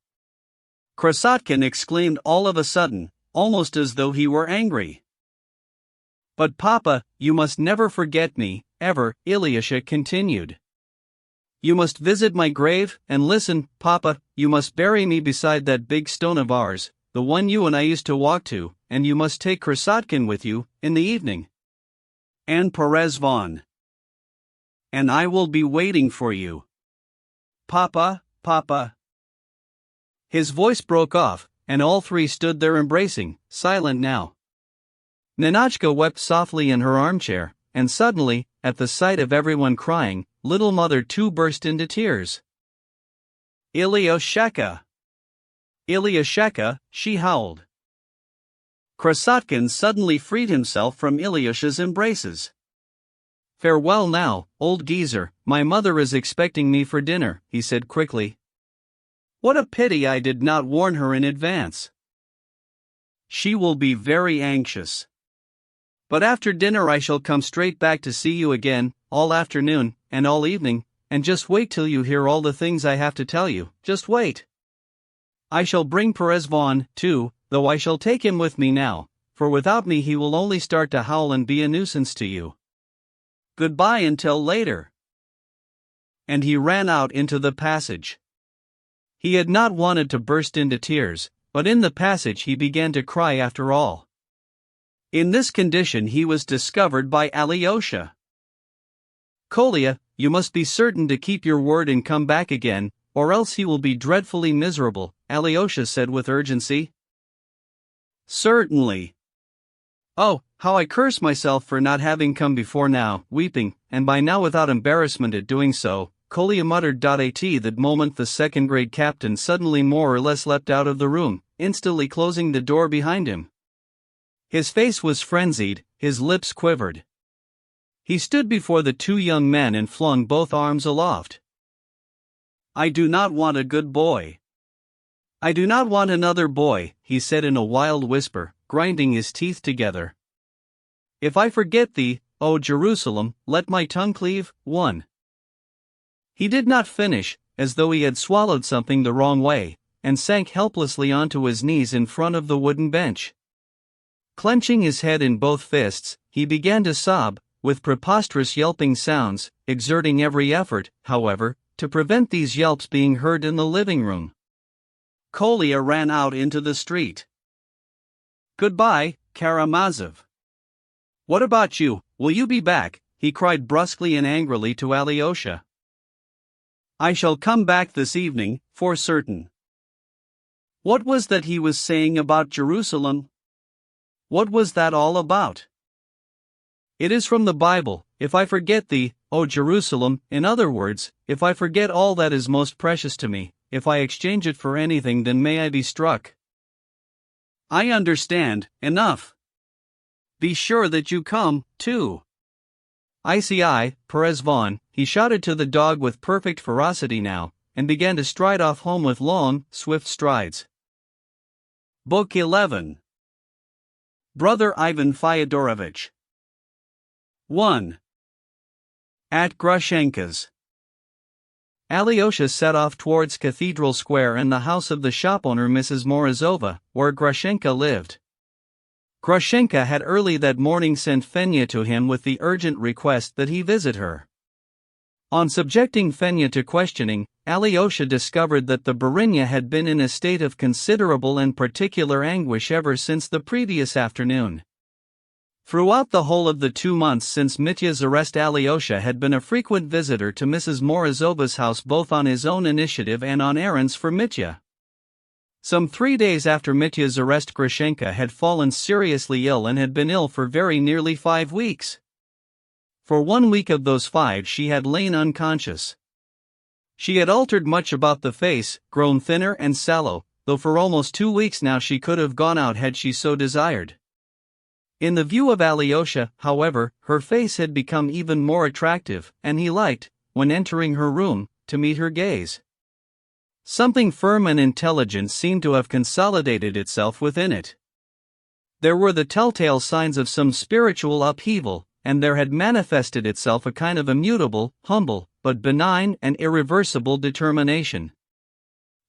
Krasotkin exclaimed all of a sudden, almost as though he were angry. "But Papa, you must never forget me, ever," Ilyusha continued. "You must visit my grave, and listen, Papa, you must bury me beside that big stone of ours, the one you and I used to walk to, and you must take Krasotkin with you, in the evening. And Perezvon. And I will be waiting for you. Papa, Papa." His voice broke off, and all three stood there embracing, silent now. Ninotchka wept softly in her armchair, and suddenly, at the sight of everyone crying, little mother too burst into tears. "Ilyushka! Ilyushka!" she howled. Krasotkin suddenly freed himself from Ilyusha's embraces. "Farewell now, old geezer, my mother is expecting me for dinner," he said quickly. "What a pity I did not warn her in advance. She will be very anxious. But after dinner I shall come straight back to see you again, all afternoon, and all evening, and just wait till you hear all the things I have to tell you, just wait. I shall bring Perezvon, too, though I shall take him with me now, for without me he will only start to howl and be a nuisance to you. Goodbye until later." And he ran out into the passage. He had not wanted to burst into tears, but in the passage he began to cry after all. In this condition he was discovered by Alyosha. "Kolya, you must be certain to keep your word and come back again, or else he will be dreadfully miserable," Alyosha said with urgency. "Certainly. Oh, how I curse myself for not having come before now," weeping, and by now without embarrassment at doing so, Kolya muttered. At that moment the second-grade captain suddenly more or less leapt out of the room, instantly closing the door behind him. His face was frenzied, his lips quivered. He stood before the two young men and flung both arms aloft. "I do not want a good boy. I do not want another boy," he said in a wild whisper, grinding his teeth together. "If I forget thee, O Jerusalem, let my tongue cleave." 1. He did not finish, as though he had swallowed something the wrong way, and sank helplessly onto his knees in front of the wooden bench. Clenching his head in both fists, he began to sob, with preposterous yelping sounds, exerting every effort, however, to prevent these yelps being heard in the living room. Kolya ran out into the street. "Goodbye, Karamazov. What about you, will you be back?" he cried brusquely and angrily to Alyosha. "I shall come back this evening, for certain." What was that he was saying about Jerusalem? What was that all about? "It is from the Bible, if I forget thee, O Jerusalem, in other words, if I forget all that is most precious to me, if I exchange it for anything, then may I be struck." "I understand, enough. Be sure that you come, too. ICI, Perezvon," he shouted to the dog with perfect ferocity now, and began to stride off home with long, swift strides. Book 11. Brother Ivan Fyodorovich. 1. At Grushenka's. Alyosha set off towards Cathedral Square and the house of the shopowner Mrs. Morozova, where Grushenka lived. Grushenka had early that morning sent Fenya to him with the urgent request that he visit her. On subjecting Fenya to questioning, Alyosha discovered that the Barinya had been in a state of considerable and particular anguish ever since the previous afternoon. Throughout the whole of the 2 months since Mitya's arrest, Alyosha had been a frequent visitor to Mrs. Morozova's house, both on his own initiative and on errands for Mitya. Some 3 days after Mitya's arrest, Grushenka had fallen seriously ill and had been ill for very nearly 5 weeks. For 1 week of those 5 she had lain unconscious. She had altered much about the face, grown thinner and sallow, though for almost 2 weeks now she could have gone out had she so desired. In the view of Alyosha, however, her face had become even more attractive, and he liked, when entering her room, to meet her gaze. Something firm and intelligent seemed to have consolidated itself within it. There were the telltale signs of some spiritual upheaval, and there had manifested itself a kind of immutable, humble, but benign and irreversible determination.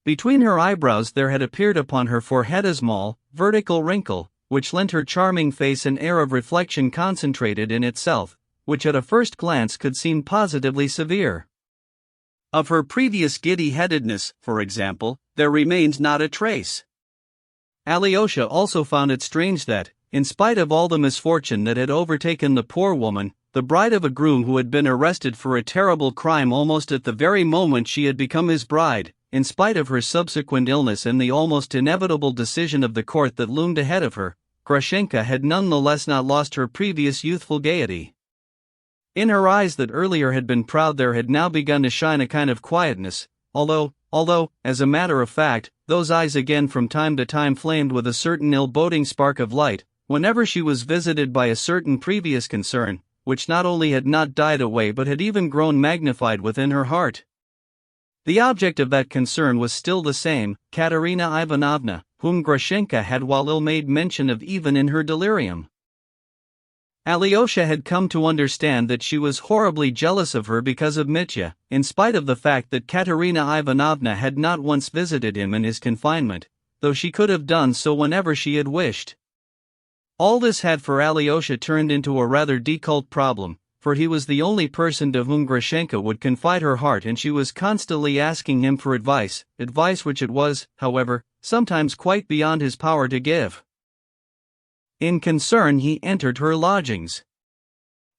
Between her eyebrows there had appeared upon her forehead a small, vertical wrinkle, which lent her charming face an air of reflection concentrated in itself, which at a first glance could seem positively severe. Of her previous giddy-headedness, for example, there remained not a trace. Alyosha also found it strange that, in spite of all the misfortune that had overtaken the poor woman, the bride of a groom who had been arrested for a terrible crime almost at the very moment she had become his bride, in spite of her subsequent illness and the almost inevitable decision of the court that loomed ahead of her, Grushenka had nonetheless not lost her previous youthful gaiety. In her eyes that earlier had been proud there had now begun to shine a kind of quietness, although, as a matter of fact, those eyes again from time to time flamed with a certain ill-boding spark of light, whenever she was visited by a certain previous concern, which not only had not died away but had even grown magnified within her heart. The object of that concern was still the same, Katerina Ivanovna, whom Grushenka had while ill made mention of even in her delirium. Alyosha had come to understand that she was horribly jealous of her because of Mitya, in spite of the fact that Katerina Ivanovna had not once visited him in his confinement, though she could have done so whenever she had wished. All this had for Alyosha turned into a rather difficult problem, for he was the only person to whom Grushenka would confide her heart and she was constantly asking him for advice which it was, however, sometimes quite beyond his power to give. In concern he entered her lodgings.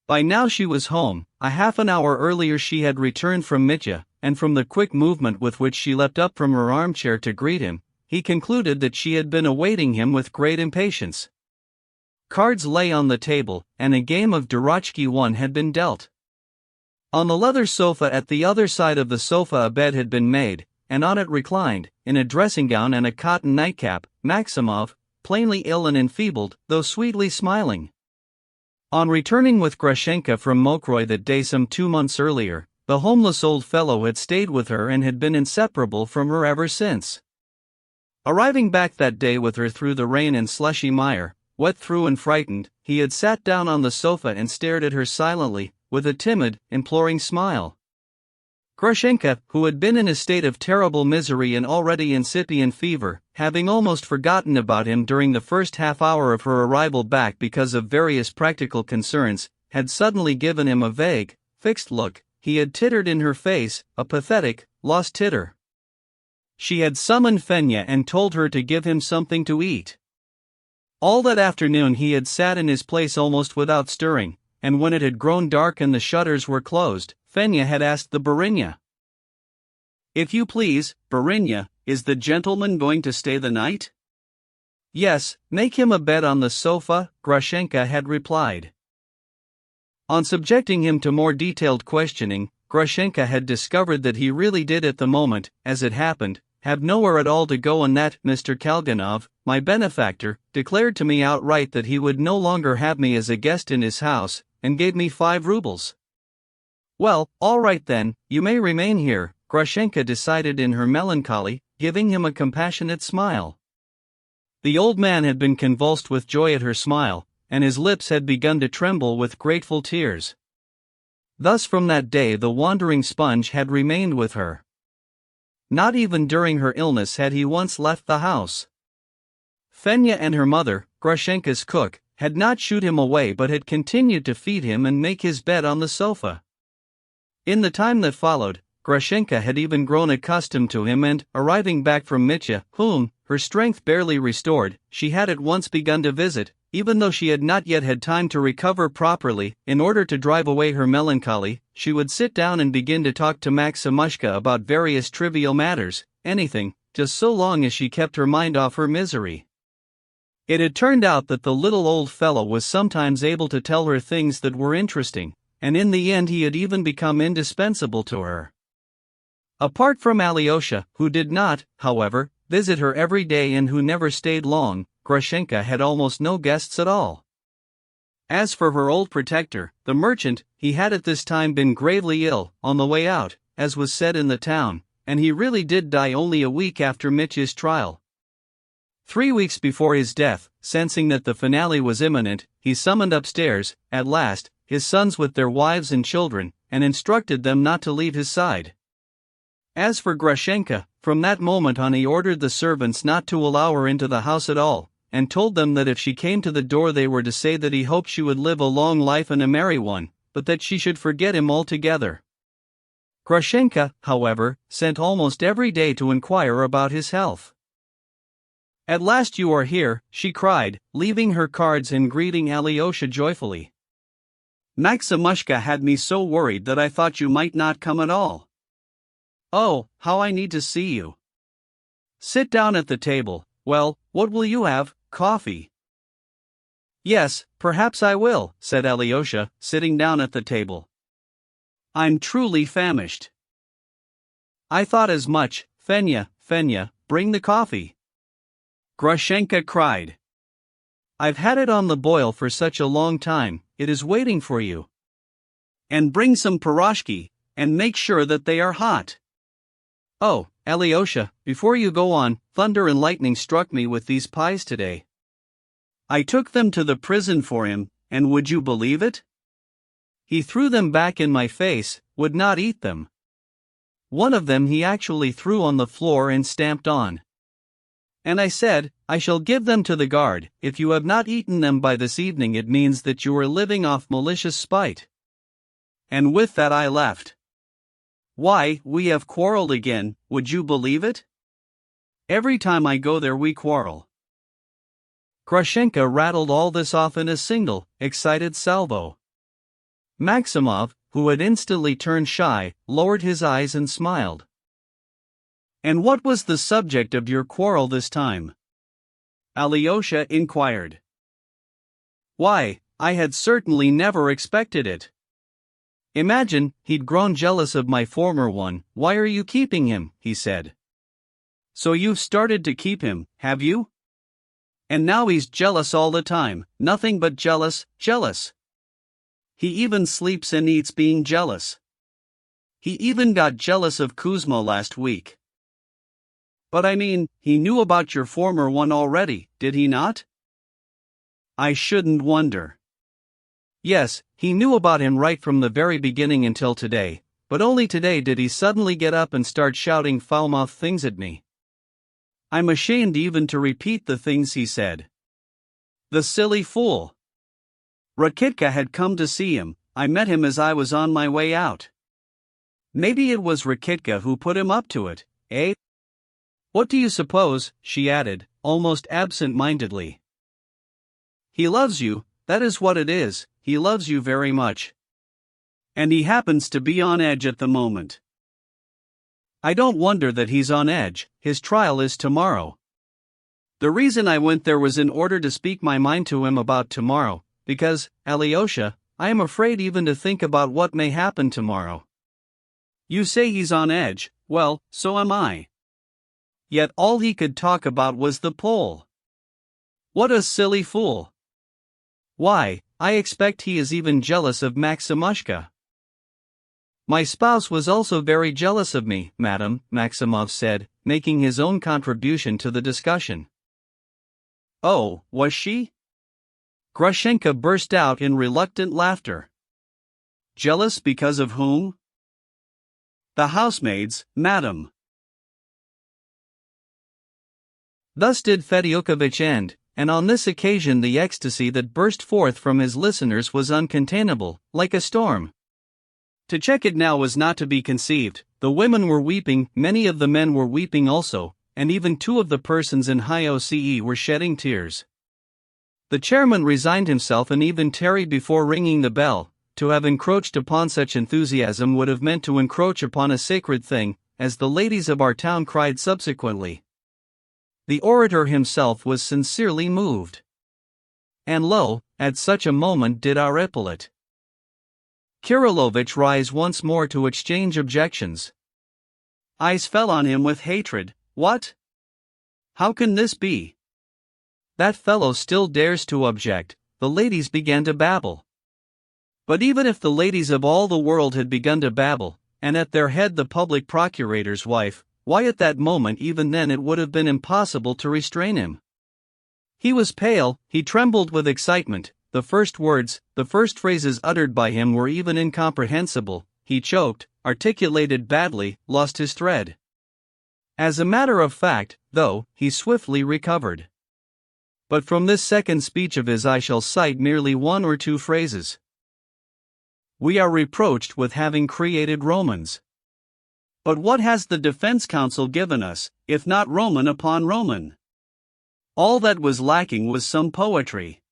By now she was home. A half an hour earlier she had returned from Mitya, and from the quick movement with which she leapt up from her armchair to greet him, he concluded that she had been awaiting him with great impatience. Cards lay on the table, and a game of Duraczki 1 had been dealt. On the leather sofa at the other side of the sofa a bed had been made, and on it reclined, in a dressing gown and a cotton nightcap, Maximov, plainly ill and enfeebled, though sweetly smiling. On returning with Grushenka from Mokroy that day some 2 months earlier, the homeless old fellow had stayed with her and had been inseparable from her ever since. Arriving back that day with her through the rain and slushy mire, wet through and frightened, he had sat down on the sofa and stared at her silently, with a timid, imploring smile. Grushenka, who had been in a state of terrible misery and already incipient fever, having almost forgotten about him during the first half hour of her arrival back because of various practical concerns, had suddenly given him a vague, fixed look. He had tittered in her face, a pathetic, lost titter. She had summoned Fenya and told her to give him something to eat. All that afternoon he had sat in his place almost without stirring, and when it had grown dark and the shutters were closed, Fenya had asked the Barinya. "If you please, Barinya, is the gentleman going to stay the night?" "Yes, make him a bed on the sofa," Grushenka had replied. On subjecting him to more detailed questioning, Grushenka had discovered that he really did at the moment, as it happened, have nowhere at all to go and that Mr. Kalganov, my benefactor, declared to me outright that he would no longer have me as a guest in his house, and gave me 5 rubles. "Well, all right then, you may remain here," Grushenka decided in her melancholy, giving him a compassionate smile. The old man had been convulsed with joy at her smile, and his lips had begun to tremble with grateful tears. Thus from that day the wandering sponge had remained with her. Not even during her illness had he once left the house. Fenya and her mother, Grushenka's cook, had not shooed him away but had continued to feed him and make his bed on the sofa. In the time that followed, Grushenka had even grown accustomed to him and, arriving back from Mitya, whom, her strength barely restored, she had at once begun to visit, even though she had not yet had time to recover properly. In order to drive away her melancholy, she would sit down and begin to talk to Maximushka about various trivial matters, anything, just so long as she kept her mind off her misery. It had turned out that the little old fellow was sometimes able to tell her things that were interesting, and in the end he had even become indispensable to her. Apart from Alyosha, who did not, however, visit her every day and who never stayed long, Grushenka had almost no guests at all. As for her old protector, the merchant, he had at this time been gravely ill, on the way out, as was said in the town, and he really did die only a week after Mitya's trial. 3 weeks before his death, sensing that the finale was imminent, he summoned upstairs, at last, his sons with their wives and children, and instructed them not to leave his side. As for Grushenka, from that moment on he ordered the servants not to allow her into the house at all, and told them that if she came to the door they were to say that he hoped she would live a long life and a merry one, but that she should forget him altogether. Grushenka, however, sent almost every day to inquire about his health. "At last you are here," she cried, leaving her cards and greeting Alyosha joyfully. "Maximushka had me so worried that I thought you might not come at all. Oh, how I need to see you. Sit down at the table. Well, what will you have, coffee?" "Yes, perhaps I will," said Alyosha, sitting down at the table. "I'm truly famished." "I thought as much. Fenya, bring the coffee," Grushenka cried. "I've had it on the boil for such a long time, it is waiting for you. And bring some piroshki, and make sure that they are hot." "Oh, Alyosha, before you go on, thunder and lightning struck me with these pies today. I took them to the prison for him, and would you believe it? He threw them back in my face, would not eat them. One of them he actually threw on the floor and stamped on. And I said, I shall give them to the guard. If you have not eaten them by this evening it means that you are living off malicious spite. And with that I left. Why, we have quarreled again, would you believe it? Every time I go there we quarrel." Grushenka rattled all this off in a single, excited salvo. Maximov, who had instantly turned shy, lowered his eyes and smiled. "And what was the subject of your quarrel this time?" Alyosha inquired. "Why, I had certainly never expected it. Imagine, he'd grown jealous of my former one. Why are you keeping him?" he said. "So you've started to keep him, have you? And now he's jealous all the time, nothing but jealous. He even sleeps and eats being jealous. He even got jealous of Kuzma last week." "But I mean, he knew about your former one already, did he not?" "I shouldn't wonder. Yes, he knew about him right from the very beginning until today, but only today did he suddenly get up and start shouting foul-mouthed things at me. I'm ashamed even to repeat the things he said. The silly fool. Rakitka had come to see him. I met him as I was on my way out. Maybe it was Rakitka who put him up to it, eh? What do you suppose?" she added, almost absent-mindedly. "He loves you, that is what it is, he loves you very much. And he happens to be on edge at the moment. I don't wonder that he's on edge, his trial is tomorrow. The reason I went there was in order to speak my mind to him about tomorrow, because, Alyosha, I am afraid even to think about what may happen tomorrow. You say he's on edge, well, so am I. Yet all he could talk about was the Pole. What a silly fool. Why, I expect he is even jealous of Maximushka." "My spouse was also very jealous of me, madam," Maximov said, making his own contribution to the discussion. "Oh, was she?" Grushenka burst out in reluctant laughter. "Jealous because of whom?" "The housemaids, madam." Thus did Fedyukovich end, and on this occasion the ecstasy that burst forth from his listeners was uncontainable, like a storm. To check it now was not to be conceived. The women were weeping, many of the men were weeping also, and even 2 of the persons in high OCE were shedding tears. The chairman resigned himself and even tarried before ringing the bell. To have encroached upon such enthusiasm would have meant to encroach upon a sacred thing, as the ladies of our town cried subsequently. The orator himself was sincerely moved. And lo, at such a moment did our epaulette Kirillovich rise once more to exchange objections. Eyes fell on him with hatred. What? How can this be? That fellow still dares to object. The ladies began to babble. But even if the ladies of all the world had begun to babble, and at their head the public procurator's wife, why at that moment even then it would have been impossible to restrain him. He was pale, he trembled with excitement, the first words, the first phrases uttered by him were even incomprehensible, he choked, articulated badly, lost his thread. As a matter of fact, though, he swiftly recovered. But from this second speech of his I shall cite merely one or two phrases. We are reproached with having created Romans. But what has the defense counsel given us, if not Roman upon Roman? All that was lacking was some poetry.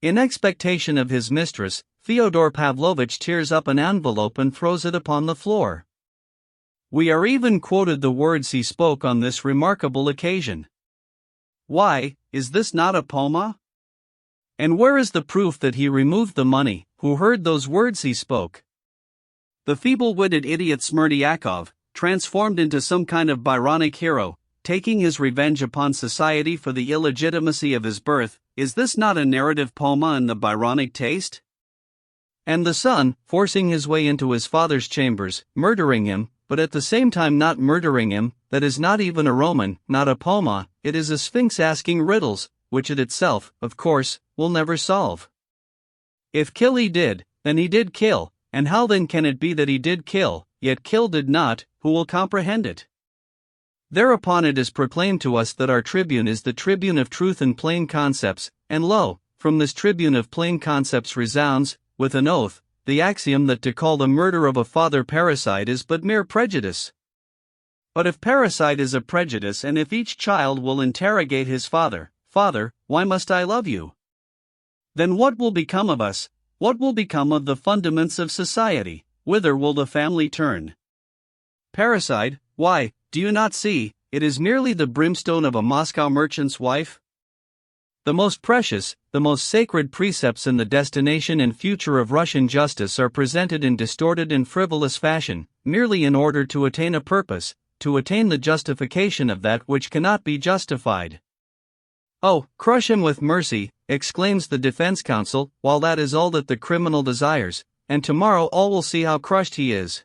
In expectation of his mistress, Fyodor Pavlovitch tears up an envelope and throws it upon the floor. We are even quoted the words he spoke on this remarkable occasion. Why, is this not a poema? And where is the proof that he removed the money, who heard those words he spoke? The feeble-witted idiot Smerdyakov, transformed into some kind of Byronic hero, taking his revenge upon society for the illegitimacy of his birth, is this not a narrative poema in the Byronic taste? And the son, forcing his way into his father's chambers, murdering him, but at the same time not murdering him, that is not even a Roman, not a poema, it is a sphinx asking riddles, which it itself, of course, will never solve. If kill he did, then he did kill, and how then can it be that he did kill, yet kill did not, who will comprehend it? Thereupon it is proclaimed to us that our tribune is the tribune of truth and plain concepts, and lo, from this tribune of plain concepts resounds, with an oath, the axiom that to call the murder of a father parricide is but mere prejudice. But if parricide is a prejudice and if each child will interrogate his father, Father, why must I love you? Then what will become of us? What will become of the fundaments of society? Whither will the family turn? Parricide, why, do you not see, it is merely the brimstone of a Moscow merchant's wife? The most precious, the most sacred precepts in the destination and future of Russian justice are presented in distorted and frivolous fashion, merely in order to attain a purpose, to attain the justification of that which cannot be justified. Oh, crush him with mercy, exclaims the defense counsel, while that is all that the criminal desires, and tomorrow all will see how crushed he is.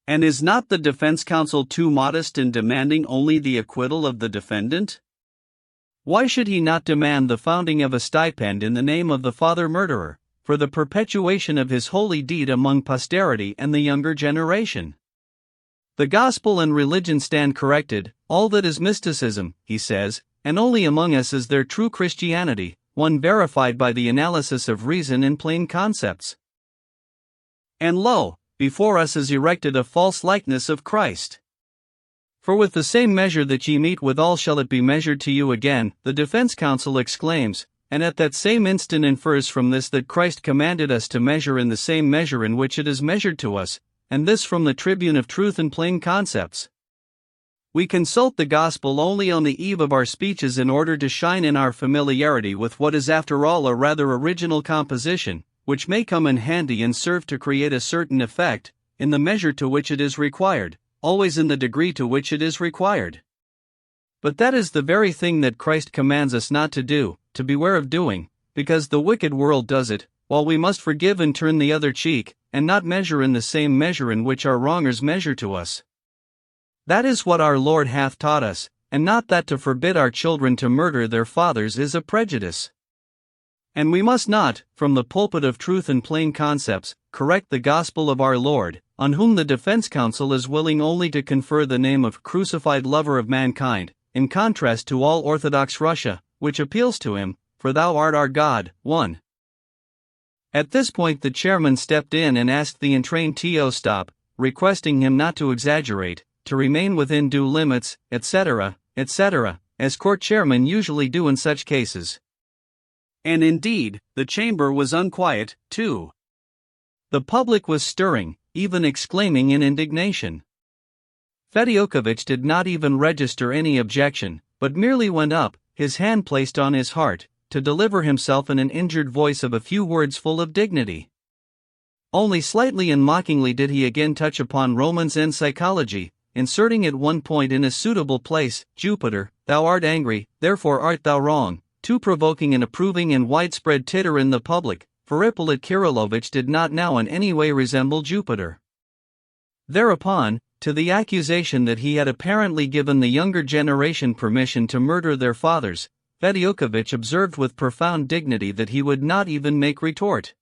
And is not the defense counsel too modest in demanding only the acquittal of the defendant? Why should he not demand the founding of a stipend in the name of the father murderer, for the perpetuation of his holy deed among posterity and the younger generation? The gospel and religion stand corrected, all that is mysticism, he says, and only among us is there true Christianity, one verified by the analysis of reason and plain concepts. And lo, before us is erected a false likeness of Christ. For with the same measure that ye meet withal shall it be measured to you again, the defense counsel exclaims, and at that same instant infers from this that Christ commanded us to measure in the same measure in which it is measured to us, and this from the tribune of truth and plain concepts. We consult the gospel only on the eve of our speeches in order to shine in our familiarity with what is after all a rather original composition, which may come in handy and serve to create a certain effect, in the measure to which it is required, always in the degree to which it is required. But that is the very thing that Christ commands us not to do, to beware of doing, because the wicked world does it, while we must forgive and turn the other cheek, and not measure in the same measure in which our wrongers measure to us. That is what our Lord hath taught us, and not that to forbid our children to murder their fathers is a prejudice. And we must not, from the pulpit of truth and plain concepts, correct the gospel of our Lord, on whom the defense counsel is willing only to confer the name of crucified lover of mankind, in contrast to all Orthodox Russia, which appeals to him, for thou art our God. 1. At this point the chairman stepped in and asked the entrained T.O. stop, requesting him not to exaggerate, to remain within due limits, etc., as court chairmen usually do in such cases. And indeed, the chamber was unquiet, too. The public was stirring, even exclaiming in indignation. Fedyokovich did not even register any objection, but merely went up, his hand placed on his heart, to deliver himself in an injured voice of a few words full of dignity. Only slightly and mockingly did he again touch upon Romans and psychology, inserting at one point in a suitable place, Jupiter, thou art angry, therefore art thou wrong, too provoking an approving and widespread titter in the public, for Ippolit Kirillovich did not now in any way resemble Jupiter. Thereupon, to the accusation that he had apparently given the younger generation permission to murder their fathers, Fedyukovich observed with profound dignity that he would not even make retort.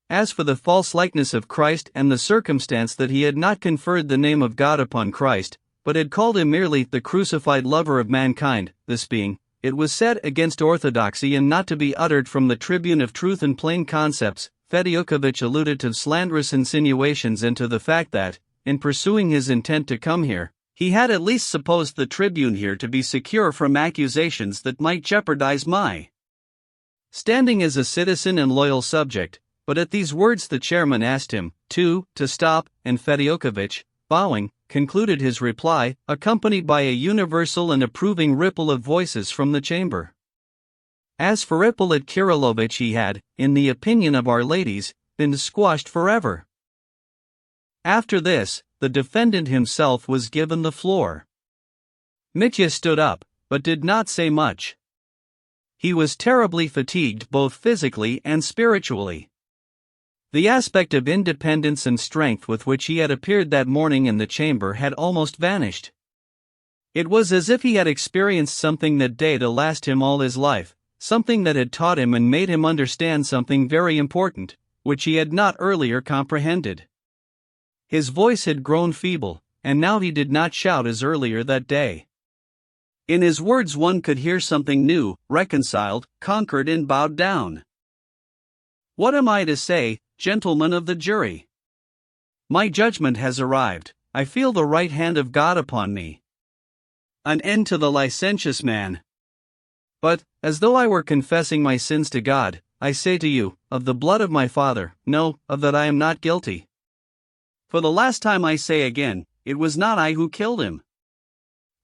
As for the false likeness of Christ and the circumstance that he had not conferred the name of God upon Christ, but had called him merely the crucified lover of mankind, this being, it was said, against orthodoxy and not to be uttered from the tribune of truth and plain concepts, Fedyukovich alluded to slanderous insinuations and to the fact that, in pursuing his intent to come here, he had at least supposed the tribune here to be secure from accusations that might jeopardize my standing as a citizen and loyal subject. But at these words the chairman asked him, to stop, and Fedyukovich, bowing, concluded his reply, accompanied by a universal and approving ripple of voices from the chamber. As for Ippolit Kirillovich, he had, in the opinion of our ladies, been squashed forever. After this, the defendant himself was given the floor. Mitya stood up, but did not say much. He was terribly fatigued both physically and spiritually. The aspect of independence and strength with which he had appeared that morning in the chamber had almost vanished. It was as if he had experienced something that day to last him all his life, something that had taught him and made him understand something very important, which he had not earlier comprehended. His voice had grown feeble, and now he did not shout as earlier that day. In his words one could hear something new, reconciled, conquered and bowed down. What am I to say, gentlemen of the jury? My judgment has arrived. I feel the right hand of God upon me. An end to the licentious man. But, as though I were confessing my sins to God, I say to you, of the blood of my father, no, of that I am not guilty. For the last time I say again, it was not I who killed him.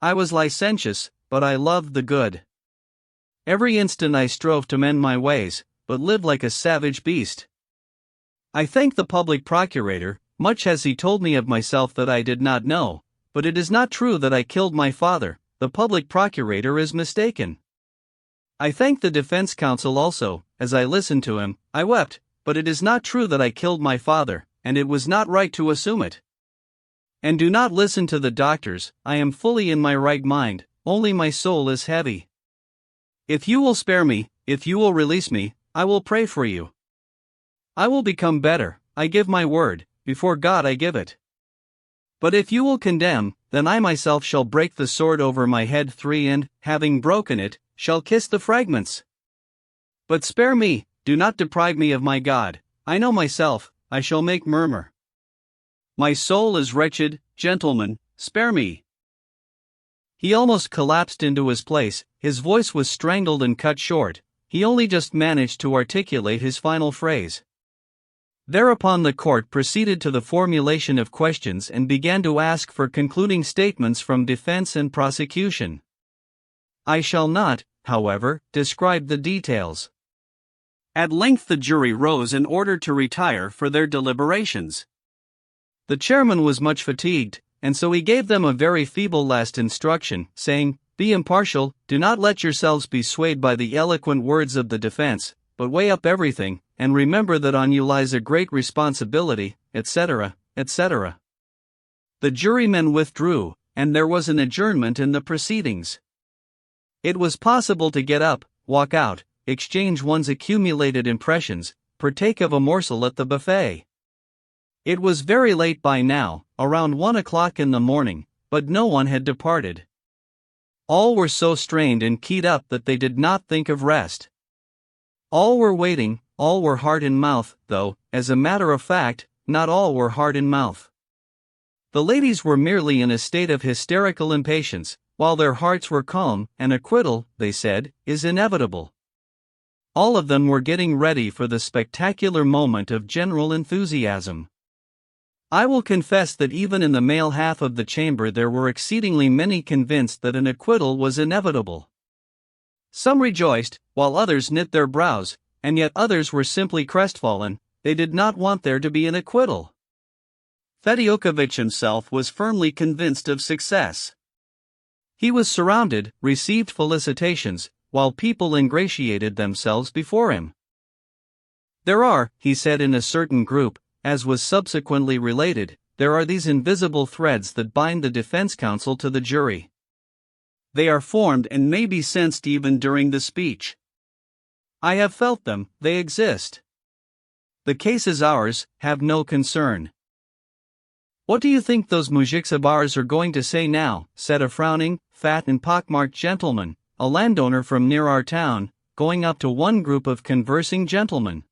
I was licentious, but I loved the good. Every instant I strove to mend my ways, but lived like a savage beast. I thank the public procurator, much as he told me of myself that I did not know, but it is not true that I killed my father. The public procurator is mistaken. I thank the defense counsel also. As I listened to him, I wept, but it is not true that I killed my father, and it was not right to assume it. And do not listen to the doctors. I am fully in my right mind, only my soul is heavy. If you will spare me, if you will release me, I will pray for you. I will become better, I give my word, before God I give it. But if you will condemn, then I myself shall break the sword over my head 3 and, having broken it, shall kiss the fragments. But spare me, do not deprive me of my God. I know myself, I shall make murmur. My soul is wretched, gentlemen, spare me. He almost collapsed into his place, his voice was strangled and cut short, he only just managed to articulate his final phrase. Thereupon the court proceeded to the formulation of questions and began to ask for concluding statements from defense and prosecution. I shall not, however, describe the details. At length the jury rose in order to retire for their deliberations. The chairman was much fatigued, and so he gave them a very feeble last instruction, saying, "Be impartial, do not let yourselves be swayed by the eloquent words of the defense, but weigh up everything, and remember that on you lies a great responsibility," etc., etc. The jurymen withdrew, and there was an adjournment in the proceedings. It was possible to get up, walk out, exchange one's accumulated impressions, partake of a morsel at the buffet. It was very late by now, around 1 o'clock in the morning, but no one had departed. All were so strained and keyed up that they did not think of rest. All were waiting, all were heart in mouth, though, as a matter of fact, not all were heart in mouth. The ladies were merely in a state of hysterical impatience, while their hearts were calm. An acquittal, they said, is inevitable. All of them were getting ready for the spectacular moment of general enthusiasm. I will confess that even in the male half of the chamber there were exceedingly many convinced that an acquittal was inevitable. Some rejoiced, while others knit their brows, and yet others were simply crestfallen, they did not want there to be an acquittal. Fedyokovich himself was firmly convinced of success. He was surrounded, received felicitations, while people ingratiated themselves before him. There are, he said in a certain group, as was subsequently related, there are these invisible threads that bind the defense counsel to the jury. They are formed and may be sensed even during the speech. I have felt them, they exist. The case is ours, have no concern. What do you think those mujiks of ours are going to say now? Said a frowning, fat and pockmarked gentleman, a landowner from near our town, going up to one group of conversing gentlemen.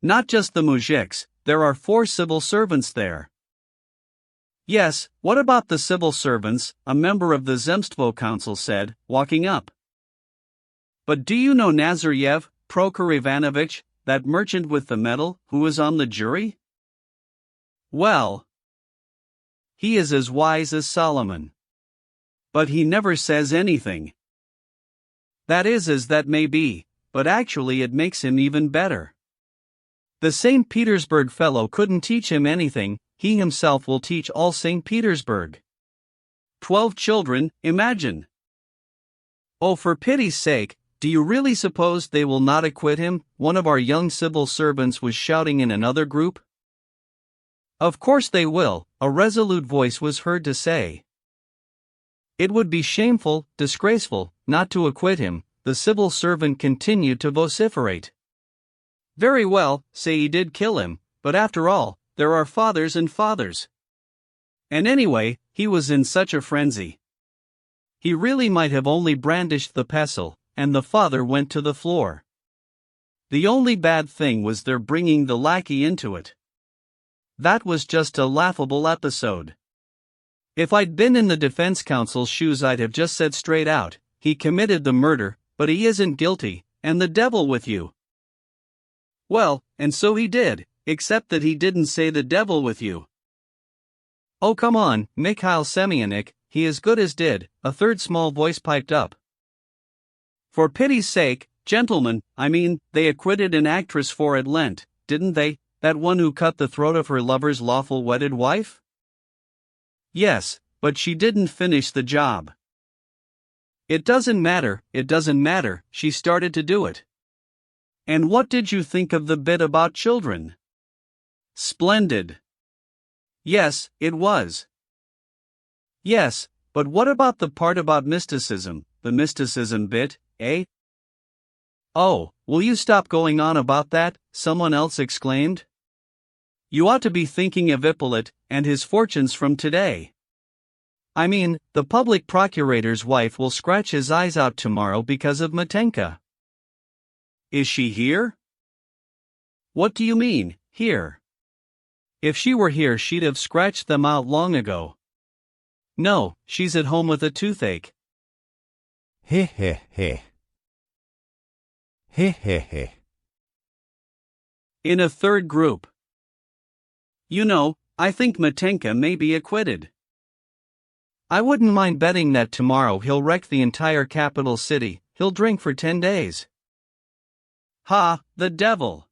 Not just the mujiks, there are 4 civil servants there. Yes, what about the civil servants? A member of the Zemstvo council said, walking up. But do you know Nazarev, Prokhor Ivanovich, that merchant with the medal, who is on the jury? Well, he is as wise as Solomon. But he never says anything. That is as that may be, but actually it makes him even better. The St. Petersburg fellow couldn't teach him anything, he himself will teach all St. Petersburg. 12 children, imagine. Oh, for pity's sake, do you really suppose they will not acquit him? One of our young civil servants was shouting in another group. Of course they will, a resolute voice was heard to say. It would be shameful, disgraceful, not to acquit him, the civil servant continued to vociferate. Very well, say he did kill him, but after all, there are fathers and fathers. And anyway, he was in such a frenzy. He really might have only brandished the pestle, and the father went to the floor. The only bad thing was their bringing the lackey into it. That was just a laughable episode. If I'd been in the defense counsel's shoes, I'd have just said straight out, he committed the murder, but he isn't guilty, and the devil with you. Well, and so he did, except that he didn't say the devil with you. Oh come on, Mikhail Semyonik, he as good as did, a third small voice piped up. For pity's sake, gentlemen, I mean, they acquitted an actress for at Lent, didn't they, that one who cut the throat of her lover's lawful wedded wife? Yes, but she didn't finish the job. It doesn't matter, she started to do it. And what did you think of the bit about children? Splendid. Yes, it was. Yes, but what about the part about mysticism, the mysticism bit, eh? Oh, will you stop going on about that? Someone else exclaimed. You ought to be thinking of Ippolit and his fortunes from today. I mean, the public procurator's wife will scratch his eyes out tomorrow because of Matenka. Is she here? What do you mean, here? If she were here, she'd have scratched them out long ago. No, she's at home with a toothache. He he he. He he he. In a third group. You know, I think Matenka may be acquitted. I wouldn't mind betting that tomorrow he'll wreck the entire capital city, he'll drink for 10 days. Ha, the devil.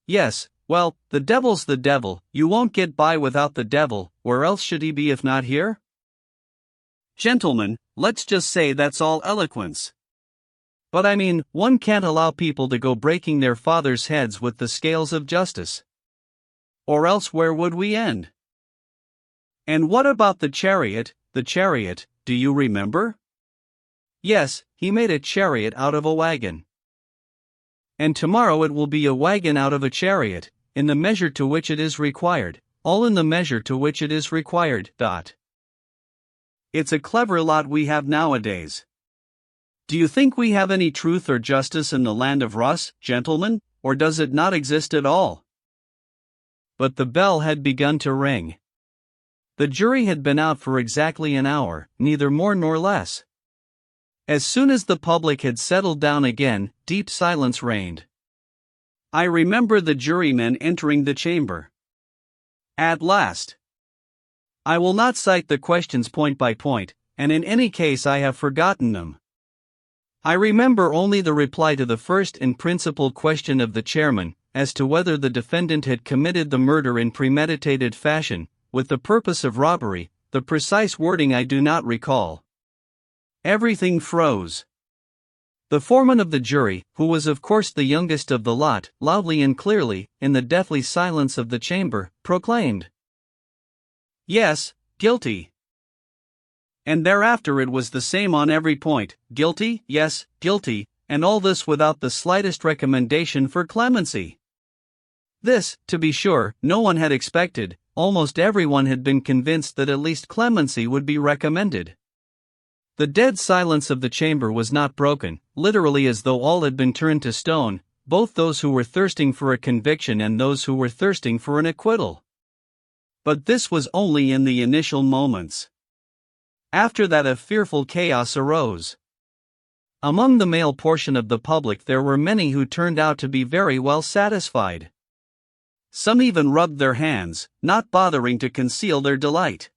Yes, well, the devil's the devil, you won't get by without the devil, where else should he be if not here? Gentlemen, let's just say that's all eloquence. But I mean, one can't allow people to go breaking their fathers' heads with the scales of justice. Or else where would we end? And what about the chariot, do you remember? Yes, he made a chariot out of a wagon. And tomorrow it will be a wagon out of a chariot, in the measure to which it is required, all in the measure to which it is required. It's a clever lot we have nowadays. Do you think we have any truth or justice in the land of Rus, gentlemen, or does it not exist at all? But the bell had begun to ring. The jury had been out for exactly an hour, neither more nor less. As soon as the public had settled down again, deep silence reigned. I remember the jurymen entering the chamber. At last. I will not cite the questions point by point, and in any case I have forgotten them. I remember only the reply to the first and principal question of the chairman, as to whether the defendant had committed the murder in premeditated fashion, with the purpose of robbery. The precise wording I do not recall. Everything froze. The foreman of the jury, who was of course the youngest of the lot, loudly and clearly, in the deathly silence of the chamber, proclaimed, "Yes, guilty." And thereafter it was the same on every point: guilty, yes, guilty, and all this without the slightest recommendation for clemency. This, to be sure, no one had expected. Almost everyone had been convinced that at least clemency would be recommended. The dead silence of the chamber was not broken, literally as though all had been turned to stone, both those who were thirsting for a conviction and those who were thirsting for an acquittal. But this was only in the initial moments. After that a fearful chaos arose. Among the male portion of the public there were many who turned out to be very well satisfied. Some even rubbed their hands, not bothering to conceal their delight.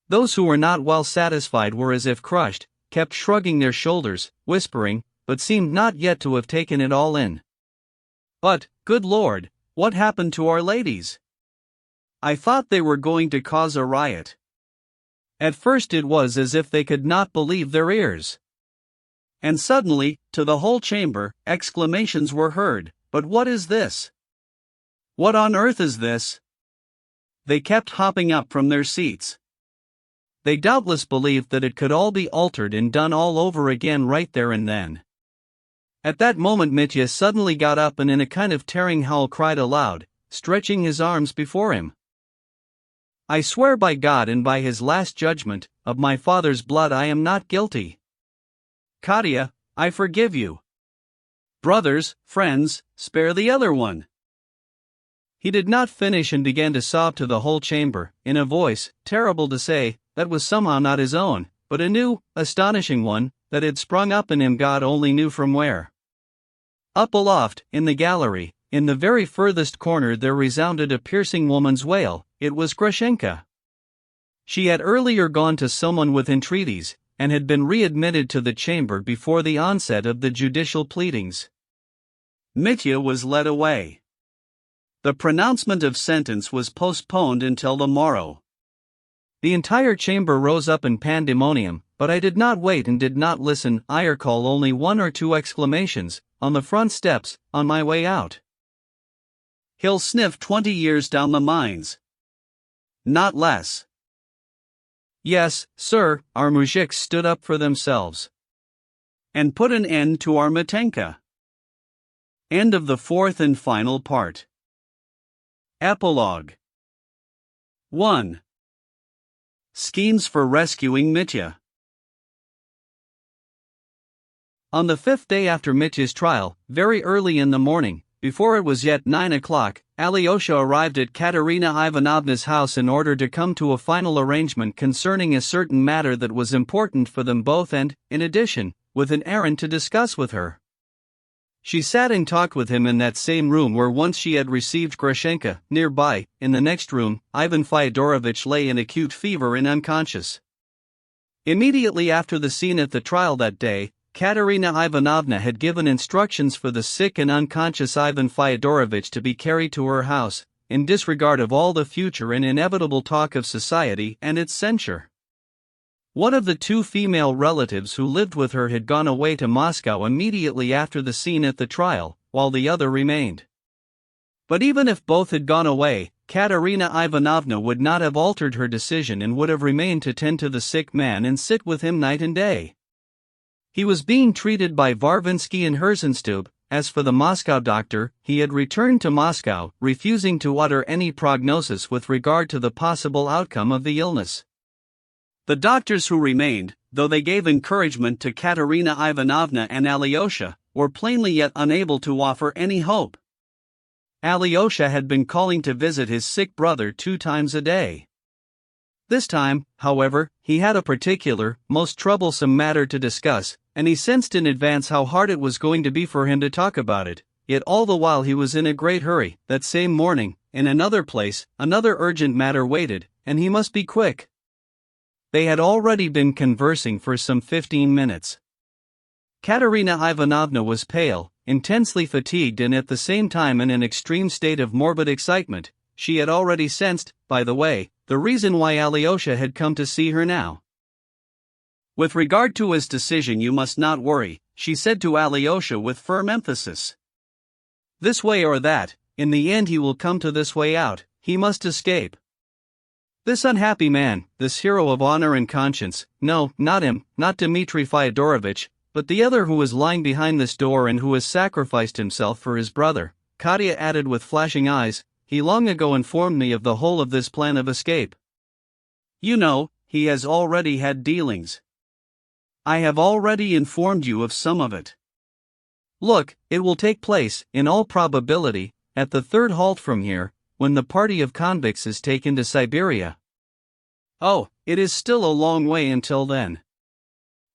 Those who were not well satisfied were as if crushed, kept shrugging their shoulders, whispering, but seemed not yet to have taken it all in. But, good Lord, what happened to our ladies? I thought they were going to cause a riot. At first it was as if they could not believe their ears. And suddenly, to the whole chamber, exclamations were heard, "But what is this? What on earth is this?" They kept hopping up from their seats. They doubtless believed that it could all be altered and done all over again right there and then. At that moment Mitya suddenly got up and in a kind of tearing howl cried aloud, stretching his arms before him, "I swear by God and by his last judgment, of my father's blood I am not guilty. Katya, I forgive you. Brothers, friends, spare the other one." He did not finish and began to sob to the whole chamber, in a voice, terrible to say, that was somehow not his own, but a new, astonishing one, that had sprung up in him God only knew from where. Up aloft, in the gallery, in the very furthest corner there resounded a piercing woman's wail. It was Grushenka. She had earlier gone to someone with entreaties, and had been readmitted to the chamber before the onset of the judicial pleadings. Mitya was led away. The pronouncement of sentence was postponed until the morrow. The entire chamber rose up in pandemonium, but I did not wait and did not listen. I recall only one or two exclamations, on the front steps, on my way out. "He'll sniff 20 years down the mines. Not less." Yes, sir, our mujiks stood up for themselves. And put an end to our Matenka. End of the fourth and final part. Epilogue 1. Schemes for rescuing Mitya. On the 5th day after Mitya's trial, very early in the morning, before it was yet 9 o'clock, Alyosha arrived at Katerina Ivanovna's house in order to come to a final arrangement concerning a certain matter that was important for them both and, in addition, with an errand to discuss with her. She sat and talked with him in that same room where once she had received Grushenka. Nearby, in the next room, Ivan Fyodorovich lay in acute fever and unconscious. Immediately after the scene at the trial that day, Katerina Ivanovna had given instructions for the sick and unconscious Ivan Fyodorovich to be carried to her house, in disregard of all the future and inevitable talk of society and its censure. One of the two female relatives who lived with her had gone away to Moscow immediately after the scene at the trial, while the other remained. But even if both had gone away, Katerina Ivanovna would not have altered her decision and would have remained to tend to the sick man and sit with him night and day. He was being treated by Varvinsky and Herzenstube. As for the Moscow doctor, he had returned to Moscow, refusing to utter any prognosis with regard to the possible outcome of the illness. The doctors who remained, though they gave encouragement to Katerina Ivanovna and Alyosha, were plainly yet unable to offer any hope. Alyosha had been calling to visit his sick brother 2 times a day. This time, however, he had a particular, most troublesome matter to discuss, and he sensed in advance how hard it was going to be for him to talk about it, yet all the while he was in a great hurry. That same morning, in another place, another urgent matter waited, and he must be quick. They had already been conversing for some 15 minutes. Katerina Ivanovna was pale, intensely fatigued and at the same time in an extreme state of morbid excitement. She had already sensed, by the way, the reason why Alyosha had come to see her now. "With regard to his decision, you must not worry," she said to Alyosha with firm emphasis. "This way or that, in the end he will come to this way out, he must escape. This unhappy man, this hero of honor and conscience, no, not him, not Dmitri Fyodorovich, but the other who is lying behind this door and who has sacrificed himself for his brother," Katya added with flashing eyes, "he long ago informed me of the whole of this plan of escape. You know, he has already had dealings. I have already informed you of some of it. Look, it will take place, in all probability, at the third halt from here, when the party of convicts is taken to Siberia. Oh, it is still a long way until then.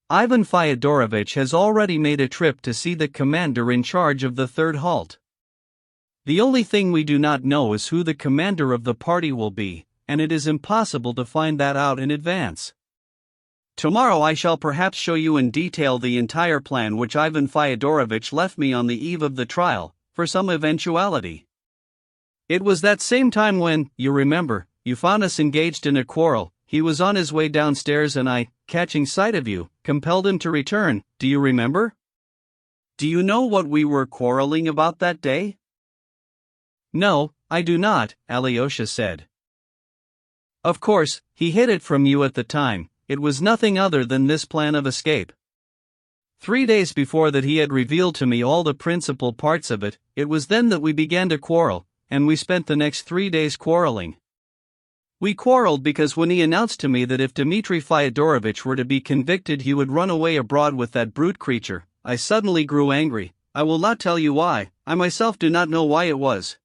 Ivan Fyodorovich has already made a trip to see the commander in charge of the third halt. The only thing we do not know is who the commander of the party will be, and it is impossible to find that out in advance. Tomorrow I shall perhaps show you in detail the entire plan which Ivan Fyodorovich left me on the eve of the trial, for some eventuality. It was that same time when, you remember, you found us engaged in a quarrel. He was on his way downstairs and I, catching sight of you, compelled him to return. Do you remember? Do you know what we were quarreling about that day?" "No, I do not," Alyosha said. "Of course, he hid it from you at the time. It was nothing other than this plan of escape. 3 days before that he had revealed to me all the principal parts of it. It was then that we began to quarrel, and we spent the next 3 days quarreling. We quarreled because when he announced to me that if Dmitri Fyodorovich were to be convicted he would run away abroad with that brute creature, I suddenly grew angry. I will not tell you why, I myself do not know why it was.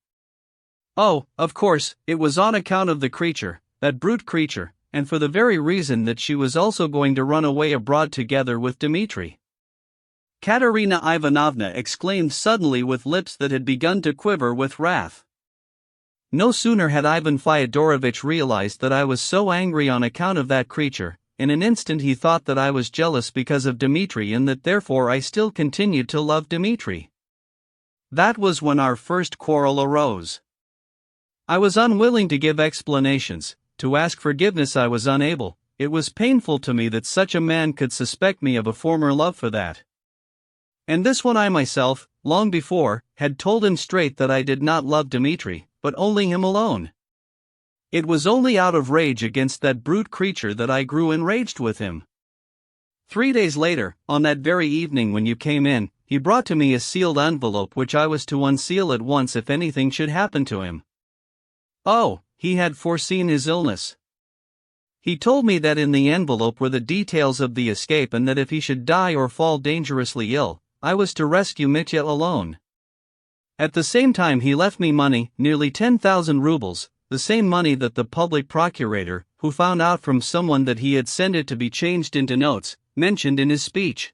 Oh, of course, it was on account of the creature, that brute creature, and for the very reason that she was also going to run away abroad together with Dmitri." Katerina Ivanovna exclaimed suddenly with lips that had begun to quiver with wrath. No sooner had Ivan Fyodorovich realized that I was so angry on account of that creature, in an instant he thought that I was jealous because of Dmitri and that therefore I still continued to love Dmitri. That was when our first quarrel arose. I was unwilling to give explanations, to ask forgiveness I was unable. It was painful to me that such a man could suspect me of a former love for that. And this one I myself, long before, had told him straight that I did not love Dmitri, but only him alone. It was only out of rage against that brute creature that I grew enraged with him. 3 days later, on that very evening when you came in, he brought to me a sealed envelope which I was to unseal at once if anything should happen to him. Oh, he had foreseen his illness. He told me that in the envelope were the details of the escape and that if he should die or fall dangerously ill, I was to rescue Mitya alone. At the same time he left me money, nearly 10,000 rubles, the same money that the public procurator, who found out from someone that he had sent it to be changed into notes, mentioned in his speech.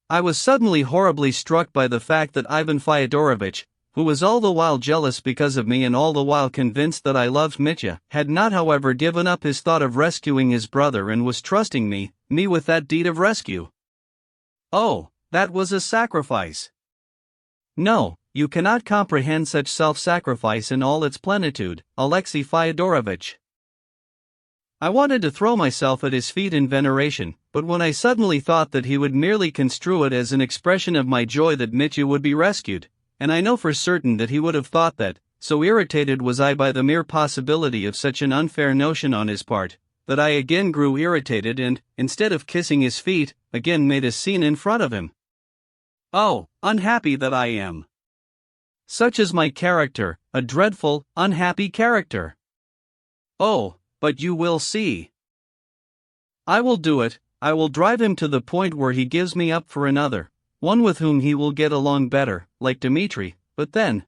I was suddenly horribly struck by the fact that Ivan Fyodorovich, who was all the while jealous because of me and all the while convinced that I loved Mitya, had not however given up his thought of rescuing his brother and was trusting me with that deed of rescue. Oh, that was a sacrifice. No, you cannot comprehend such self-sacrifice in all its plenitude, Alexei Fyodorovich. I wanted to throw myself at his feet in veneration, but when I suddenly thought that he would merely construe it as an expression of my joy that Mitya would be rescued, and I know for certain that he would have thought that, so irritated was I by the mere possibility of such an unfair notion on his part, that I again grew irritated and, instead of kissing his feet, again made a scene in front of him. Oh, unhappy that I am! Such is my character, a dreadful, unhappy character. Oh, but you will see. I will do it. I will drive him to the point where he gives me up for another, one with whom he will get along better, like Dmitri, but then...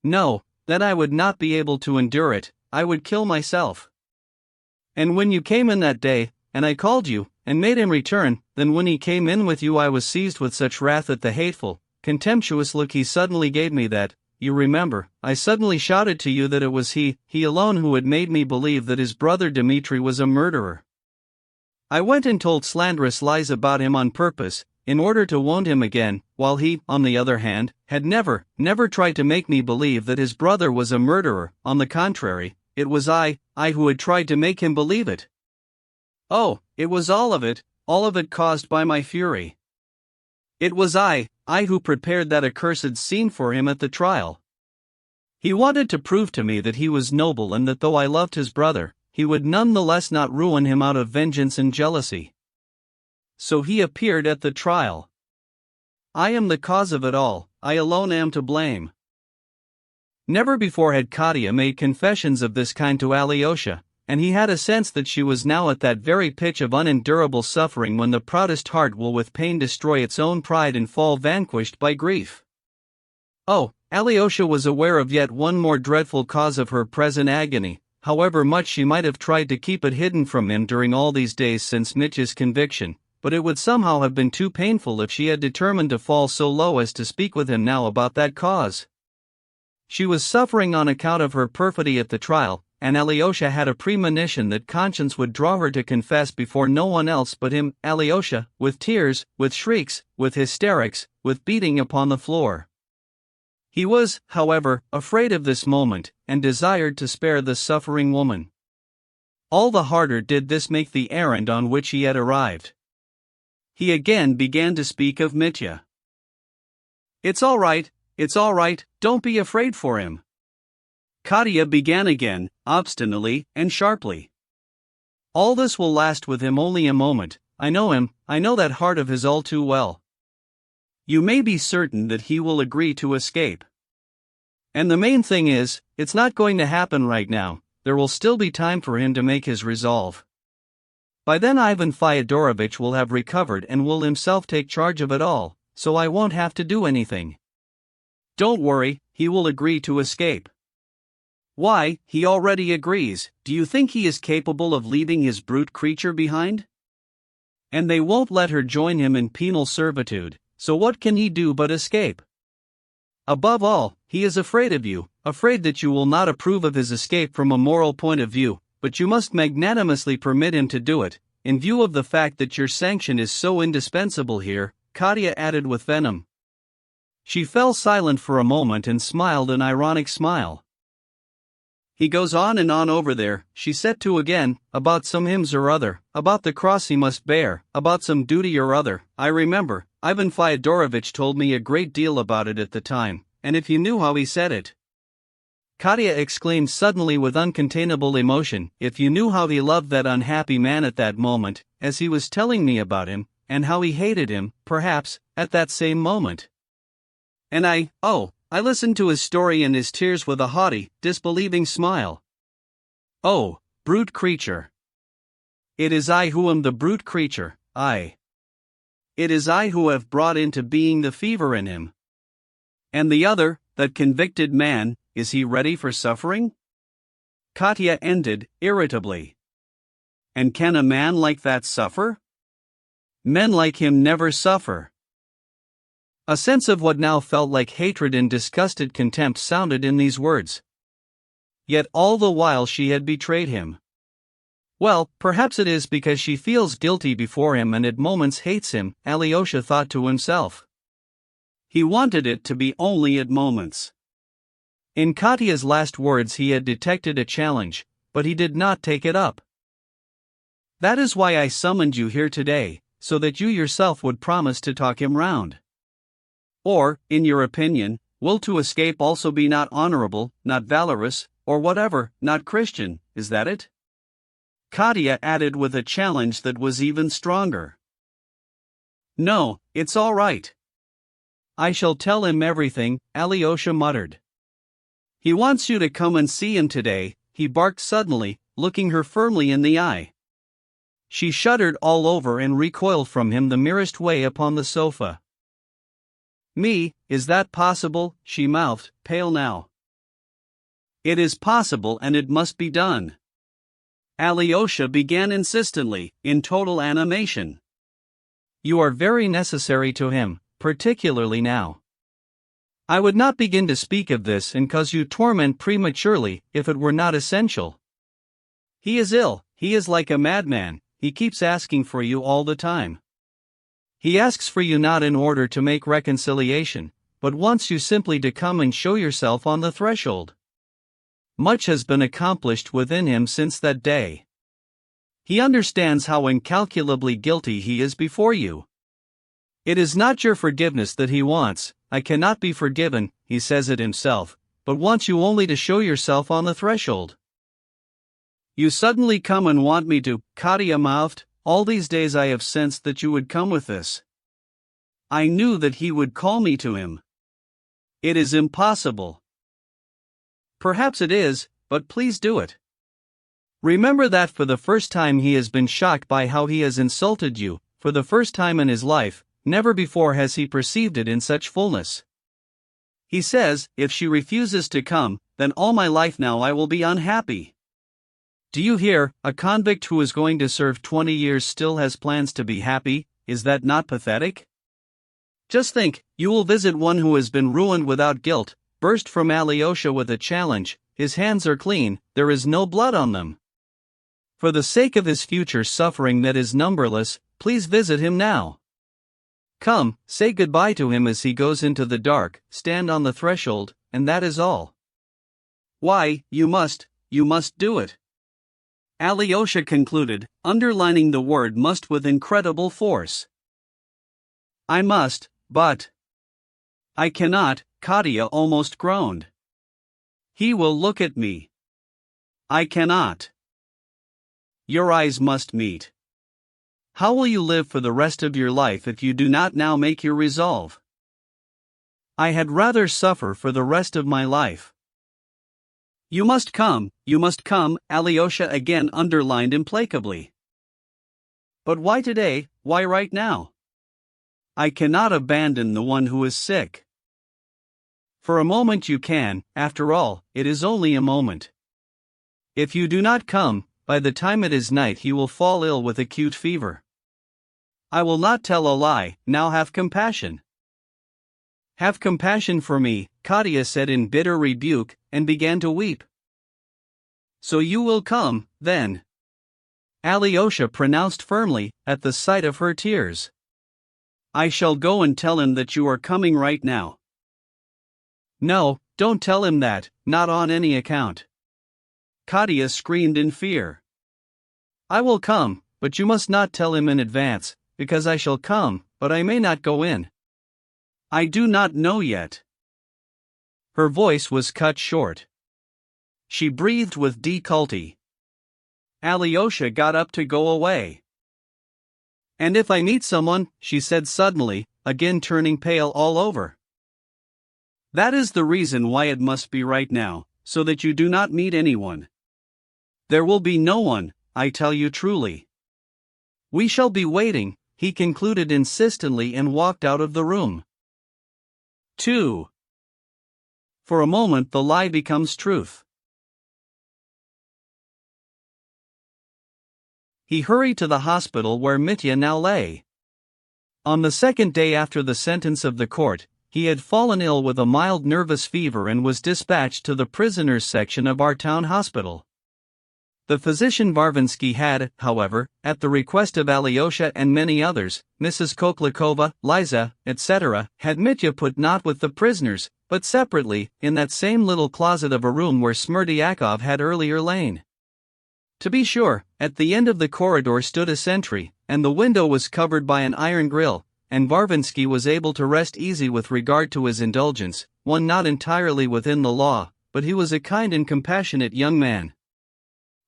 No, then I would not be able to endure it, I would kill myself. And when you came in that day, and I called you, and made him return, then when he came in with you I was seized with such wrath at the hateful, contemptuous look he suddenly gave me that, you remember, I suddenly shouted to you that it was he alone who had made me believe that his brother Dmitri was a murderer. I went and told slanderous lies about him on purpose, in order to wound him again, while he, on the other hand, had never tried to make me believe that his brother was a murderer. On the contrary, it was I who had tried to make him believe it. Oh, it was all of it caused by my fury. It was I who prepared that accursed scene for him at the trial. He wanted to prove to me that he was noble and that though I loved his brother, he would nonetheless not ruin him out of vengeance and jealousy. So he appeared at the trial. I am the cause of it all, I alone am to blame. Never before had Katya made confessions of this kind to Alyosha, and he had a sense that she was now at that very pitch of unendurable suffering when the proudest heart will with pain destroy its own pride and fall vanquished by grief. Oh, Alyosha was aware of yet one more dreadful cause of her present agony, however much she might have tried to keep it hidden from him during all these days since Mitya's conviction, but it would somehow have been too painful if she had determined to fall so low as to speak with him now about that cause. She was suffering on account of her perfidy at the trial, and Alyosha had a premonition that conscience would draw her to confess before no one else but him, Alyosha, with tears, with shrieks, with hysterics, with beating upon the floor. He was, however, afraid of this moment, and desired to spare the suffering woman. All the harder did this make the errand on which he had arrived. He again began to speak of Mitya. It's all right, don't be afraid for him. Katya began again, obstinately and sharply. All this will last with him only a moment. I know him, I know that heart of his all too well. You may be certain that he will agree to escape. And the main thing is, it's not going to happen right now, there will still be time for him to make his resolve. By then Ivan Fyodorovich will have recovered and will himself take charge of it all, so I won't have to do anything. Don't worry, he will agree to escape. Why, he already agrees. Do you think he is capable of leaving his brute creature behind? And they won't let her join him in penal servitude, so what can he do but escape? Above all, he is afraid of you, afraid that you will not approve of his escape from a moral point of view, but you must magnanimously permit him to do it, in view of the fact that your sanction is so indispensable here, Katya added with venom. She fell silent for a moment and smiled an ironic smile. He goes on and on over there, she set to again, about some hymns or other, about the cross he must bear, about some duty or other. I remember, Ivan Fyodorovich told me a great deal about it at the time, and if you knew how he said it. Katya exclaimed suddenly with uncontainable emotion, if you knew how he loved that unhappy man at that moment, as he was telling me about him, and how he hated him, perhaps, at that same moment. And I listened to his story and his tears with a haughty, disbelieving smile. Oh, brute creature! It is I who am the brute creature, I. It is I who have brought into being the fever in him. And the other, that convicted man, is he ready for suffering? Katya ended, irritably. And can a man like that suffer? Men like him never suffer. A sense of what now felt like hatred and disgusted contempt sounded in these words. Yet all the while she had betrayed him. Well, perhaps it is because she feels guilty before him and at moments hates him, Alyosha thought to himself. He wanted it to be only at moments. In Katya's last words he had detected a challenge, but he did not take it up. That is why I summoned you here today, so that you yourself would promise to talk him round. Or, in your opinion, will to escape also be not honorable, not valorous, or whatever, not Christian, is that it? Katya added with a challenge that was even stronger. No, it's all right. I shall tell him everything, Alyosha muttered. He wants you to come and see him today, he barked suddenly, looking her firmly in the eye. She shuddered all over and recoiled from him the merest way upon the sofa. Me, is that possible? She mouthed, pale now. It is possible and it must be done. Alyosha began insistently, in total animation. You are very necessary to him, particularly now. I would not begin to speak of this and cause you torment prematurely if it were not essential. He is ill, he is like a madman, he keeps asking for you all the time. He asks for you not in order to make reconciliation, but wants you simply to come and show yourself on the threshold. Much has been accomplished within him since that day. He understands how incalculably guilty he is before you. It is not your forgiveness that he wants. I cannot be forgiven, he says it himself, but wants you only to show yourself on the threshold. You suddenly come and want me to, Katya mouthed. All these days I have sensed that you would come with this. I knew that he would call me to him. It is impossible. Perhaps it is, but please do it. Remember that for the first time he has been shocked by how he has insulted you, for the first time in his life. Never before has he perceived it in such fullness. He says, if she refuses to come, then all my life now I will be unhappy. Do you hear, a convict who is going to serve 20 years still has plans to be happy? Is that not pathetic? Just think, you will visit one who has been ruined without guilt, burst from Alyosha with a challenge. His hands are clean, there is no blood on them. For the sake of his future suffering that is numberless, please visit him now. Come, say goodbye to him as he goes into the dark, stand on the threshold, and that is all. Why, you must do it. Alyosha concluded, underlining the word must with incredible force. I must, but I cannot, Katya almost groaned. He will look at me. I cannot. Your eyes must meet. How will you live for the rest of your life if you do not now make your resolve? I had rather suffer for the rest of my life. You must come, Alyosha again underlined implacably. But why today, why right now? I cannot abandon the one who is sick. For a moment you can, after all, it is only a moment. If you do not come, by the time it is night he will fall ill with acute fever. I will not tell a lie, now have compassion. Have compassion for me, Katya said in bitter rebuke, and began to weep. So you will come, then? Alyosha pronounced firmly, at the sight of her tears. I shall go and tell him that you are coming right now. No, don't tell him that, not on any account. Katya screamed in fear. I will come, but you must not tell him in advance, because I shall come, but I may not go in. I do not know yet. Her voice was cut short. She breathed with difficulty. Alyosha got up to go away. And if I meet someone, she said suddenly, again turning pale all over. That is the reason why it must be right now, so that you do not meet anyone. There will be no one, I tell you truly. We shall be waiting, he concluded insistently and walked out of the room. 2. For a moment the lie becomes truth. He hurried to the hospital where Mitya now lay. On the second day after the sentence of the court, he had fallen ill with a mild nervous fever and was dispatched to the prisoners' section of our town hospital. The physician Varvinsky had, however, at the request of Alyosha and many others, Mrs. Koklikova, Liza, etc., had Mitya put not with the prisoners, but separately, in that same little closet of a room where Smerdyakov had earlier lain. To be sure, at the end of the corridor stood a sentry, and the window was covered by an iron grill, and Varvinsky was able to rest easy with regard to his indulgence, one not entirely within the law, but he was a kind and compassionate young man.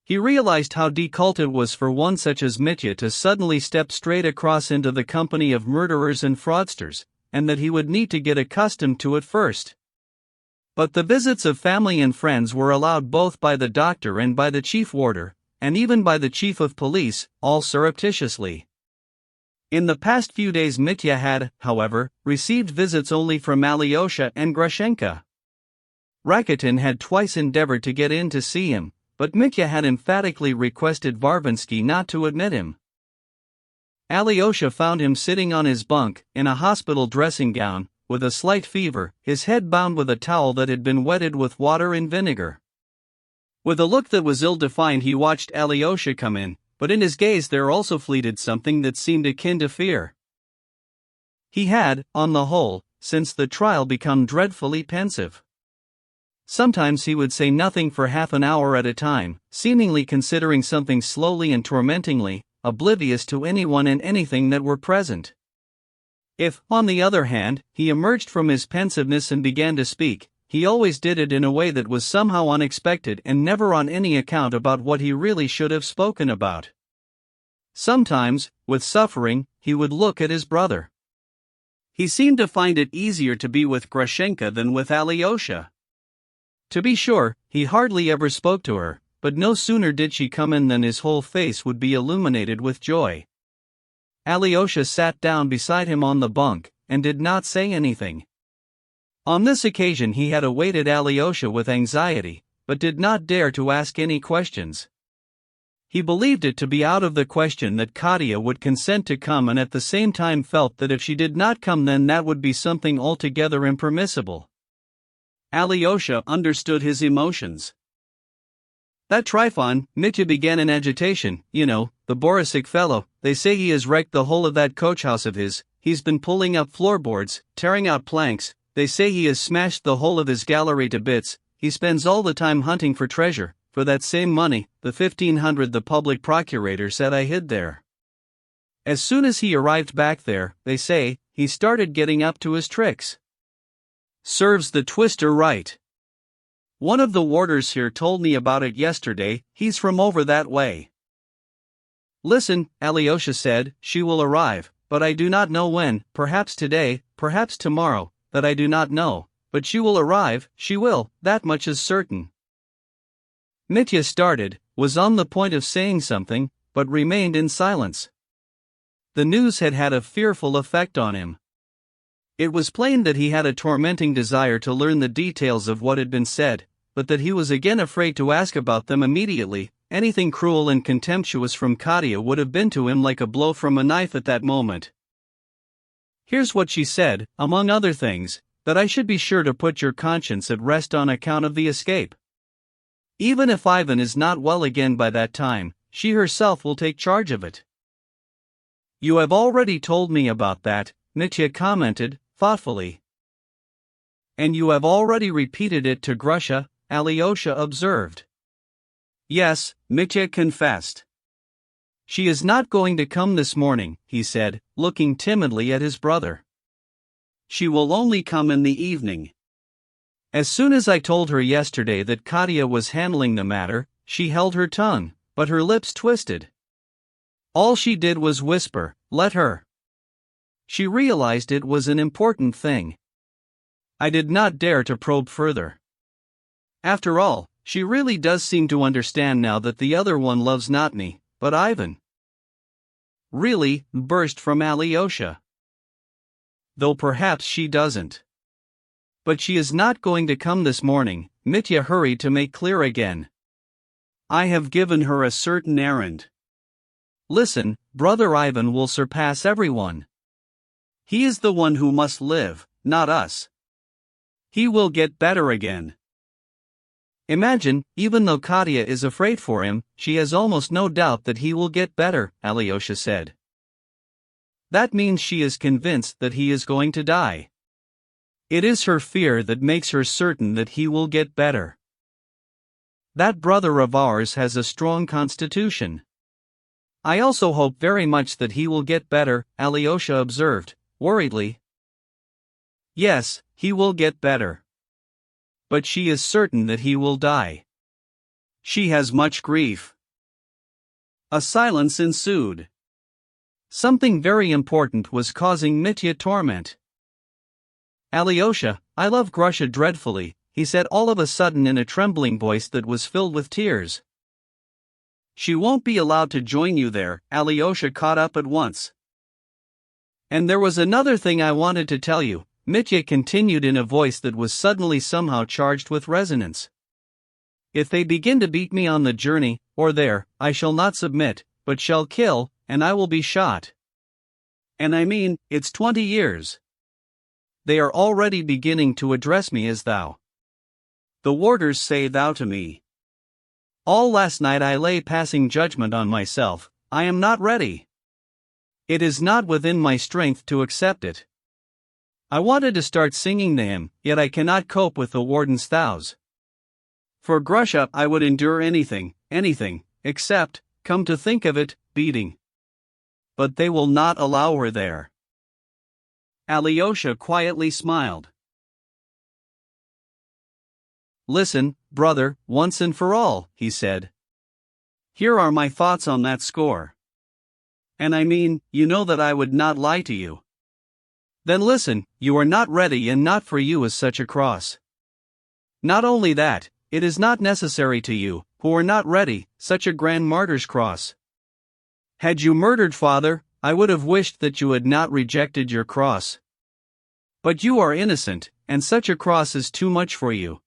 He realized how difficult it was for one such as Mitya to suddenly step straight across into the company of murderers and fraudsters, and that he would need to get accustomed to it first. But the visits of family and friends were allowed both by the doctor and by the chief warder, and even by the chief of police, all surreptitiously. In the past few days Mitya had, however, received visits only from Alyosha and Grushenka. Rakitin had twice endeavored to get in to see him, but Mitya had emphatically requested Varvinsky not to admit him. Alyosha found him sitting on his bunk, in a hospital dressing gown, with a slight fever, his head bound with a towel that had been wetted with water and vinegar. With a look that was ill-defined he watched Alyosha come in, but in his gaze there also fleeted something that seemed akin to fear. He had, on the whole, since the trial become dreadfully pensive. Sometimes he would say nothing for half an hour at a time, seemingly considering something slowly and tormentingly, oblivious to anyone and anything that were present. If, on the other hand, he emerged from his pensiveness and began to speak, he always did it in a way that was somehow unexpected and never on any account about what he really should have spoken about. Sometimes, with suffering, he would look at his brother. He seemed to find it easier to be with Grushenka than with Alyosha. To be sure, he hardly ever spoke to her, but no sooner did she come in than his whole face would be illuminated with joy. Alyosha sat down beside him on the bunk, and did not say anything. On this occasion he had awaited Alyosha with anxiety, but did not dare to ask any questions. He believed it to be out of the question that Katya would consent to come, and at the same time felt that if she did not come then that would be something altogether impermissible. Alyosha understood his emotions. That Trifon, Mitya began in agitation, the Borisik fellow, they say he has wrecked the whole of that coach house of his, he's been pulling up floorboards, tearing out planks, they say he has smashed the whole of his gallery to bits, he spends all the time hunting for treasure, for that same money, the 1,500 the public procurator said I hid there. As soon as he arrived back there, they say, he started getting up to his tricks. Serves the twister right. One of the warders here told me about it yesterday, he's from over that way. Listen, Alyosha said, she will arrive, but I do not know when, perhaps today, perhaps tomorrow, that I do not know, but she will arrive, she will, that much is certain. Mitya started, was on the point of saying something, but remained in silence. The news had had a fearful effect on him. It was plain that he had a tormenting desire to learn the details of what had been said, but that he was again afraid to ask about them immediately. Anything cruel and contemptuous from Katya would have been to him like a blow from a knife at that moment. Here's what she said, among other things, that I should be sure to put your conscience at rest on account of the escape. Even if Ivan is not well again by that time, she herself will take charge of it. You have already told me about that, Mitya commented, thoughtfully. And you have already repeated it to Grusha, Alyosha observed. Yes, Mitya confessed. She is not going to come this morning, he said, looking timidly at his brother. She will only come in the evening. As soon as I told her yesterday that Katya was handling the matter, she held her tongue, but her lips twisted. All she did was whisper, let her. She realized it was an important thing. I did not dare to probe further. After all, she really does seem to understand now that the other one loves not me, but Ivan. Really, burst from Alyosha. Though perhaps she doesn't. But she is not going to come this morning, Mitya hurried to make clear again. I have given her a certain errand. Listen, brother Ivan will surpass everyone. He is the one who must live, not us. He will get better again. Imagine, even though Katya is afraid for him, she has almost no doubt that he will get better, Alyosha said. That means she is convinced that he is going to die. It is her fear that makes her certain that he will get better. That brother of ours has a strong constitution. I also hope very much that he will get better, Alyosha observed, worriedly. Yes, he will get better. But she is certain that he will die. She has much grief. A silence ensued. Something very important was causing Mitya torment. Alyosha, I love Grusha dreadfully, he said all of a sudden in a trembling voice that was filled with tears. She won't be allowed to join you there, Alyosha caught up at once. And there was another thing I wanted to tell you, Mitya continued in a voice that was suddenly somehow charged with resonance. If they begin to beat me on the journey, or there, I shall not submit, but shall kill, and I will be shot. And I mean, it's 20 years. They are already beginning to address me as thou. The warders say thou to me. All last night I lay passing judgment on myself, I am not ready. It is not within my strength to accept it. I wanted to start singing to him, yet I cannot cope with the warden's thous. For Grusha I would endure anything, except, come to think of it, beating. But they will not allow her there. Alyosha quietly smiled. Listen, brother, once and for all, he said. Here are my thoughts on that score. And I mean, you know that I would not lie to you. Then listen, you are not ready, and not for you is such a cross. Not only that, it is not necessary to you, who are not ready, such a grand martyr's cross. Had you murdered father, I would have wished that you had not rejected your cross. But you are innocent, and such a cross is too much for you.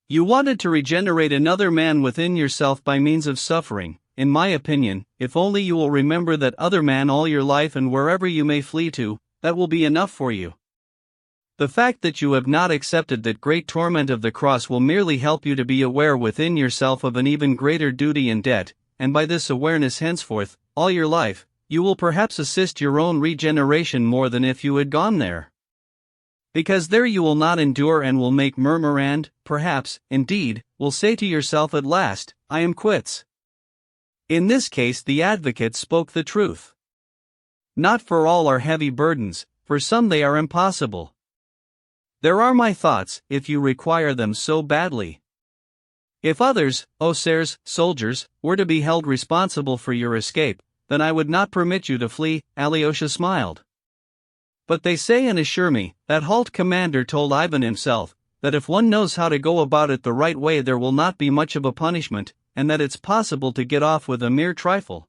You wanted to regenerate another man within yourself by means of suffering. In my opinion, if only you will remember that other man all your life and wherever you may flee to, that will be enough for you. The fact that you have not accepted that great torment of the cross will merely help you to be aware within yourself of an even greater duty and debt, and by this awareness henceforth, all your life, you will perhaps assist your own regeneration more than if you had gone there. Because there you will not endure and will make murmur and, perhaps, indeed, will say to yourself at last, I am quits. In this case the advocate spoke the truth. Not for all are heavy burdens, for some they are impossible. There are my thoughts, if you require them so badly. If others, sirs, soldiers, were to be held responsible for your escape, then I would not permit you to flee, Alyosha smiled. But they say and assure me, that halt commander told Ivan himself, that if one knows how to go about it the right way there will not be much of a punishment, and that it's possible to get off with a mere trifle.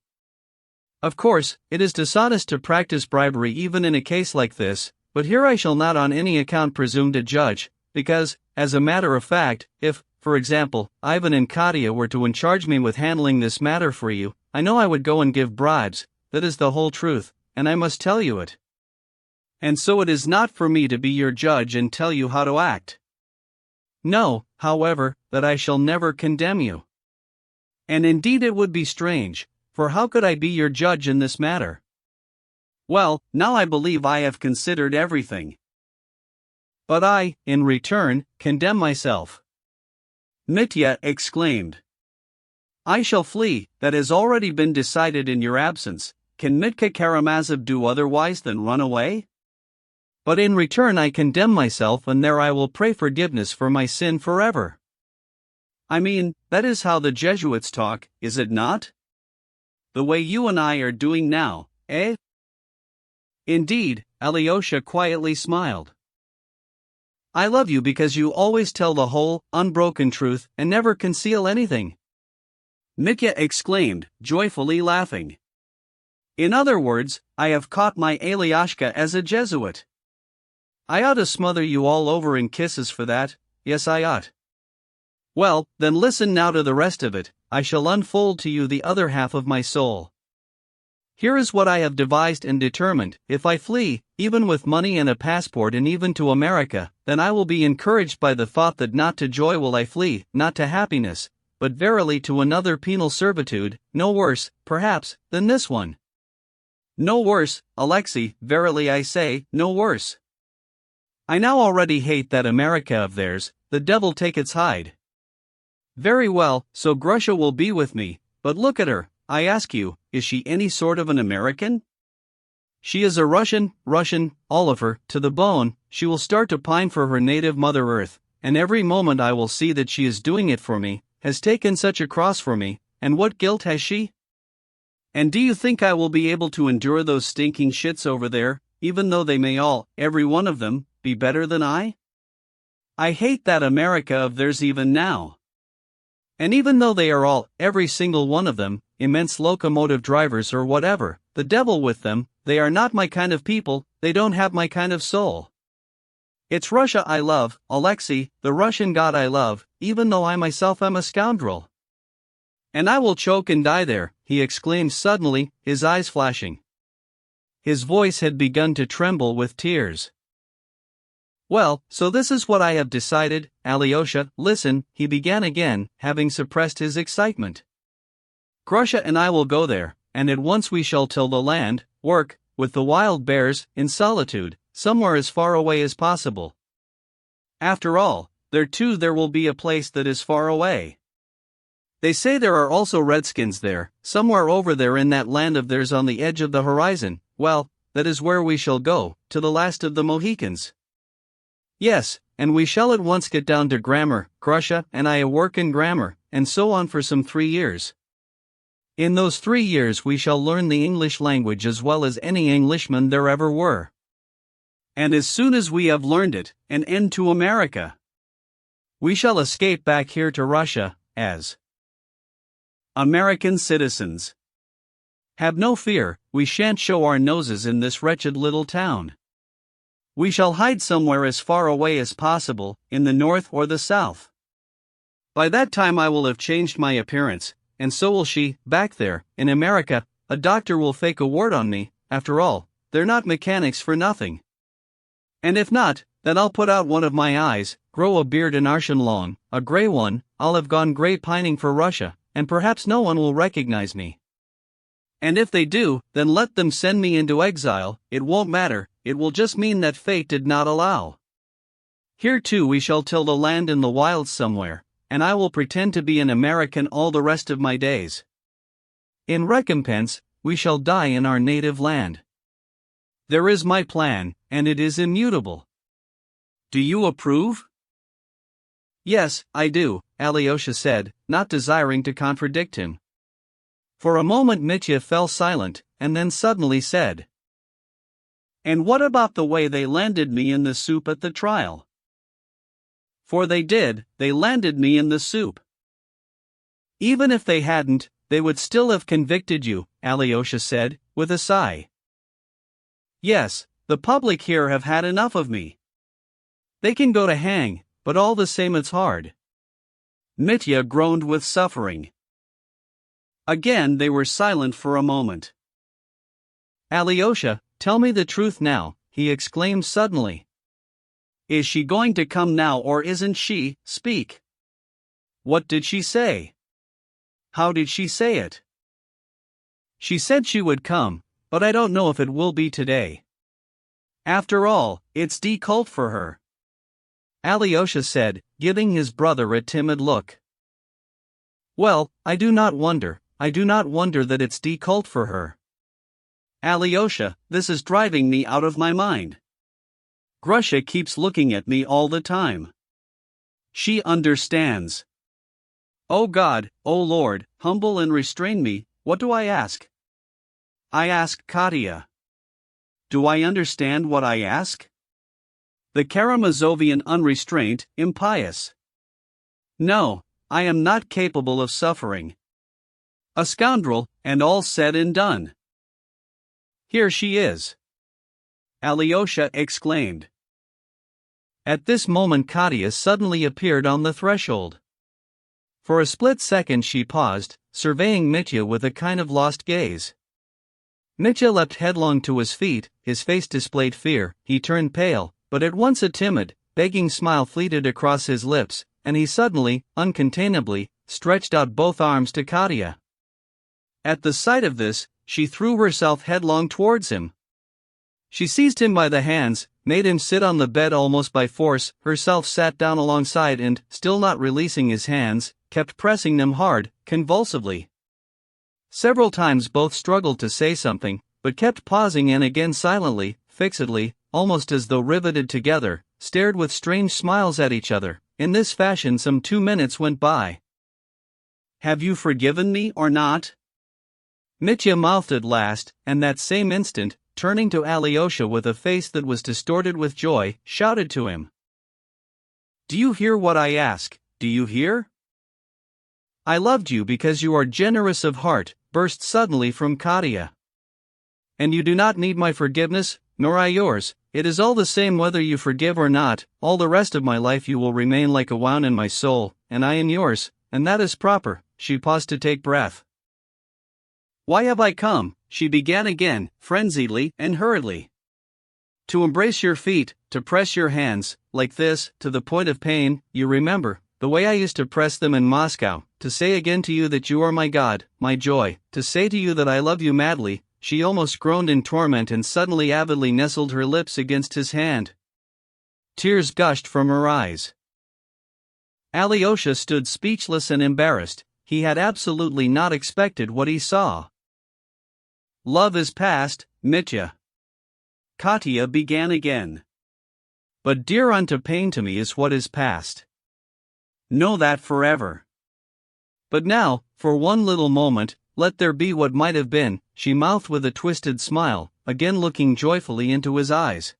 Of course, it is dishonest to practice bribery even in a case like this, but here I shall not on any account presume to judge, because, as a matter of fact, if, for example, Ivan and Katya were to charge me with handling this matter for you, I know I would go and give bribes. That is the whole truth, and I must tell you it. And so it is not for me to be your judge and tell you how to act. Know, however, that I shall never condemn you. And indeed it would be strange, for how could I be your judge in this matter? Well, now I believe I have considered everything. But I, in return, condemn myself. Mitya exclaimed. I shall flee, that has already been decided in your absence. Can Mitka Karamazov do otherwise than run away? But in return I condemn myself, and there I will pray forgiveness for my sin forever. I mean, that is how the Jesuits talk, is it not? The way you and I are doing now, eh? Indeed, Alyosha quietly smiled. I love you because you always tell the whole, unbroken truth, and never conceal anything. Mitya exclaimed, joyfully laughing. In other words, I have caught my Alyosha as a Jesuit. I ought to smother you all over in kisses for that, yes I ought. Well, then listen now to the rest of it. I shall unfold to you the other half of my soul. Here is what I have devised and determined. If I flee, even with money and a passport and even to America, then I will be encouraged by the thought that not to joy will I flee, not to happiness, but verily to another penal servitude, no worse, perhaps, than this one. No worse, Alexei, verily I say, no worse. I now already hate that America of theirs, the devil take its hide. Very well, so Grusha will be with me, but look at her, I ask you, is she any sort of an American? She is a Russian, all of her, to the bone. She will start to pine for her native Mother Earth, and every moment I will see that she is doing it for me, has taken such a cross for me, and what guilt has she? And do you think I will be able to endure those stinking shits over there, even though they may all, every one of them, be better than I? I hate that America of theirs even now. And even though they are all, every single one of them, immense locomotive drivers or whatever, the devil with them, they are not my kind of people, they don't have my kind of soul. It's Russia I love, Alexei, the Russian God I love, even though I myself am a scoundrel. And I will choke and die there, he exclaimed suddenly, his eyes flashing. His voice had begun to tremble with tears. Well, so this is what I have decided, Alyosha, listen, he began again, having suppressed his excitement. Grusha and I will go there, and at once we shall till the land, work, with the wild bears, in solitude, somewhere as far away as possible. After all, there will be a place that is far away. They say there are also redskins there, somewhere over there in that land of theirs on the edge of the horizon. Well, that is where we shall go, to the last of the Mohicans. Yes, and we shall at once get down to grammar, Grusha and I work in grammar, and so on for some 3 years. In those 3 years we shall learn the English language as well as any Englishmen there ever were. And as soon as we have learned it, an end to America. We shall escape back here to Russia, as American citizens. Have no fear, we shan't show our noses in this wretched little town. We shall hide somewhere as far away as possible, in the north or the south. By that time I will have changed my appearance, and so will she. Back there, in America, a doctor will fake a word on me. After all, they're not mechanics for nothing. And if not, then I'll put out one of my eyes, grow a beard in Arshenlong, a grey one. I'll have gone grey pining for Russia, and perhaps no one will recognize me. And if they do, then let them send me into exile. It won't matter, it will just mean that fate did not allow. Here too we shall till the land in the wilds somewhere, and I will pretend to be an American all the rest of my days. In recompense, we shall die in our native land. There is my plan, and it is immutable. Do you approve? Yes, I do, Alyosha said, not desiring to contradict him. For a moment Mitya fell silent, and then suddenly said, "And what about the way they landed me in the soup at the trial?" For they landed me in the soup. Even if they hadn't, they would still have convicted you, Alyosha said, with a sigh. Yes, the public here have had enough of me. They can go to hang, but all the same it's hard. Mitya groaned with suffering. Again they were silent for a moment. Alyosha, tell me the truth now, he exclaimed suddenly. Is she going to come now or isn't she? Speak. What did she say? How did she say it? She said she would come, but I don't know if it will be today. After all, it's decolled for her. Alyosha said, giving his brother a timid look. Well, I do not wonder that it's decolled for her. Alyosha, this is driving me out of my mind. Grusha keeps looking at me all the time. She understands. Oh God, oh Lord, humble and restrain me. What do I ask? I ask Katya. Do I understand what I ask? The Karamazovian unrestraint, impious. No, I am not capable of suffering. A scoundrel, and all said and done. Here she is. Alyosha exclaimed. At this moment Katya suddenly appeared on the threshold. For a split second she paused, surveying Mitya with a kind of lost gaze. Mitya leapt headlong to his feet, his face displayed fear, he turned pale, but at once a timid, begging smile fleeted across his lips, and he suddenly, uncontainably, stretched out both arms to Katya. At the sight of this, she threw herself headlong towards him. She seized him by the hands, made him sit on the bed almost by force, herself sat down alongside and, still not releasing his hands, kept pressing them hard, convulsively. Several times both struggled to say something, but kept pausing and again silently, fixedly, almost as though riveted together, stared with strange smiles at each other. In this fashion some 2 minutes went by. Have you forgiven me or not? Mitya mouthed at last, and that same instant, turning to Alyosha with a face that was distorted with joy, shouted to him. Do you hear what I ask? Do you hear? I loved you because you are generous of heart, burst suddenly from Katya. And you do not need my forgiveness, nor I yours. It is all the same whether you forgive or not. All the rest of my life you will remain like a wound in my soul, and I in yours, and that is proper. She paused to take breath. Why have I come? She began again, frenziedly and hurriedly. To embrace your feet, to press your hands, like this, to the point of pain. You remember, the way I used to press them in Moscow, to say again to you that you are my God, my joy, to say to you that I love you madly. she almost groaned in torment and suddenly avidly nestled her lips against his hand. Tears gushed from her eyes. Alyosha stood speechless and embarrassed. He had absolutely not expected what he saw. Love is past, Mitya. Katya began again. But dear unto pain to me is what is past. Know that forever. But now, for one little moment, let there be what might have been, she mouthed with a twisted smile, again looking joyfully into his eyes.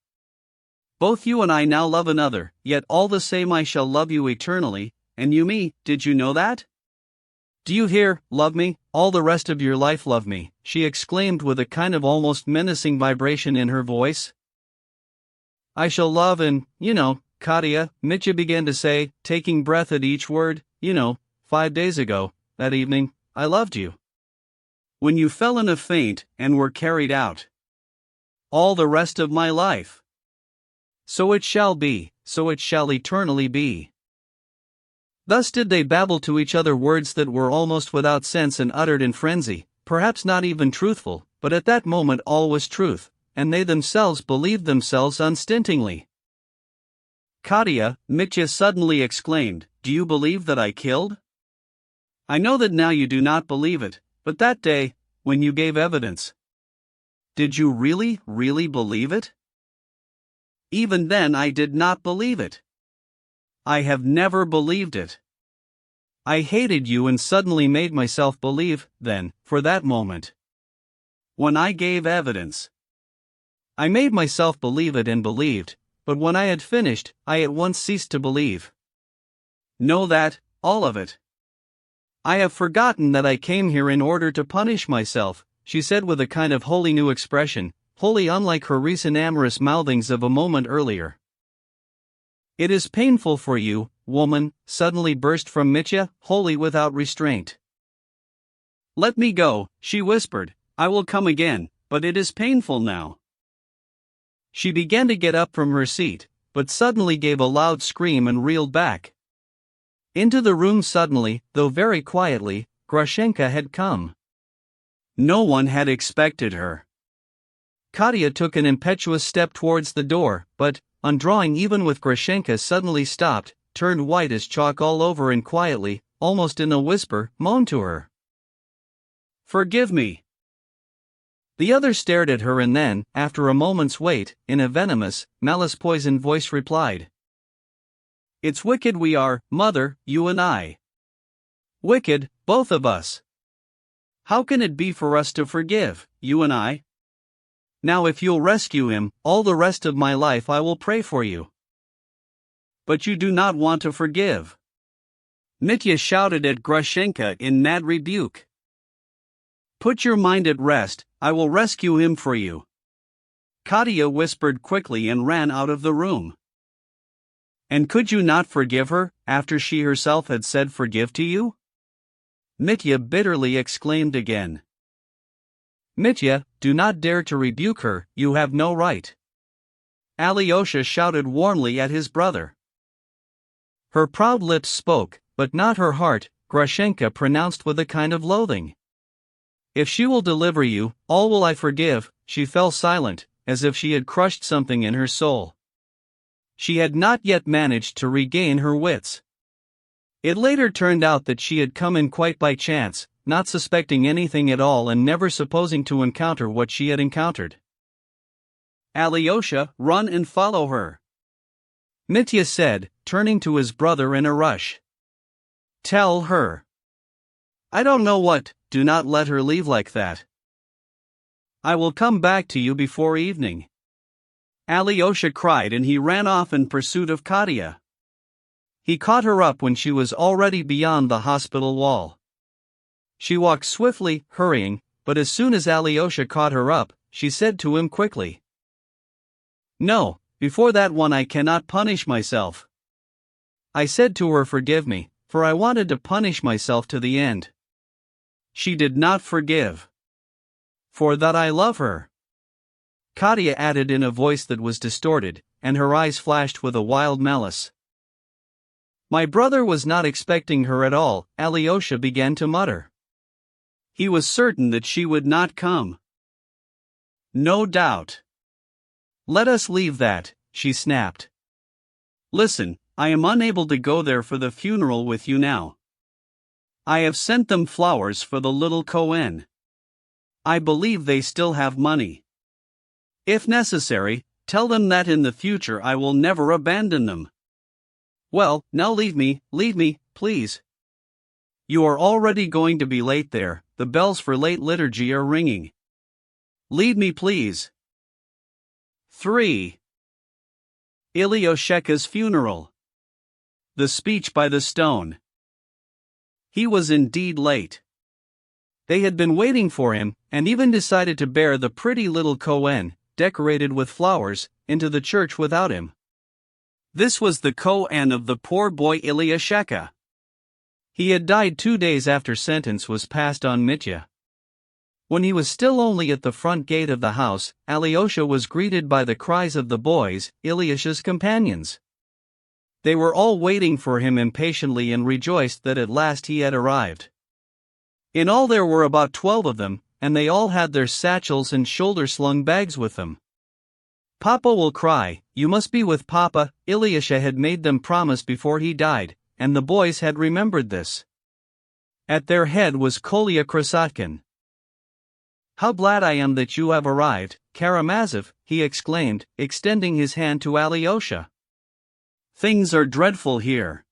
Both you and I now love another, yet all the same I shall love you eternally, and you me, did you know that? Do you hear, love me, all the rest of your life love me, she exclaimed with a kind of almost menacing vibration in her voice. I shall love and, Katya, Mitya began to say, taking breath at each word, 5 days ago, that evening, I loved you. When you fell in a faint and were carried out. All the rest of my life. So it shall be, so it shall eternally be. Thus did they babble to each other words that were almost without sense and uttered in frenzy, perhaps not even truthful, but at that moment all was truth, and they themselves believed themselves unstintingly. Katya, Mitya suddenly exclaimed, do you believe that I killed? I know that now you do not believe it, but that day, when you gave evidence. Did you really believe it? Even then I did not believe it. I have never believed it. I hated you and suddenly made myself believe, then, for that moment. When I gave evidence. I made myself believe it and believed, but when I had finished, I at once ceased to believe. Know that, all of it. I have forgotten that I came here in order to punish myself, she said with a kind of wholly new expression, wholly unlike her recent amorous mouthings of a moment earlier. It is painful for you, woman, suddenly burst from Mitya, wholly without restraint. Let me go, she whispered, I will come again, but it is painful now. She began to get up from her seat, but suddenly gave a loud scream and reeled back. Into the room suddenly, though very quietly, Grushenka had come. No one had expected her. Katya took an impetuous step towards the door, but, on drawing even with Grushenka suddenly stopped, turned white as chalk all over and quietly, almost in a whisper, moaned to her. Forgive me. The other stared at her and then, after a moment's wait, in a venomous, malice-poisoned voice replied. It's wicked we are, mother, you and I. Wicked, both of us. How can it be for us to forgive, you and I? Now if you'll rescue him, all the rest of my life I will pray for you. But you do not want to forgive. Mitya shouted at Grushenka in mad rebuke. Put your mind at rest, I will rescue him for you. Katya whispered quickly and ran out of the room. And could you not forgive her, after she herself had said forgive to you? Mitya bitterly exclaimed again. Mitya, do not dare to rebuke her, you have no right. Alyosha shouted warmly at his brother. Her proud lips spoke, but not her heart, Grushenka pronounced with a kind of loathing. If she will deliver you, all will I forgive. She fell silent, as if she had crushed something in her soul. She had not yet managed to regain her wits. It later turned out that she had come in quite by chance, not suspecting anything at all and never supposing to encounter what she had encountered. Alyosha, run and follow her. Mitya said, turning to his brother in a rush. Tell her. I don't know what, do not let her leave like that. I will come back to you before evening. Alyosha cried and he ran off in pursuit of Katya. He caught her up when she was already beyond the hospital wall. She walked swiftly, hurrying, but as soon as Alyosha caught her up, she said to him quickly. No, before that one I cannot punish myself. I said to her forgive me, for I wanted to punish myself to the end. She did not forgive. For that I love her. Katya added in a voice that was distorted, and her eyes flashed with a wild malice. My brother was not expecting her at all, Alyosha began to mutter. He was certain that she would not come. No doubt. Let us leave that, she snapped. Listen, I am unable to go there for the funeral with you now. I have sent them flowers for the little Cohen. I believe they still have money. If necessary, tell them that in the future I will never abandon them. Well, now leave me, please. You are already going to be late there, the bells for late liturgy are ringing. Leave me please. 3. Ilyosheka's funeral. The speech by the stone. He was indeed late. They had been waiting for him, and even decided to bear the pretty little Cohen, decorated with flowers, into the church without him. This was the Cohen of the poor boy Ilyosheka. He had died 2 days after sentence was passed on Mitya. When he was still only at the front gate of the house, Alyosha was greeted by the cries of the boys, Ilyusha's companions. They were all waiting for him impatiently and rejoiced that at last he had arrived. In all there were about 12 of them, and they all had their satchels and shoulder-slung bags with them. Papa will cry, you must be with Papa. Ilyusha had made them promise before he died, and the boys had remembered this. At their head was Kolya Krasotkin. How glad I am that you have arrived, Karamazov, he exclaimed, extending his hand to Alyosha. Things are dreadful here.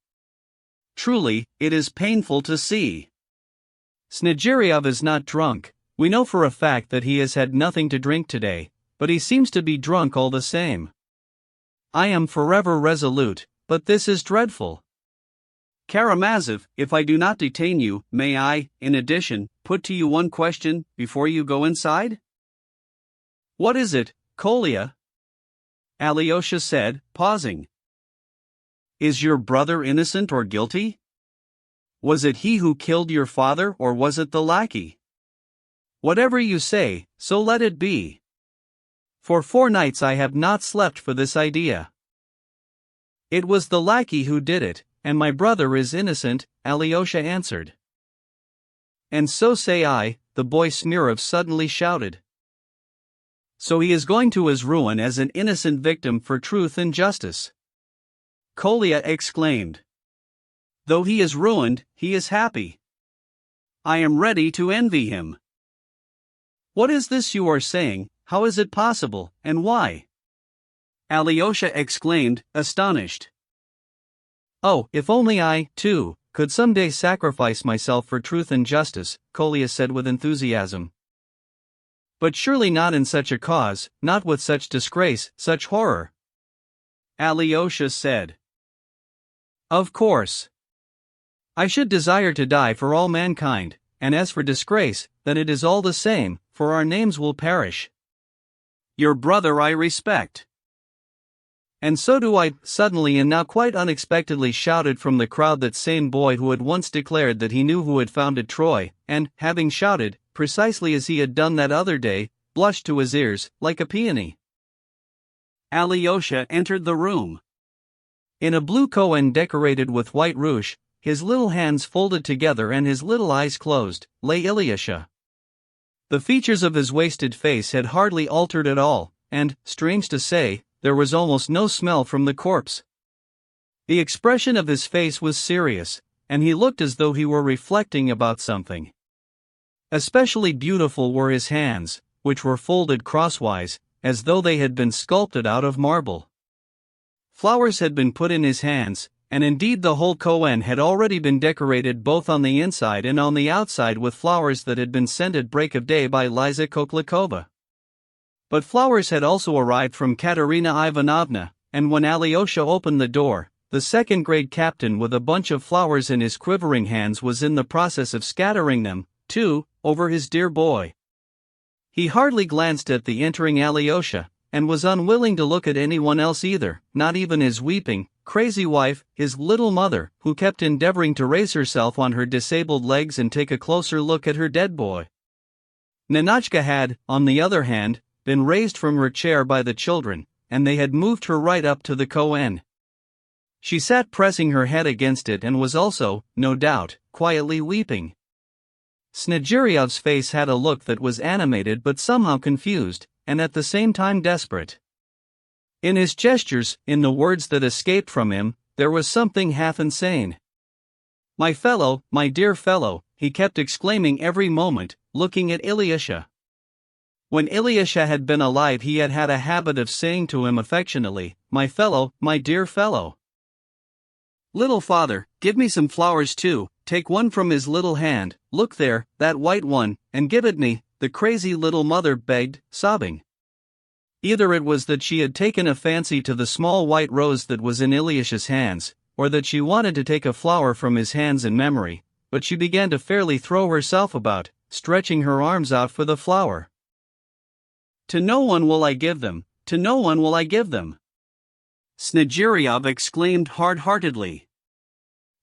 Truly, it is painful to see. Snegiryov is not drunk. We know for a fact that he has had nothing to drink today, but he seems to be drunk all the same. I am forever resolute, but this is dreadful. Karamazov, if I do not detain you, may I, in addition, put to you one question before you go inside? What is it, Kolya? Alyosha said, pausing. Is your brother innocent or guilty? Was it he who killed your father or was it the lackey? Whatever you say, so let it be. For 4 nights I have not slept for this idea. It was the lackey who did it, and my brother is innocent, Alyosha answered. And so say I, the boy Smirov suddenly shouted. So he is going to his ruin as an innocent victim for truth and justice. Kolya exclaimed. Though he is ruined, he is happy. I am ready to envy him. What is this you are saying? How is it possible, and why? Alyosha exclaimed, astonished. Oh, if only I, too, could someday sacrifice myself for truth and justice, Kolya said with enthusiasm. But surely not in such a cause, not with such disgrace, such horror. Alyosha said. Of course. I should desire to die for all mankind, and as for disgrace, then it is all the same, for our names will perish. Your brother I respect. And so do I, suddenly and now quite unexpectedly shouted from the crowd that same boy who had once declared that he knew who had founded Troy, and, having shouted, precisely as he had done that other day, blushed to his ears, like a peony. Alyosha entered the room. In a blue Cohen decorated with white ruche, his little hands folded together and his little eyes closed, lay Ilyusha. The features of his wasted face had hardly altered at all, and, strange to say, there was almost no smell from the corpse. The expression of his face was serious, and he looked as though he were reflecting about something. Especially beautiful were his hands, which were folded crosswise, as though they had been sculpted out of marble. Flowers had been put in his hands, and indeed the whole Cohen had already been decorated both on the inside and on the outside with flowers that had been sent at break of day by Liza Koklikova. But flowers had also arrived from Katerina Ivanovna, and when Alyosha opened the door, the second-grade captain with a bunch of flowers in his quivering hands was in the process of scattering them, too, over his dear boy. He hardly glanced at the entering Alyosha, and was unwilling to look at anyone else either, not even his weeping, crazy wife, his little mother, who kept endeavoring to raise herself on her disabled legs and take a closer look at her dead boy. Ninotchka had, on the other hand, been raised from her chair by the children, and they had moved her right up to the Cohen. She sat pressing her head against it and was also, no doubt, quietly weeping. Snegiryov's face had a look that was animated but somehow confused, and at the same time desperate. In his gestures, in the words that escaped from him, there was something half insane. "My fellow, my dear fellow," he kept exclaiming every moment, looking at Ilyusha. When Ilyusha had been alive, he had had a habit of saying to him affectionately, "My fellow, my dear fellow." "Little father, give me some flowers too." Take one from his little hand. "Look there, that white one, and give it me," the crazy little mother begged, sobbing. Either it was that she had taken a fancy to the small white rose that was in Ilyusha's hands, or that she wanted to take a flower from his hands in memory, but she began to fairly throw herself about, stretching her arms out for the flower. "To no one will I give them, to no one will I give them," Snegiryov exclaimed hard-heartedly.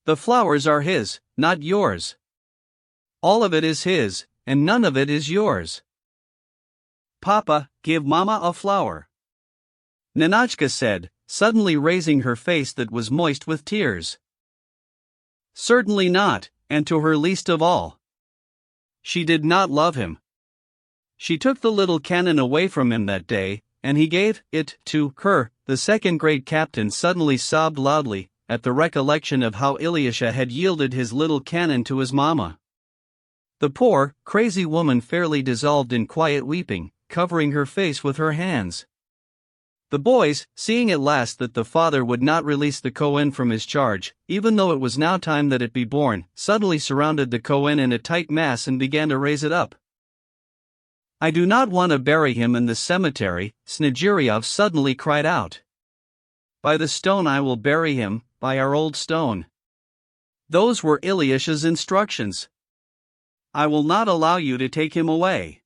"The flowers are his, not yours. All of it is his, and none of it is yours. Papa, give Mama a flower," Ninotchka said, suddenly raising her face that was moist with tears. Certainly not, and to her least of all. She did not love him. She took the little cannon away from him that day, and he gave it to her. The second-grade captain suddenly sobbed loudly at the recollection of how Ilyusha had yielded his little cannon to his mama. The poor, crazy woman fairly dissolved in quiet weeping, covering her face with her hands. The boys, seeing at last that the father would not release the Kohen from his charge, even though it was now time that it be born, suddenly surrounded the Kohen in a tight mass and began to raise it up. "I do not want to bury him in the cemetery," Snegiryov suddenly cried out. "By the stone I will bury him, by our old stone." Those were Ilyusha's instructions. "I will not allow you to take him away."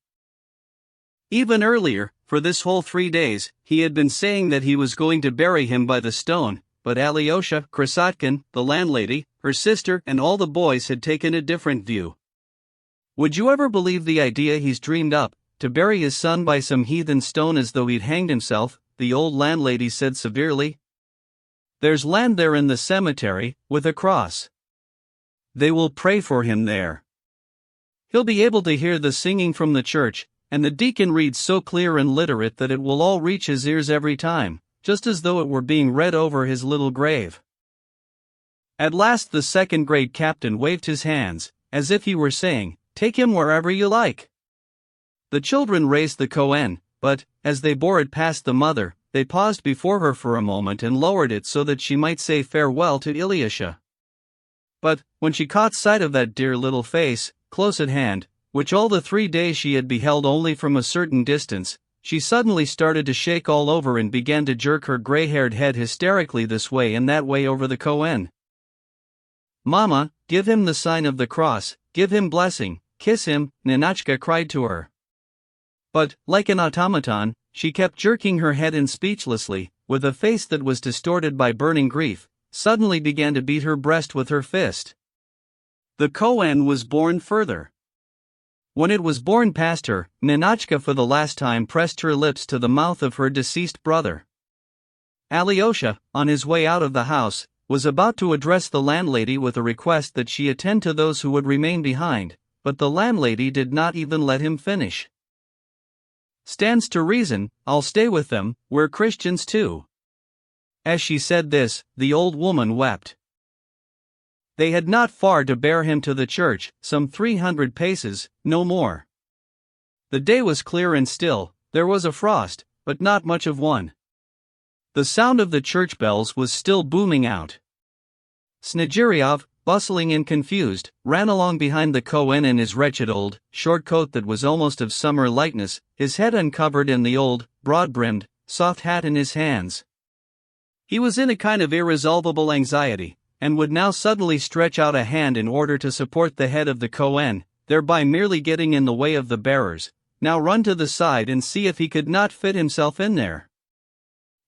Even earlier, for this whole 3 days, he had been saying that he was going to bury him by the stone, but Alyosha, Krasotkin, the landlady, her sister, and all the boys had taken a different view. "Would you ever believe the idea he's dreamed up, to bury his son by some heathen stone as though he'd hanged himself?" the old landlady said severely. "There's land there in the cemetery, with a cross. They will pray for him there. He'll be able to hear the singing from the church, and the deacon reads so clear and literate that it will all reach his ears every time, just as though it were being read over his little grave." At last the second-grade captain waved his hands, as if he were saying, "Take him wherever you like." The children raised the Kohen, but, as they bore it past the mother, they paused before her for a moment and lowered it so that she might say farewell to Ilyusha. But, when she caught sight of that dear little face, close at hand, which all the 3 days she had beheld only from a certain distance, she suddenly started to shake all over and began to jerk her gray-haired head hysterically this way and that way over the Kohen. "Mama, give him the sign of the cross, give him blessing, kiss him," Ninotchka cried to her. But, like an automaton, she kept jerking her head and speechlessly, with a face that was distorted by burning grief, suddenly began to beat her breast with her fist. The Kohen was borne further. When it was borne past her, Ninotchka for the last time pressed her lips to the mouth of her deceased brother. Alyosha, on his way out of the house, was about to address the landlady with a request that she attend to those who would remain behind, but the landlady did not even let him finish. "Stands to reason, I'll stay with them, we're Christians too." As she said this, the old woman wept. They had not far to bear him to the church, some 300 paces, no more. The day was clear and still, there was a frost, but not much of one. The sound of the church bells was still booming out. Snegiryov, bustling and confused, ran along behind the Kohen in his wretched old, short coat that was almost of summer lightness, his head uncovered and the old, broad-brimmed, soft hat in his hands. He was in a kind of irresolvable anxiety, and would now suddenly stretch out a hand in order to support the head of the Kohen, thereby merely getting in the way of the bearers, now run to the side and see if he could not fit himself in there.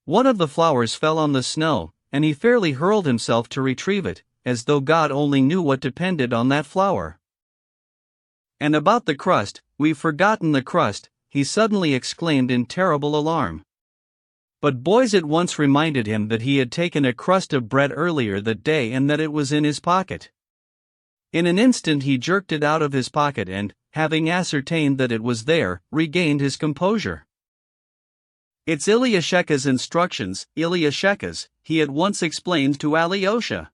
One of the flowers fell on the snow, and he fairly hurled himself to retrieve it, as though God only knew what depended on that flower. "And about the crust, we've forgotten the crust," he suddenly exclaimed in terrible alarm. But boys at once reminded him that he had taken a crust of bread earlier that day and that it was in his pocket. In an instant he jerked it out of his pocket and, having ascertained that it was there, regained his composure. It's Ilyasheka's instructions, Ilyasheka's, he at once explained to Alyosha.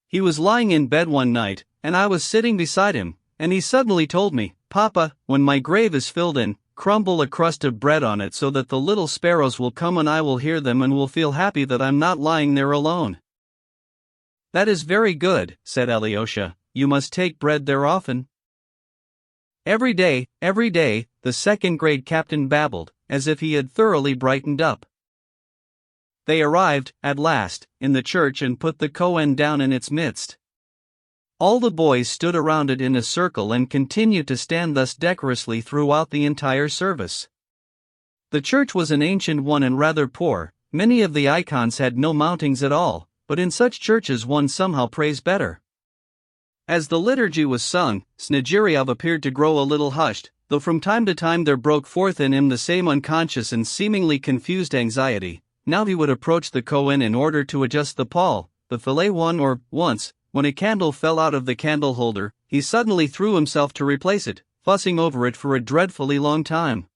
He was lying in bed one night, and I was sitting beside him, and he suddenly told me, "Papa, when my grave is filled in, crumble a crust of bread on it so that the little sparrows will come and I will hear them and will feel happy that I'm not lying there alone." "That is very good," said Alyosha, "you must take bread there often." Every day, the second-grade captain babbled, as if he had thoroughly brightened up. They arrived, at last, in the church and put the kohen down in its midst. All the boys stood around it in a circle and continued to stand thus decorously throughout the entire service. The church was an ancient one and rather poor. Many of the icons had no mountings at all, but in such churches one somehow prays better. As the liturgy was sung, Snegiriov appeared to grow a little hushed, though from time to time there broke forth in him the same unconscious and seemingly confused anxiety. Now he would approach the kohen in order to adjust the pall, the fillet one, or, once, when a candle fell out of the candle holder, he suddenly threw himself to replace it, fussing over it for a dreadfully long time.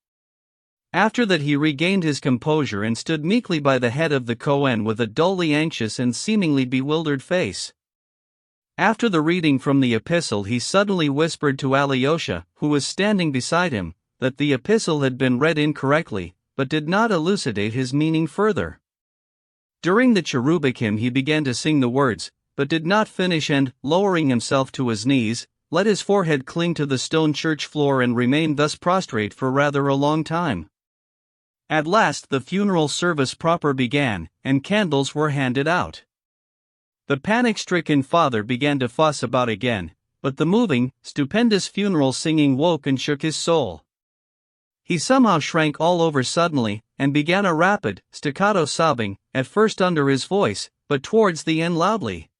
After that he regained his composure and stood meekly by the head of the kohen with a dully anxious and seemingly bewildered face. After the reading from the epistle he suddenly whispered to Alyosha, who was standing beside him, that the epistle had been read incorrectly, but did not elucidate his meaning further. During the cherubic hymn he began to sing the words, but did not finish and, lowering himself to his knees, let his forehead cling to the stone church floor and remained thus prostrate for rather a long time. At last the funeral service proper began, and candles were handed out. The panic-stricken father began to fuss about again, but the moving, stupendous funeral singing woke and shook his soul. He somehow shrank all over suddenly, and began a rapid, staccato sobbing, at first under his voice, but towards the end loudly.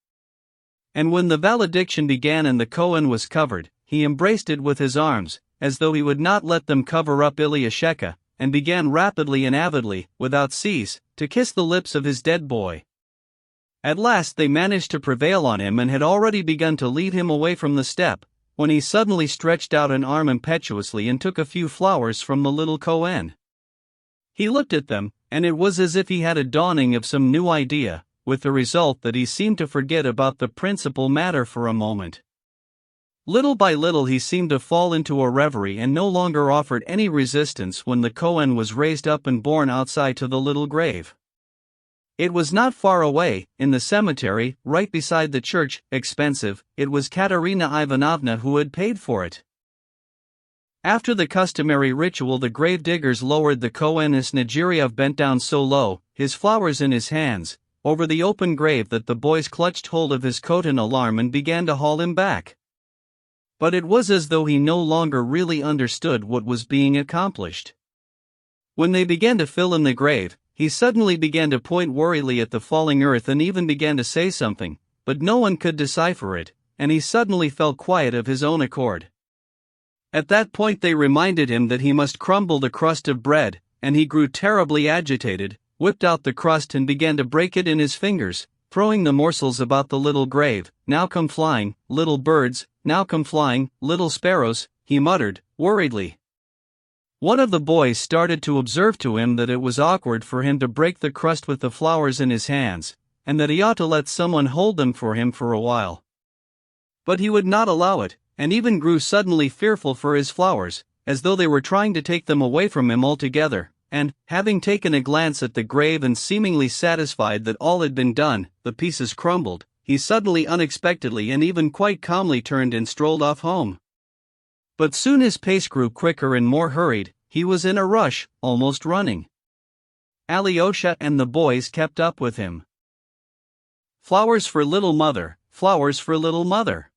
And when the valediction began and the kohen was covered, he embraced it with his arms, as though he would not let them cover up Ilyasheka, and began rapidly and avidly, without cease, to kiss the lips of his dead boy. At last they managed to prevail on him and had already begun to lead him away from the step, when he suddenly stretched out an arm impetuously and took a few flowers from the little kohen. He looked at them, and it was as if he had a dawning of some new idea, with the result that he seemed to forget about the principal matter for a moment. Little by little he seemed to fall into a reverie and no longer offered any resistance when the kohen was raised up and borne outside to the little grave. It was not far away, in the cemetery, right beside the church. Expensive, it was Katerina Ivanovna who had paid for it. After the customary ritual the grave diggers lowered the kohen as Snegiriov bent down so low, his flowers in his hands, over the open grave that the boys clutched hold of his coat in alarm and began to haul him back. But it was as though he no longer really understood what was being accomplished. When they began to fill in the grave, he suddenly began to point worriedly at the falling earth and even began to say something, but no one could decipher it, and he suddenly fell quiet of his own accord. At that point they reminded him that he must crumble the crust of bread, and he grew terribly agitated, whipped out the crust and began to break it in his fingers, throwing the morsels about the little grave. "Now come flying, little birds, now come flying, little sparrows," he muttered, worriedly. One of the boys started to observe to him that it was awkward for him to break the crust with the flowers in his hands, and that he ought to let someone hold them for him for a while. But he would not allow it, and even grew suddenly fearful for his flowers, as though they were trying to take them away from him altogether, and, having taken a glance at the grave and seemingly satisfied that all had been done, the pieces crumbled, he suddenly, unexpectedly and even quite calmly turned and strolled off home. But soon his pace grew quicker and more hurried. He was in a rush, almost running. Alyosha and the boys kept up with him. "Flowers for little mother, flowers for little mother.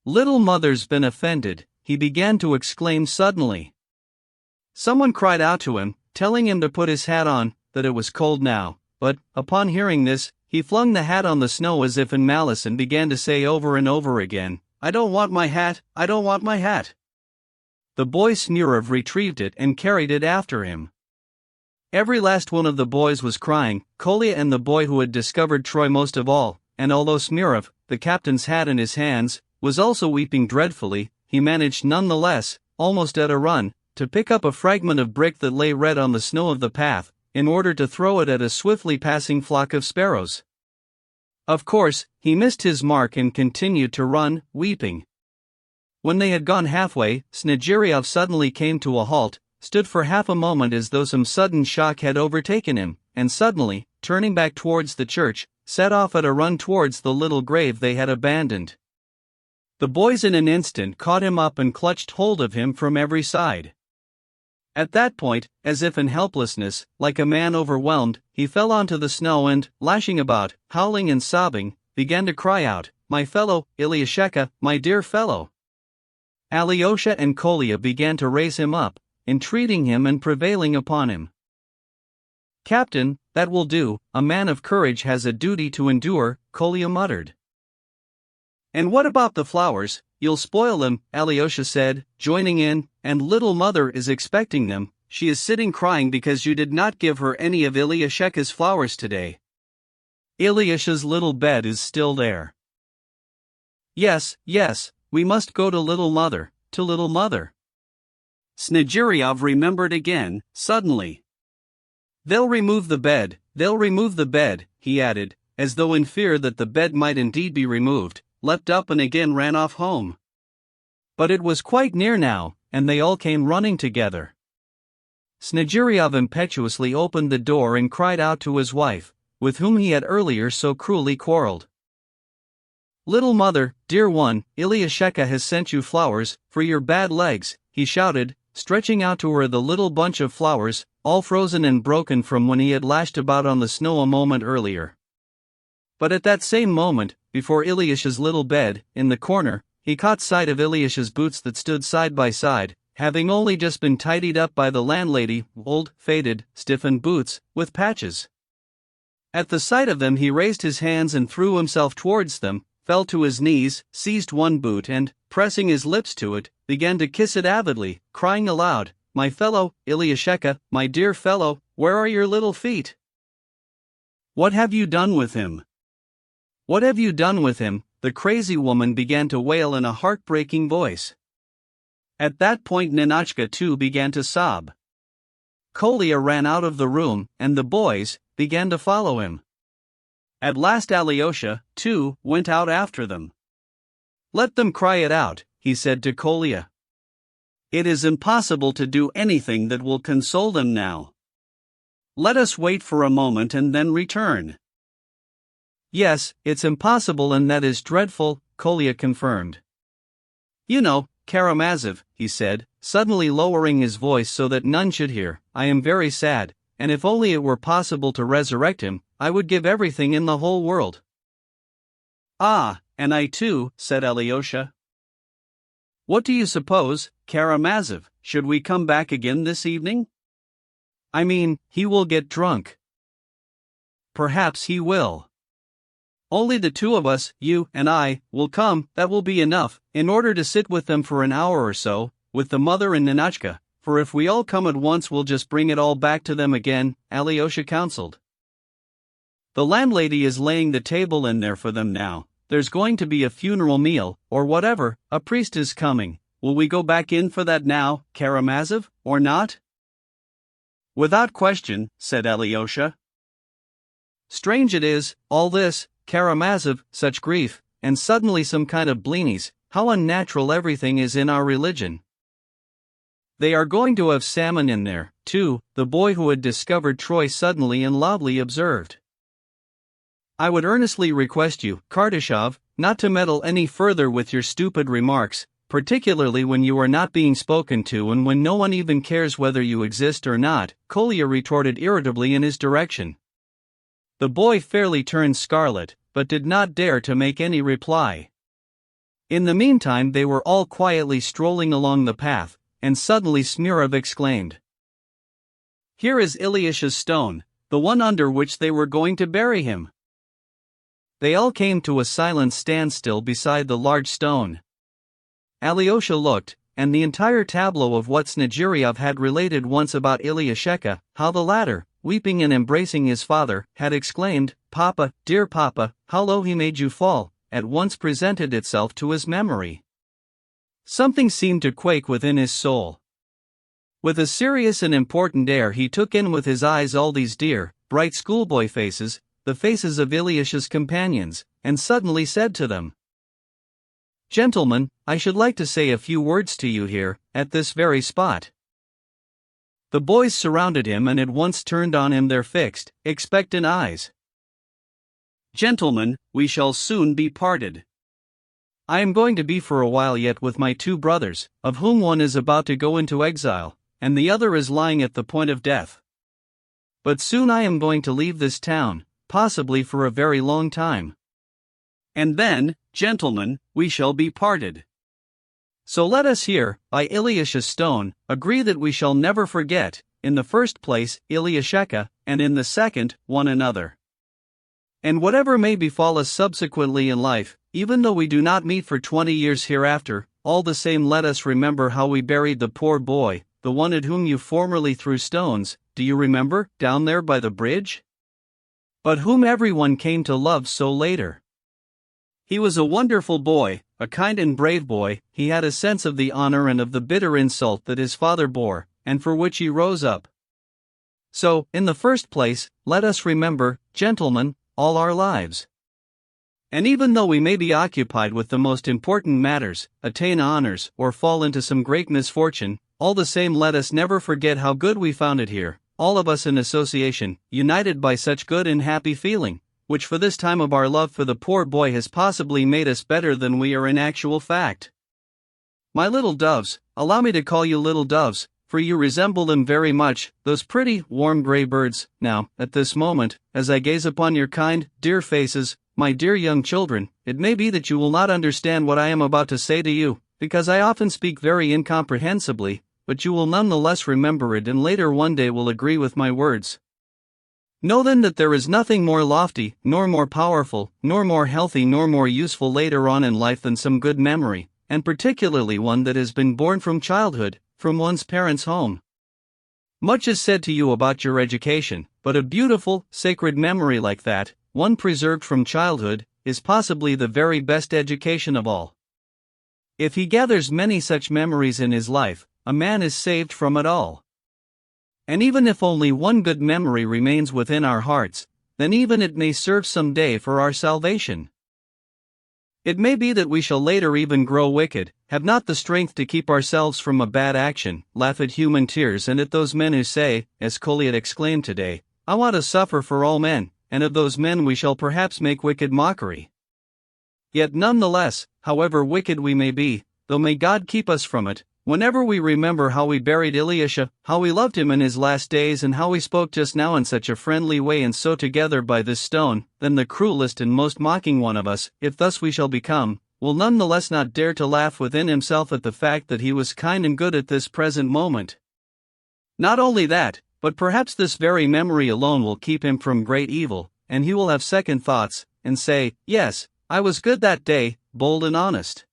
Little mother's been offended," he began to exclaim suddenly. Someone cried out to him, telling him to put his hat on, that it was cold now, but, upon hearing this, he flung the hat on the snow as if in malice and began to say over and over again, "I don't want my hat, I don't want my hat." The boy Smirov retrieved it and carried it after him. Every last one of the boys was crying, Kolya and the boy who had discovered Troy most of all, and although Smirov, the captain's hat in his hands, was also weeping dreadfully, he managed nonetheless, almost at a run, to pick up a fragment of brick that lay red on the snow of the path, in order to throw it at a swiftly passing flock of sparrows. Of course, he missed his mark and continued to run, weeping. When they had gone halfway, Snegiryov suddenly came to a halt, stood for half a moment as though some sudden shock had overtaken him, and suddenly, turning back towards the church, set off at a run towards the little grave they had abandoned. The boys in an instant caught him up and clutched hold of him from every side. At that point, as if in helplessness, like a man overwhelmed, he fell onto the snow and, lashing about, howling and sobbing, began to cry out, "My fellow, Ilyasheka, my dear fellow!" Alyosha and Kolya began to raise him up, entreating him and prevailing upon him. "Captain, that will do, a man of courage has a duty to endure," Kolya muttered. "And what about the flowers? You'll spoil them," Alyosha said, joining in, "and little mother is expecting them. She is sitting crying because you did not give her any of Ilyasheka's flowers today. Ilyasha's little bed is still there." Yes, we must go to little mother, to little mother." Snegiryov remembered again, suddenly. They'll remove the bed," he added, as though in fear that the bed might indeed be removed, leapt up and again ran off home. But it was quite near now, and they all came running together. Snegiryov impetuously opened the door and cried out to his wife, with whom he had earlier so cruelly quarreled. "Little mother, dear one, Ilyasheka has sent you flowers, for your bad legs," he shouted, stretching out to her the little bunch of flowers, all frozen and broken from when he had lashed about on the snow a moment earlier. But at that same moment, before Ilyasha's little bed, in the corner, he caught sight of Ilyasha's boots that stood side by side, having only just been tidied up by the landlady, old, faded, stiffened boots, with patches. At the sight of them he raised his hands and threw himself towards them, fell to his knees, seized one boot and, pressing his lips to it, began to kiss it avidly, crying aloud, "My fellow, Ilyasheka, my dear fellow, where are your little feet? What have you done with him? What have you done with him?" the crazy woman began to wail in a heartbreaking voice. At that point Ninotchka too began to sob. Kolya ran out of the room, and the boys began to follow him. At last Alyosha, too, went out after them. "Let them cry it out," he said to Kolya. "It is impossible to do anything that will console them now. Let us wait for a moment and then return." "Yes, it's impossible and that is dreadful," Kolya confirmed. "You know, Karamazov," he said, suddenly lowering his voice so that none should hear, "I am very sad, and if only it were possible to resurrect him, I would give everything in the whole world." "Ah, and I too," said Alyosha. "What do you suppose, Karamazov, should we come back again this evening? I mean, he will get drunk." "Perhaps he will. Only the two of us, you and I, will come, that will be enough, in order to sit with them for an hour or so, with the mother and Ninotchka, for if we all come at once we'll just bring it all back to them again," Alyosha counseled. "The landlady is laying the table in there for them now, there's going to be a funeral meal, or whatever, a priest is coming, will we go back in for that now, Karamazov, or not?" "Without question," said Alyosha. "Strange it is, all this, Karamazov, such grief, and suddenly some kind of bleenies, how unnatural everything is in our religion." "They are going to have salmon in there, too," the boy who had discovered Troy suddenly and loudly observed. "I would earnestly request you, Kardashov, not to meddle any further with your stupid remarks, particularly when you are not being spoken to and when no one even cares whether you exist or not," Kolya retorted irritably in his direction. The boy fairly turned scarlet, but did not dare to make any reply. In the meantime they were all quietly strolling along the path, and suddenly Smirnov exclaimed, "Here is Ilyasha's stone, the one under which they were going to bury him." They all came to a silent standstill beside the large stone. Alyosha looked, and the entire tableau of what Snegiryov had related once about Ilyasheka, how the latter, weeping and embracing his father, had exclaimed, "Papa, dear Papa, how low he made you fall," at once presented itself to his memory. Something seemed to quake within his soul. With a serious and important air he took in with his eyes all these dear, bright schoolboy faces, the faces of Ilyusha's companions, and suddenly said to them, "Gentlemen, I should like to say a few words to you here, at this very spot." The boys surrounded him and at once turned on him their fixed, expectant eyes. "Gentlemen, we shall soon be parted. I am going to be for a while yet with my two brothers, of whom one is about to go into exile, and the other is lying at the point of death. But soon I am going to leave this town, possibly for a very long time. And then, gentlemen, we shall be parted. So let us here, by Ilyusha's stone, agree that we shall never forget, in the first place, Ilyusheka, and in the second, one another. And whatever may befall us subsequently in life, even though we do not meet for 20 years hereafter, all the same let us remember how we buried the poor boy, the one at whom you formerly threw stones, do you remember, down there by the bridge? But whom everyone came to love so later. He was a wonderful boy, a kind and brave boy. He had a sense of the honor and of the bitter insult that his father bore, and for which he rose up. So, in the first place, let us remember, gentlemen, all our lives. And even though we may be occupied with the most important matters, attain honors, or fall into some great misfortune, all the same let us never forget how good we found it here, all of us in association, united by such good and happy feeling, which for this time of our love for the poor boy has possibly made us better than we are in actual fact. My little doves, allow me to call you little doves, for you resemble them very much, those pretty, warm gray birds. Now, at this moment, as I gaze upon your kind, dear faces, my dear young children, it may be that you will not understand what I am about to say to you, because I often speak very incomprehensibly, but you will nonetheless remember it and later one day will agree with my words. Know then that there is nothing more lofty, nor more powerful, nor more healthy nor more useful later on in life than some good memory, and particularly one that has been born from childhood, from one's parents' home. Much is said to you about your education, but a beautiful, sacred memory like that, one preserved from childhood, is possibly the very best education of all. If he gathers many such memories in his life, a man is saved from it all. And even if only one good memory remains within our hearts, then even it may serve some day for our salvation. It may be that we shall later even grow wicked, have not the strength to keep ourselves from a bad action, laugh at human tears and at those men who say, as Coleat exclaimed today, "I want to suffer for all men," and of those men we shall perhaps make wicked mockery. Yet nonetheless, however wicked we may be, though may God keep us from it, whenever we remember how we buried Ilyusha, how we loved him in his last days and how we spoke just now in such a friendly way and so together by this stone, then the cruelest and most mocking one of us, if thus we shall become, will nonetheless not dare to laugh within himself at the fact that he was kind and good at this present moment. Not only that, but perhaps this very memory alone will keep him from great evil, and he will have second thoughts, and say, "Yes, I was good that day, bold and honest."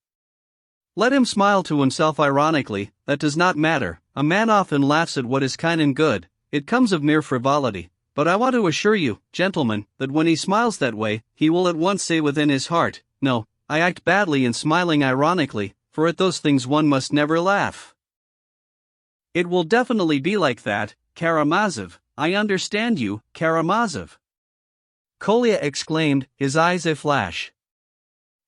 Let him smile to himself ironically, that does not matter. A man often laughs at what is kind and good, it comes of mere frivolity, but I want to assure you, gentlemen, that when he smiles that way, he will at once say within his heart, "No, I act badly in smiling ironically, for at those things one must never laugh." It will definitely be like that, Karamazov. I understand you, Karamazov. Kolya exclaimed, his eyes aflash.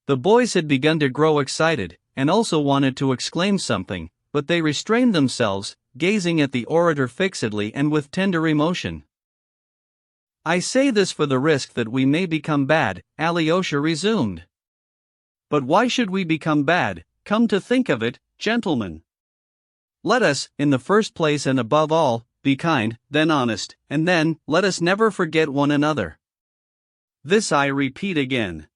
The boys had begun to grow excited, and also wanted to exclaim something, but they restrained themselves, gazing at the orator fixedly and with tender emotion. "I say this for the risk that we may become bad," Alyosha resumed. "But why should we become bad? Come to think of it, gentlemen. Let us, in the first place and above all, be kind, then honest, and then, let us never forget one another. This I repeat again.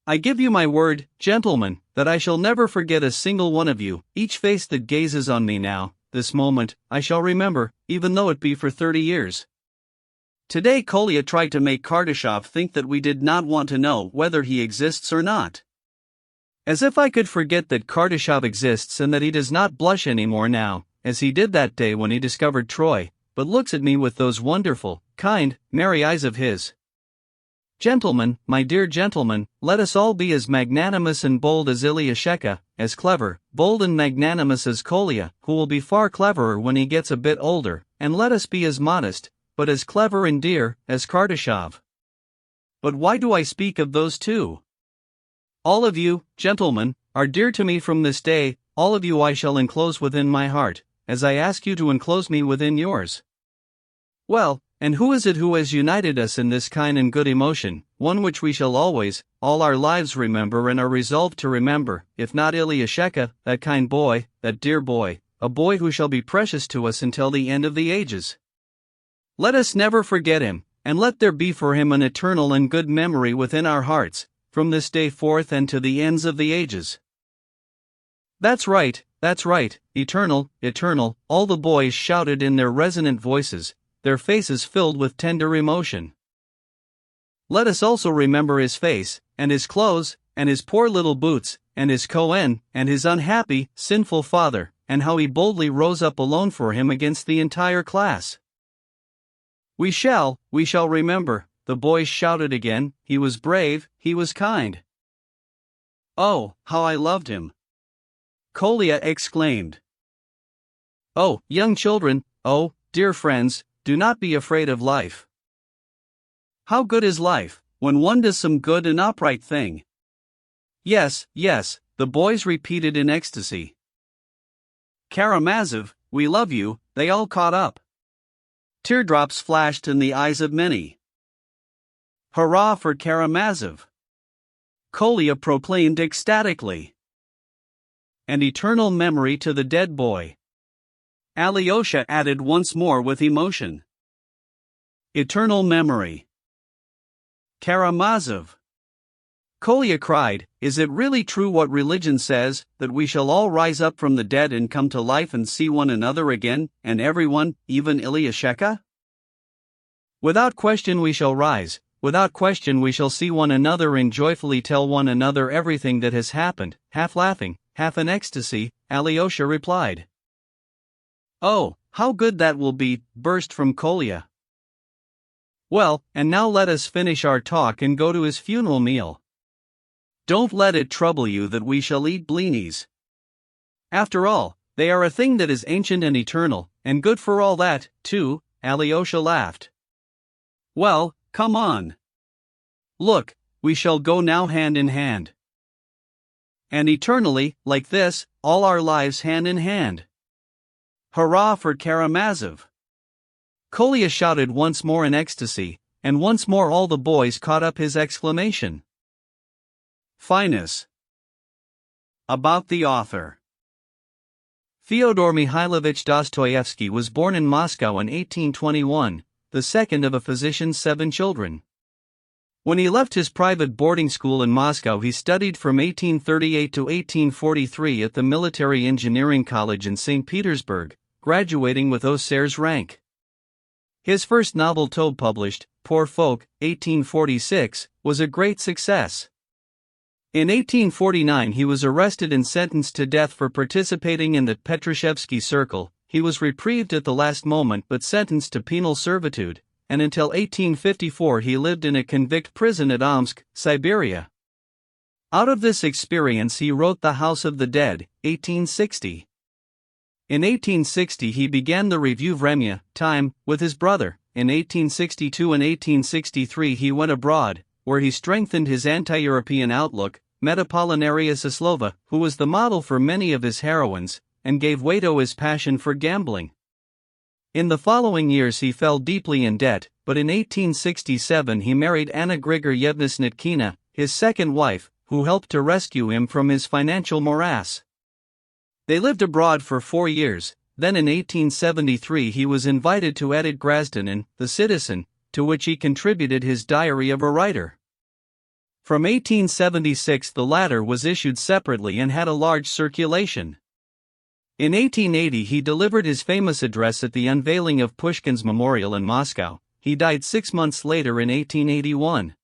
I give you my word, gentlemen, that I shall never forget a single one of you. Each face that gazes on me now, this moment, I shall remember, even though it be for 30 years. Today Kolya tried to make Kardashov think that we did not want to know whether he exists or not. As if I could forget that Kardashov exists and that he does not blush anymore now, as he did that day when he discovered Troy, but looks at me with those wonderful, kind, merry eyes of his. Gentlemen, my dear gentlemen, let us all be as magnanimous and bold as Ilyasheka, as clever, bold and magnanimous as Kolya, who will be far cleverer when he gets a bit older, and let us be as modest, but as clever and dear, as Kardashov. But why do I speak of those two? All of you, gentlemen, are dear to me from this day, all of you I shall enclose within my heart, as I ask you to enclose me within yours. Well, and who is it who has united us in this kind and good emotion, one which we shall always, all our lives remember and are resolved to remember, if not Ilyasheka, that kind boy, that dear boy, a boy who shall be precious to us until the end of the ages? Let us never forget him, and let there be for him an eternal and good memory within our hearts, from this day forth and to the ends of the ages. That's right, eternal, eternal, all the boys shouted in their resonant voices, their faces filled with tender emotion. Let us also remember his face, and his clothes, and his poor little boots, and his Cohen, and his unhappy, sinful father, and how he boldly rose up alone for him against the entire class. We shall remember, the boys shouted again, he was brave, he was kind. Oh, how I loved him! Kolya exclaimed. Oh, young children, oh, dear friends, do not be afraid of life. How good is life, when one does some good and upright thing? Yes, the boys repeated in ecstasy. Karamazov, we love you, they all caught up. Teardrops flashed in the eyes of many. Hurrah for Karamazov! Kolya proclaimed ecstatically. An eternal memory to the dead boy. Alyosha added once more with emotion. Eternal memory. Karamazov! Kolya cried, is it really true what religion says, that we shall all rise up from the dead and come to life and see one another again, and everyone, even Ilyasheka? Without question we shall rise, without question we shall see one another and joyfully tell one another everything that has happened, half laughing, half in ecstasy, Alyosha replied. Oh, how good that will be, burst from Kolya. Well, and now let us finish our talk and go to his funeral meal. Don't let it trouble you that we shall eat blinis. After all, they are a thing that is ancient and eternal, and good for all that, too, Alyosha laughed. Well, come on. Look, we shall go now hand in hand. And eternally, like this, all our lives hand in hand. Hurrah for Karamazov! Kolya shouted once more in ecstasy, and once more all the boys caught up his exclamation. Finus. About the author. Fyodor Mikhailovich Dostoevsky was born in Moscow in 1821, the second of a physician's 7 children. When he left his private boarding school in Moscow, he studied from 1838 to 1843 at the Military Engineering College in St. Petersburg, graduating with Hussar's rank. His first novel Tobe published, Poor Folk, 1846, was a great success. In 1849 he was arrested and sentenced to death for participating in the Petrushevsky Circle. He was reprieved at the last moment but sentenced to penal servitude, and until 1854 he lived in a convict prison at Omsk, Siberia. Out of this experience he wrote The House of the Dead, 1860. In 1860 he began the Revue Vremya, Time, with his brother. In 1862 and 1863 he went abroad, where he strengthened his anti-European outlook, met Apollinaria Soslova, who was the model for many of his heroines, and gave way to his passion for gambling. In the following years he fell deeply in debt, but in 1867 he married Anna Grigoryevna Snitkina, his second wife, who helped to rescue him from his financial morass. They lived abroad for 4 years, then in 1873 he was invited to edit Grazden in The Citizen, to which he contributed his Diary of a Writer. From 1876 the latter was issued separately and had a large circulation. In 1880 he delivered his famous address at the unveiling of Pushkin's memorial in Moscow. He died 6 months later in 1881.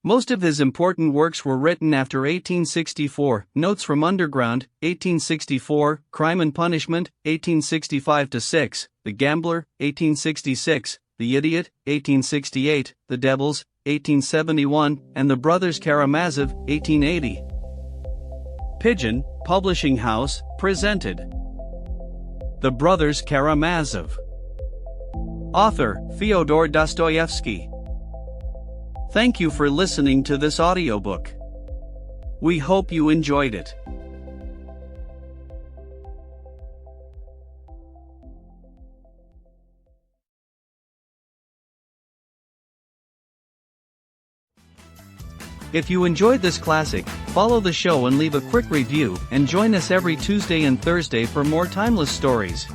Most of his important works were written after 1864, Notes from Underground, 1864, Crime and Punishment, 1865-6, The Gambler, 1866, The Idiot, 1868, The Devils, 1871, and The Brothers Karamazov, 1880. Pigeon, Publishing House, presented. The Brothers Karamazov. Author, Fyodor Dostoevsky. Thank you for listening to this audiobook. We hope you enjoyed it. If you enjoyed this classic, follow the show and leave a quick review, and join us every Tuesday and Thursday for more timeless stories.